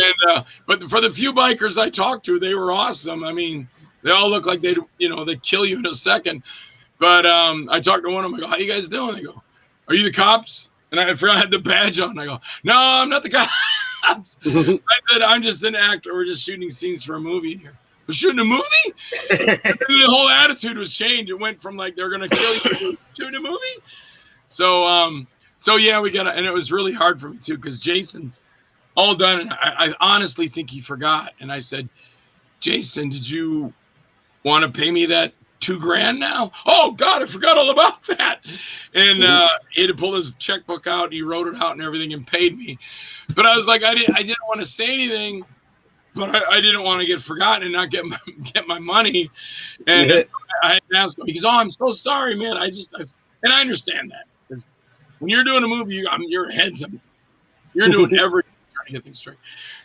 but for the few bikers I talked to, they were awesome. I mean, they all look like they'd kill you in a second. But I talked to one of them. I go, how you guys doing? They go, are you the cops? And I forgot I had the badge on. I go, no, I'm not the cops. I said, I'm just an actor. We're just shooting scenes for a movie here. We're shooting a movie? The whole attitude was changed. It went from like they're gonna kill you to shooting a movie. So yeah, we got, and it was really hard for me too because Jason's all done, and I honestly think he forgot. And I said, Jason, did you want to pay me that $2,000 now? Oh God, I forgot all about that. And he had to pull his checkbook out. He wrote it out and everything and paid me. But I was like, I didn't want to say anything. But I didn't want to get forgotten and not get my money. And I had to ask him. He goes, oh, I'm so sorry, man. And I understand that. when you're doing a movie, your head's up. You're doing everything trying to get things straight.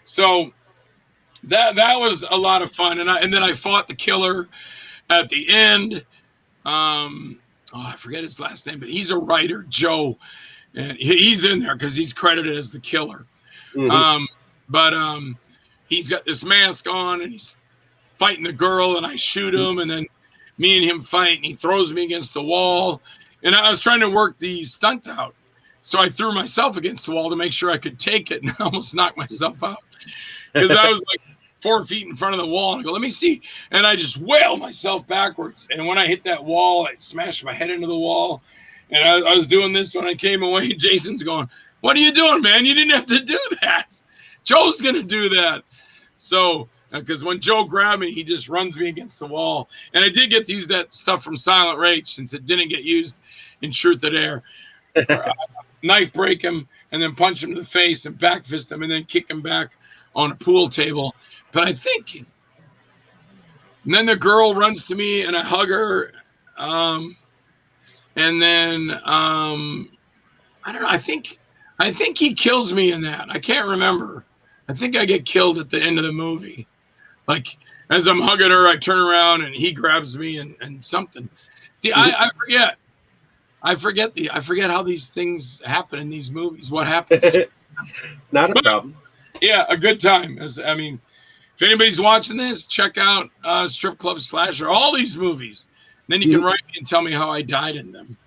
So that was a lot of fun, and then I fought the killer at the end. I forget his last name, but he's a writer, Joe, and he's in there because he's credited as the killer. Mhm. But he's got this mask on, and he's fighting the girl, and I shoot him, and then me and him fight, and he throws me against the wall, and I was trying to work the stunt out, so I threw myself against the wall to make sure I could take it, and I almost knocked myself out because I was like 4 feet in front of the wall, and I go, let me see, and I just wail myself backwards, and when I hit that wall, I smashed my head into the wall, and I was doing this when I came away. Jason's going, what are you doing, man? You didn't have to do that. Joe's gonna do that. So because when Joe grabbed me, he just runs me against the wall, and I did get to use that stuff from Silent Rage since it didn't get used in Truth or Dare. Knife break him, and then punch him to the face, and back fist him, and then kick him back on a pool table. But I think, and then the girl runs to me, and I hug her, and then I don't know. I think he kills me in that. I can't remember. I think I get killed at the end of the movie. Like as I'm hugging her, I turn around and he grabs me and something. See, I forget. I forget how these things happen in these movies. What happens? Not a problem. Yeah, a good time. I mean, if anybody's watching this, check out Strip Club Slasher, all these movies. Then you can write me and tell me how I died in them.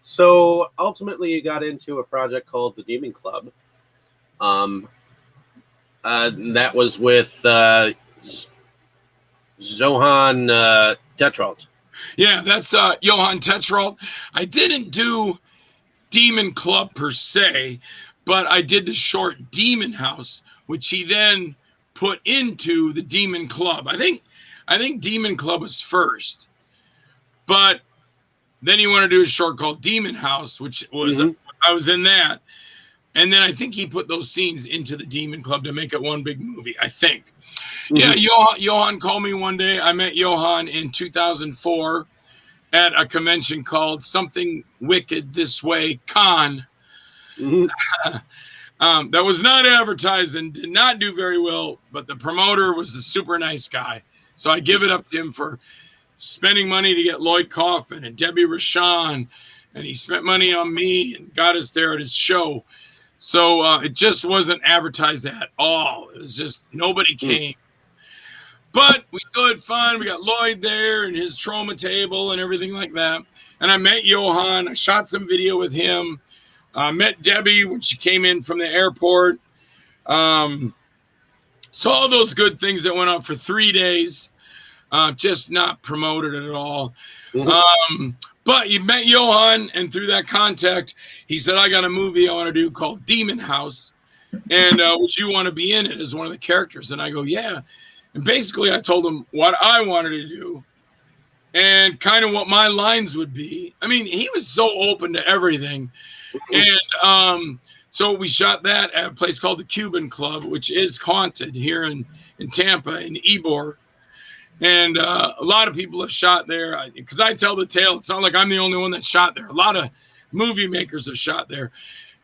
So ultimately, you got into a project called the Demon Club. That was with Johann Tetrault. Yeah, that's Johann Tetrault. I didn't do Demon Club per se, but I did the short Demon House, which he then put into the Demon Club. I think Demon Club was first, but then he wanted to do a short called Demon House, which was I was in that. And then I think he put those scenes into the Demon Club to make it one big movie, I think. Yeah, Johann called me one day. I met Johann in 2004 at a convention called Something Wicked This Way Con. That was not advertised and did not do very well, but the promoter was a super nice guy. So I give it up to him for spending money to get Lloyd Kaufman and Debbie Rashan, and he spent money on me and got us there at his show. So it just wasn't advertised at all. It was just nobody came. But we still had fun. We got Lloyd there and his trauma table and everything like that. And I met Johann. I shot some video with him. Met Debbie when she came in from the airport. So all those good things that went on for 3 days, just not promoted at all. But you met Johann, and through that contact, he said, I got a movie I want to do called Demon House, and would you want to be in it as one of the characters? And I go, yeah. And basically, I told him what I wanted to do and kind of what my lines would be. I mean, he was so open to everything. And so we shot that at a place called the Cuban Club, which is haunted here in Tampa, in Ybor. And a lot of people have shot there because I tell the tale. It's not like I'm the only one that shot there. A lot of movie makers have shot there.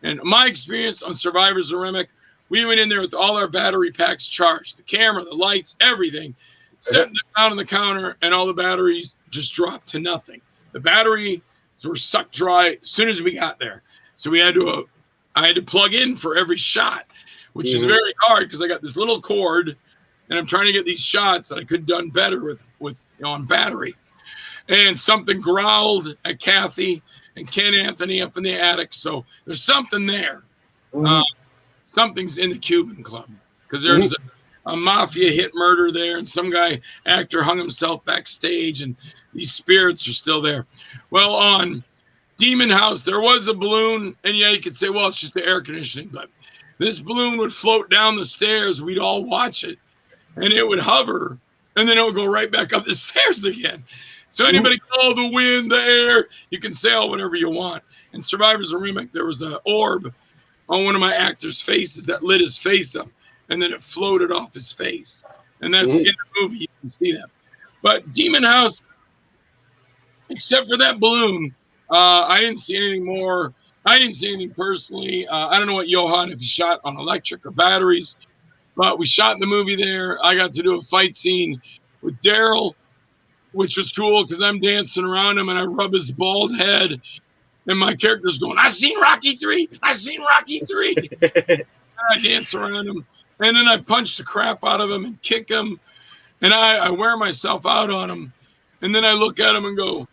And my experience on Survivors of Remick, we went in there with all our battery packs charged, the camera, the lights, everything, setting them down on the counter, and all the batteries just dropped to nothing. The batteries were sucked dry as soon as we got there. So I had to plug in for every shot, which is very hard because I got this little cord. And I'm trying to get these shots that I could have done better with on battery. And something growled at Kathy and Ken Anthony up in the attic. So there's something there. Something's in the Cuban Club because there's a mafia hit murder there, and some actor hung himself backstage, and these spirits are still there. Well, on Demon House, there was a balloon, and yeah, you could say, well, it's just the air conditioning, but this balloon would float down the stairs. We'd all watch it. And it would hover, and then it would go right back up the stairs again. So anybody call the wind, the air, you can sail whatever you want. In Survivors of Remick, there was an orb on one of my actors' faces that lit his face up, and then it floated off his face. And that's in the movie. You can see that. But Demon House, except for that balloon, I didn't see anything more. I didn't see anything personally. I don't know what Johan, if he shot on electric or batteries, but we shot the movie there. I got to do a fight scene with Daryl, which was cool because I'm dancing around him and I rub his bald head. And my character's going, "I've seen Rocky 3. I've seen Rocky 3. I dance around him. And then I punch the crap out of him and kick him. And I wear myself out on him. And then I look at him and go,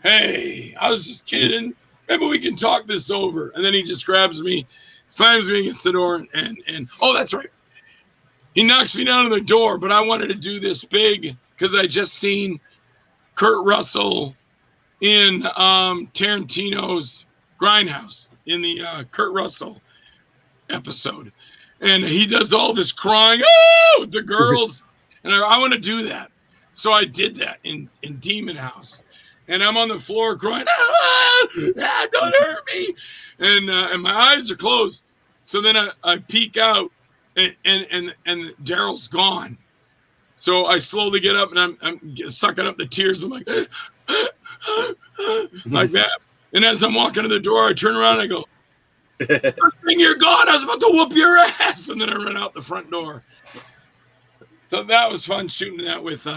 "Hey, I was just kidding. Maybe we can talk this over." And then he just grabs me, slams me against the door, and oh, that's right. He knocks me down to the door, but I wanted to do this big because I just seen Kurt Russell in Tarantino's Grindhouse in the Kurt Russell episode. And he does all this crying, "Oh!" with the girls. And I want to do that. So I did that in Demon House. And I'm on the floor crying, "Don't hurt me." And my eyes are closed. So then I peek out and Daryl's gone. So I slowly get up and I'm sucking up the tears. I'm like, like that. And as I'm walking to the door, I turn around and I go, "First thing you're gone, I was about to whoop your ass." And then I run out the front door. So that was fun shooting that with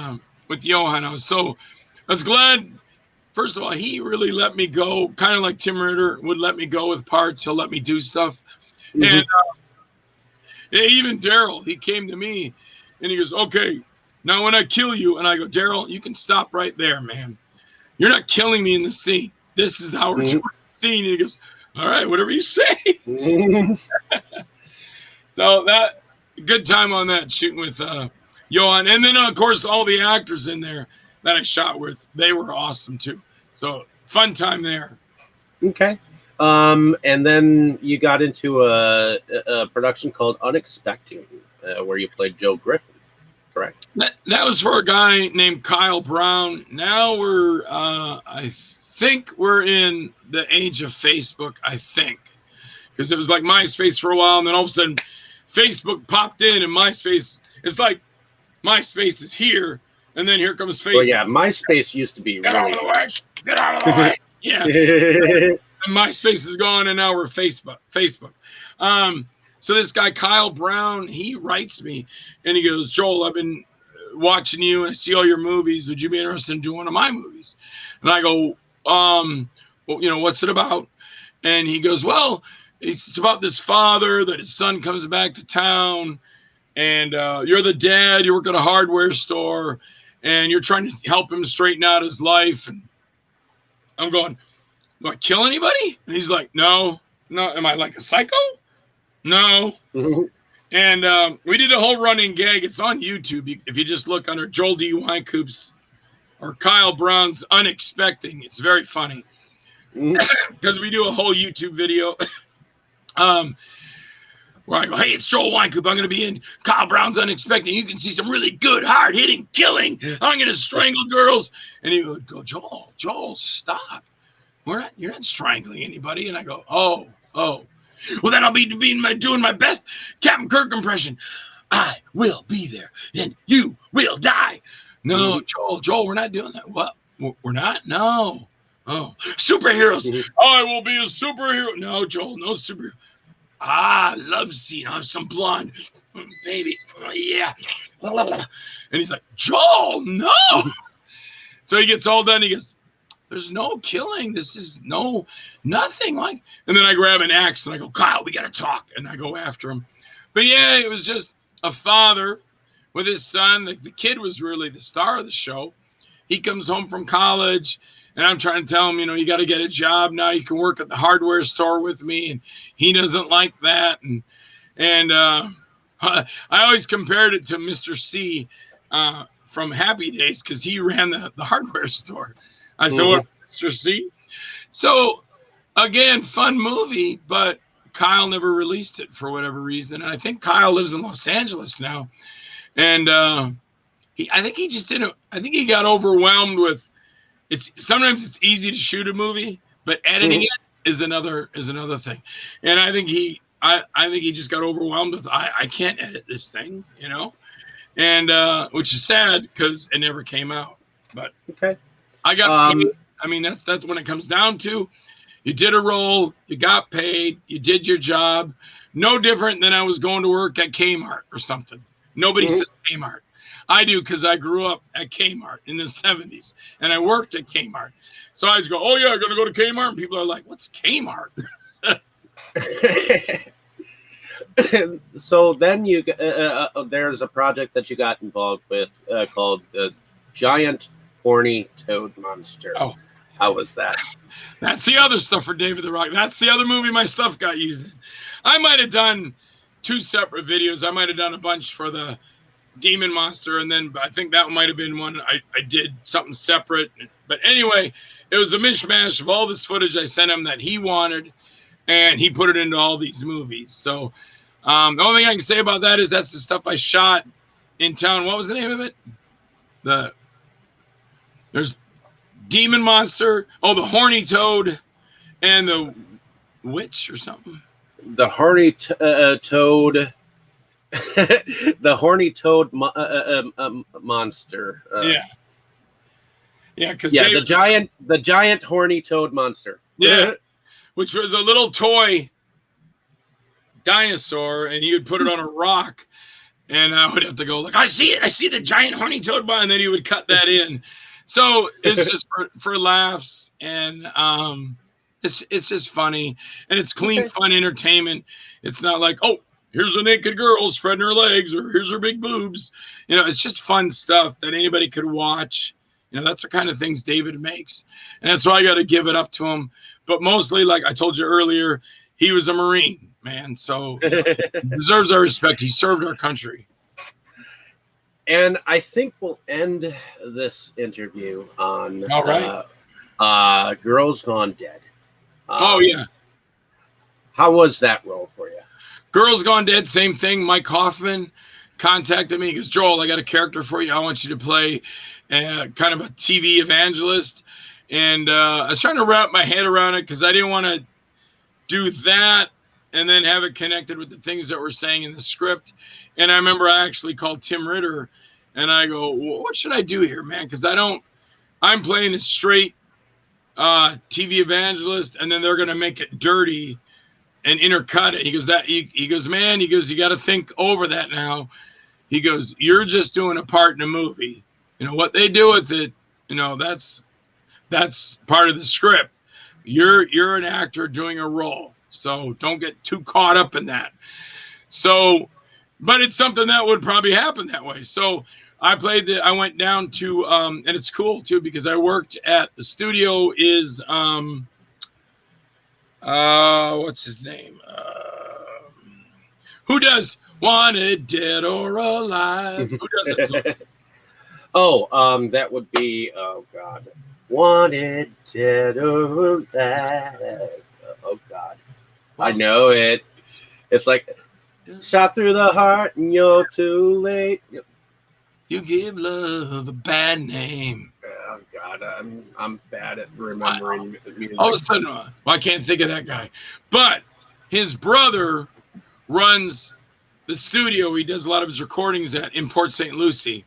Johan. I was glad. First of all, he really let me go, kind of like Tim Ritter would let me go with parts. He'll let me do stuff. Mm-hmm. And even Daryl, he came to me and he goes, "Okay, now when I kill you," and I go, "Daryl, you can stop right there, man. You're not killing me in the scene. This is how we're doing the scene." And he goes, "All right, whatever you say." So that good time on that shooting with Johan. And then, of course, all the actors in there that I shot with, they were awesome too. So fun time there. Okay. And then you got into a production called Unexpected, where you played Joe Griffin, correct? That was for a guy named Kyle Brown. Now we're, I think we're in the age of Facebook, I think. Because it was like MySpace for a while, and then all of a sudden Facebook popped in, and MySpace, it's like MySpace is here, and then here comes Facebook. Well, yeah, MySpace used to be Get out of the way. Get out of the way. Yeah. And MySpace is gone, and now we're Facebook. So this guy, Kyle Brown, he writes me, and he goes, "Joel, I've been watching you, and I see all your movies. Would you be interested in doing one of my movies?" And I go, "Well, what's it about?" And he goes, "Well, it's about this father that his son comes back to town, and you're the dad. You work at a hardware store, and you're trying to help him straighten out his life." And I'm going, "Do I kill anybody?" And he's like, No. Am I like a psycho? No. Mm-hmm. And we did a whole running gag. It's on YouTube. If you just look under Joel D. Wynkoop's or Kyle Brown's Unexpected, it's very funny. Because we do a whole YouTube video where I go, "Hey, it's Joel Wynkoop. I'm going to be in Kyle Brown's Unexpected. You can see some really good, hard-hitting killing. I'm going to strangle girls." And he would go, Joel, stop. You're not strangling anybody." And I go, oh. "Well, then I'll be doing my best Captain Kirk impression. I will be there, and you will die." "No, Joel, we're not doing that." "What? We're not? No. Oh, superheroes. I will be a superhero." "No, Joel, no superhero." "Love scene. I'll have some blonde baby. Yeah." And he's like, "Joel, no." So he gets all done. He goes, "There's no killing. This is nothing like." And then I grab an axe and I go, "Kyle, we got to talk." And I go after him. But yeah, it was just a father with his son. The kid was really the star of the show. He comes home from college, and I'm trying to tell him, you got to get a job now. You can work at the hardware store with me. And he doesn't like that. And I always compared it to Mr. C from Happy Days because he ran the hardware store. I said, "What, Mr. C?" So, again, fun movie, but Kyle never released it for whatever reason. And I think Kyle lives in Los Angeles now. And I think he just didn't. I think he got overwhelmed with sometimes it's easy to shoot a movie, but editing it is another thing. And I think he just got overwhelmed with I can't edit this thing, and which is sad because it never came out. But okay. I got I mean, that's when it comes down to. You did a role, you got paid, you did your job. No different than I was going to work at Kmart or something. Nobody says Kmart. I do because I grew up at Kmart in the 70s and I worked at Kmart. So I just go, oh, yeah, I'm going to go to Kmart. And people are like, what's Kmart? So then there's a project that you got involved with called the Giant Horny Toad Monster. Oh, how was that? That's the other stuff for David the Rock. That's the other movie my stuff got used in. I might have done 2 separate videos. I might have done a bunch for the Demon Monster, and then I think that might have been one I did something separate. But anyway, it was a mishmash of all this footage I sent him that he wanted, and he put it into all these movies. So the only thing I can say about that is that's the stuff I shot in town. What was the name of it? There's Demon Monster, the Horny Toad, and the Witch or something. The Horny Toad. The Horny Toad Monster. Because the giant Horny Toad Monster. Yeah, which was a little toy dinosaur, and he would put it on a rock, and I would have to go like, I see the giant Horny Toad, and then he would cut that in. So it's just for laughs, and it's just funny, and it's clean, fun entertainment. It's not like, oh, here's a naked girl spreading her legs, or here's her big boobs. It's just fun stuff that anybody could watch. That's the kind of things David makes, and that's why I got to give it up to him. But mostly, like I told you earlier, he was a Marine, man, so he deserves our respect. He served our country. And I think we'll end this interview on all right. Girls Gone Dead. Oh, yeah. How was that role for you? Girls Gone Dead, same thing. Mike Hoffman contacted me. He goes, Joel, I got a character for you. I want you to play kind of a TV evangelist. And I was trying to wrap my head around it because I didn't want to do that and then have it connected with the things that we're saying in the script. And I remember I actually called Tim Ritter and I go, well, what should I do here, man? Because I'm playing a straight TV evangelist, and then they're going to make it dirty and intercut it. He goes, man, you got to think over that now. He goes, you're just doing a part in a movie. What they do with it, that's part of the script. You're an actor doing a role. So don't get too caught up in that. So, but it's something that would probably happen that way. So I went down to, and it's cool too, because I worked at the studio is, what's his name? Who does Wanted Dead or Alive? Who does it? That would be, oh God. Wanted Dead or Alive. Oh God. I know it. It's like shot through the heart and you're too late. You give love a bad name. Oh God, I'm bad at remembering music. All of a sudden, I can't think of that guy. But his brother runs the studio he does a lot of his recordings at in Port St. Lucie.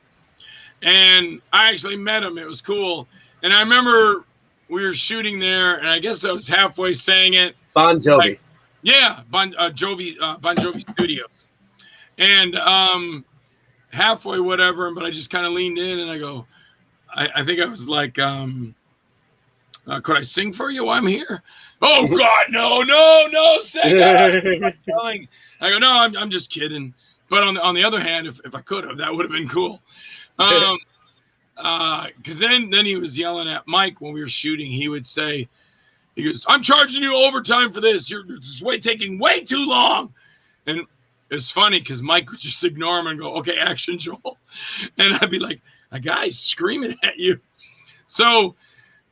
And I actually met him. It was cool. And I remember we were shooting there, and I guess I was halfway saying it. Bon Jovi. Like, yeah, Bon Jovi Studios. And halfway whatever, but I just kind of leaned in and I go, I think I was like, could I sing for you while I'm here? Oh God, no, sing. I go, no, I'm just kidding. But on the other hand, if I could have, that would have been cool. Because then he was yelling at Mike when we were shooting. He would say, he goes, I'm charging you overtime for this. You're just taking way too long. And it's funny because Mike would just ignore him and go, okay, action, Joel. And I'd be like, a guy's screaming at you. So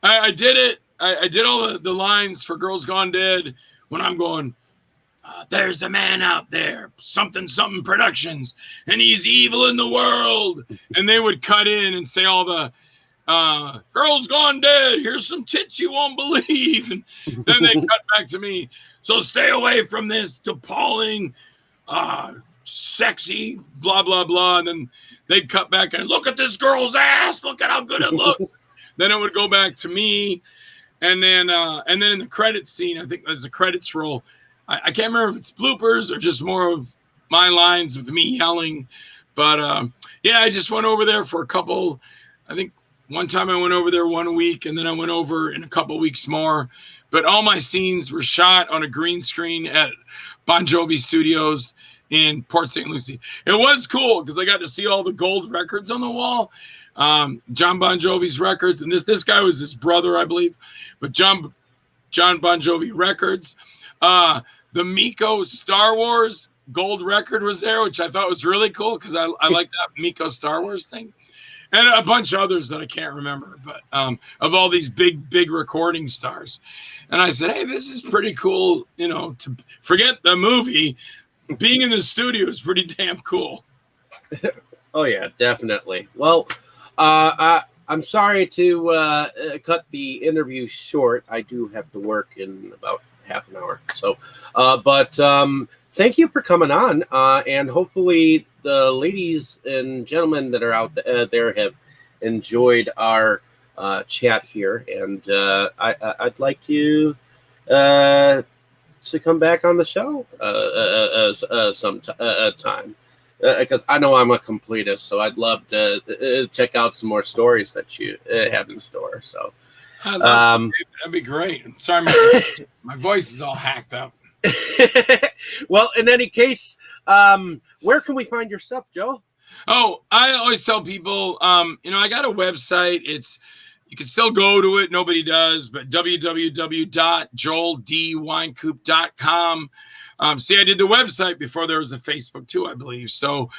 I did it. I did all the lines for Girls Gone Dead when I'm going, there's a man out there, something Productions, and he's evil in the world. And they would cut in and say all the Girls Gone Dead, here's some tits you won't believe. And then they cut back to me. So stay away from this appalling, sexy, blah, blah, blah. And then they'd cut back and look at this girl's ass. Look at how good it looks. then it would go back to me, and then in the credits scene, I think as the credits roll, I can't remember if it's bloopers or just more of my lines with me yelling. But yeah, I just went over there for a couple. I think one time I went over there 1 week, and then I went over in a couple weeks more. But all my scenes were shot on a green screen at Bon Jovi Studios in Port St. Lucie. It was cool because I got to see all the gold records on the wall, John Bon Jovi's records, and this guy was his brother, I believe. But John Bon Jovi records, the Miko Star Wars gold record was there, which I thought was really cool because I like that Miko Star Wars thing, and a bunch of others that I can't remember, but of all these big recording stars. And I said, hey, this is pretty cool, you know, to forget the movie. Being in the studio is pretty damn cool. Oh, yeah, definitely. Well, I'm sorry to cut the interview short. I do have to work in about half an hour. So, but thank you for coming on. And hopefully the ladies and gentlemen that are out there have enjoyed our chat here. And I'd like you to come back on the show some time. Because I know I'm a completist, so I'd love to check out some more stories that you have in store. So, that'd be great. I'm sorry, my voice is all hacked up. Well, in any case, where can we find your stuff, Joe? Oh, I always tell people, you know, I got a website. You can still go to it. Nobody does, but www.joeldwynkoop.com. See, I did the website before there was a Facebook too, I believe. So,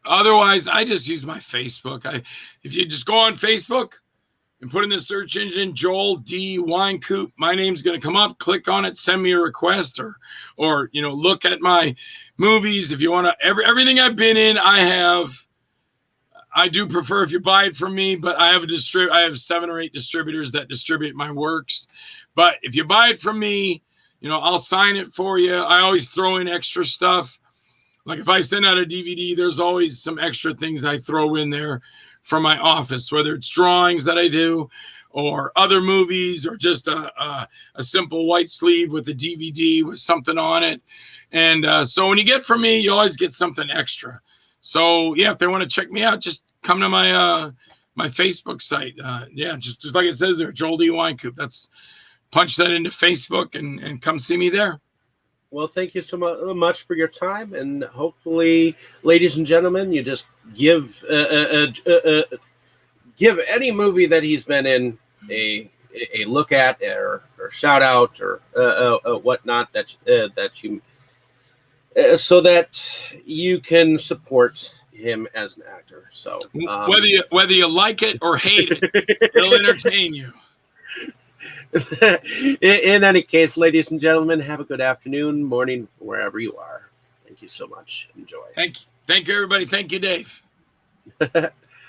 otherwise, I just use my Facebook. If you just go on Facebook and put in the search engine Joel D. Wynkoop, my name's going to come up. Click on it, send me a request, or you know, look at my movies. If you want to, everything I've been in, I do prefer if you buy it from me, but I have I have 7 or 8 distributors that distribute my works. But if you buy it from me, you know, I'll sign it for you. I always throw in extra stuff. Like if I send out a DVD, there's always some extra things I throw in there from my office, whether it's drawings that I do or other movies or just a simple white sleeve with a DVD with something on it. And so when you get from me, you always get something extra. So yeah, if they want to check me out, just come to my my Facebook site. Yeah, just like it says there, Joel D. Wynkoop. Punch that into Facebook and come see me there. Well, thank you so much for your time, and hopefully, ladies and gentlemen, you just give any movie that he's been in a look at or shout out or whatnot that you so that you can support him as an actor. So whether you like it or hate it, it'll entertain you. In any case, ladies and gentlemen, have a good afternoon, morning, wherever you are. Thank you so much. Enjoy. Thank you, everybody. Thank you, Dave.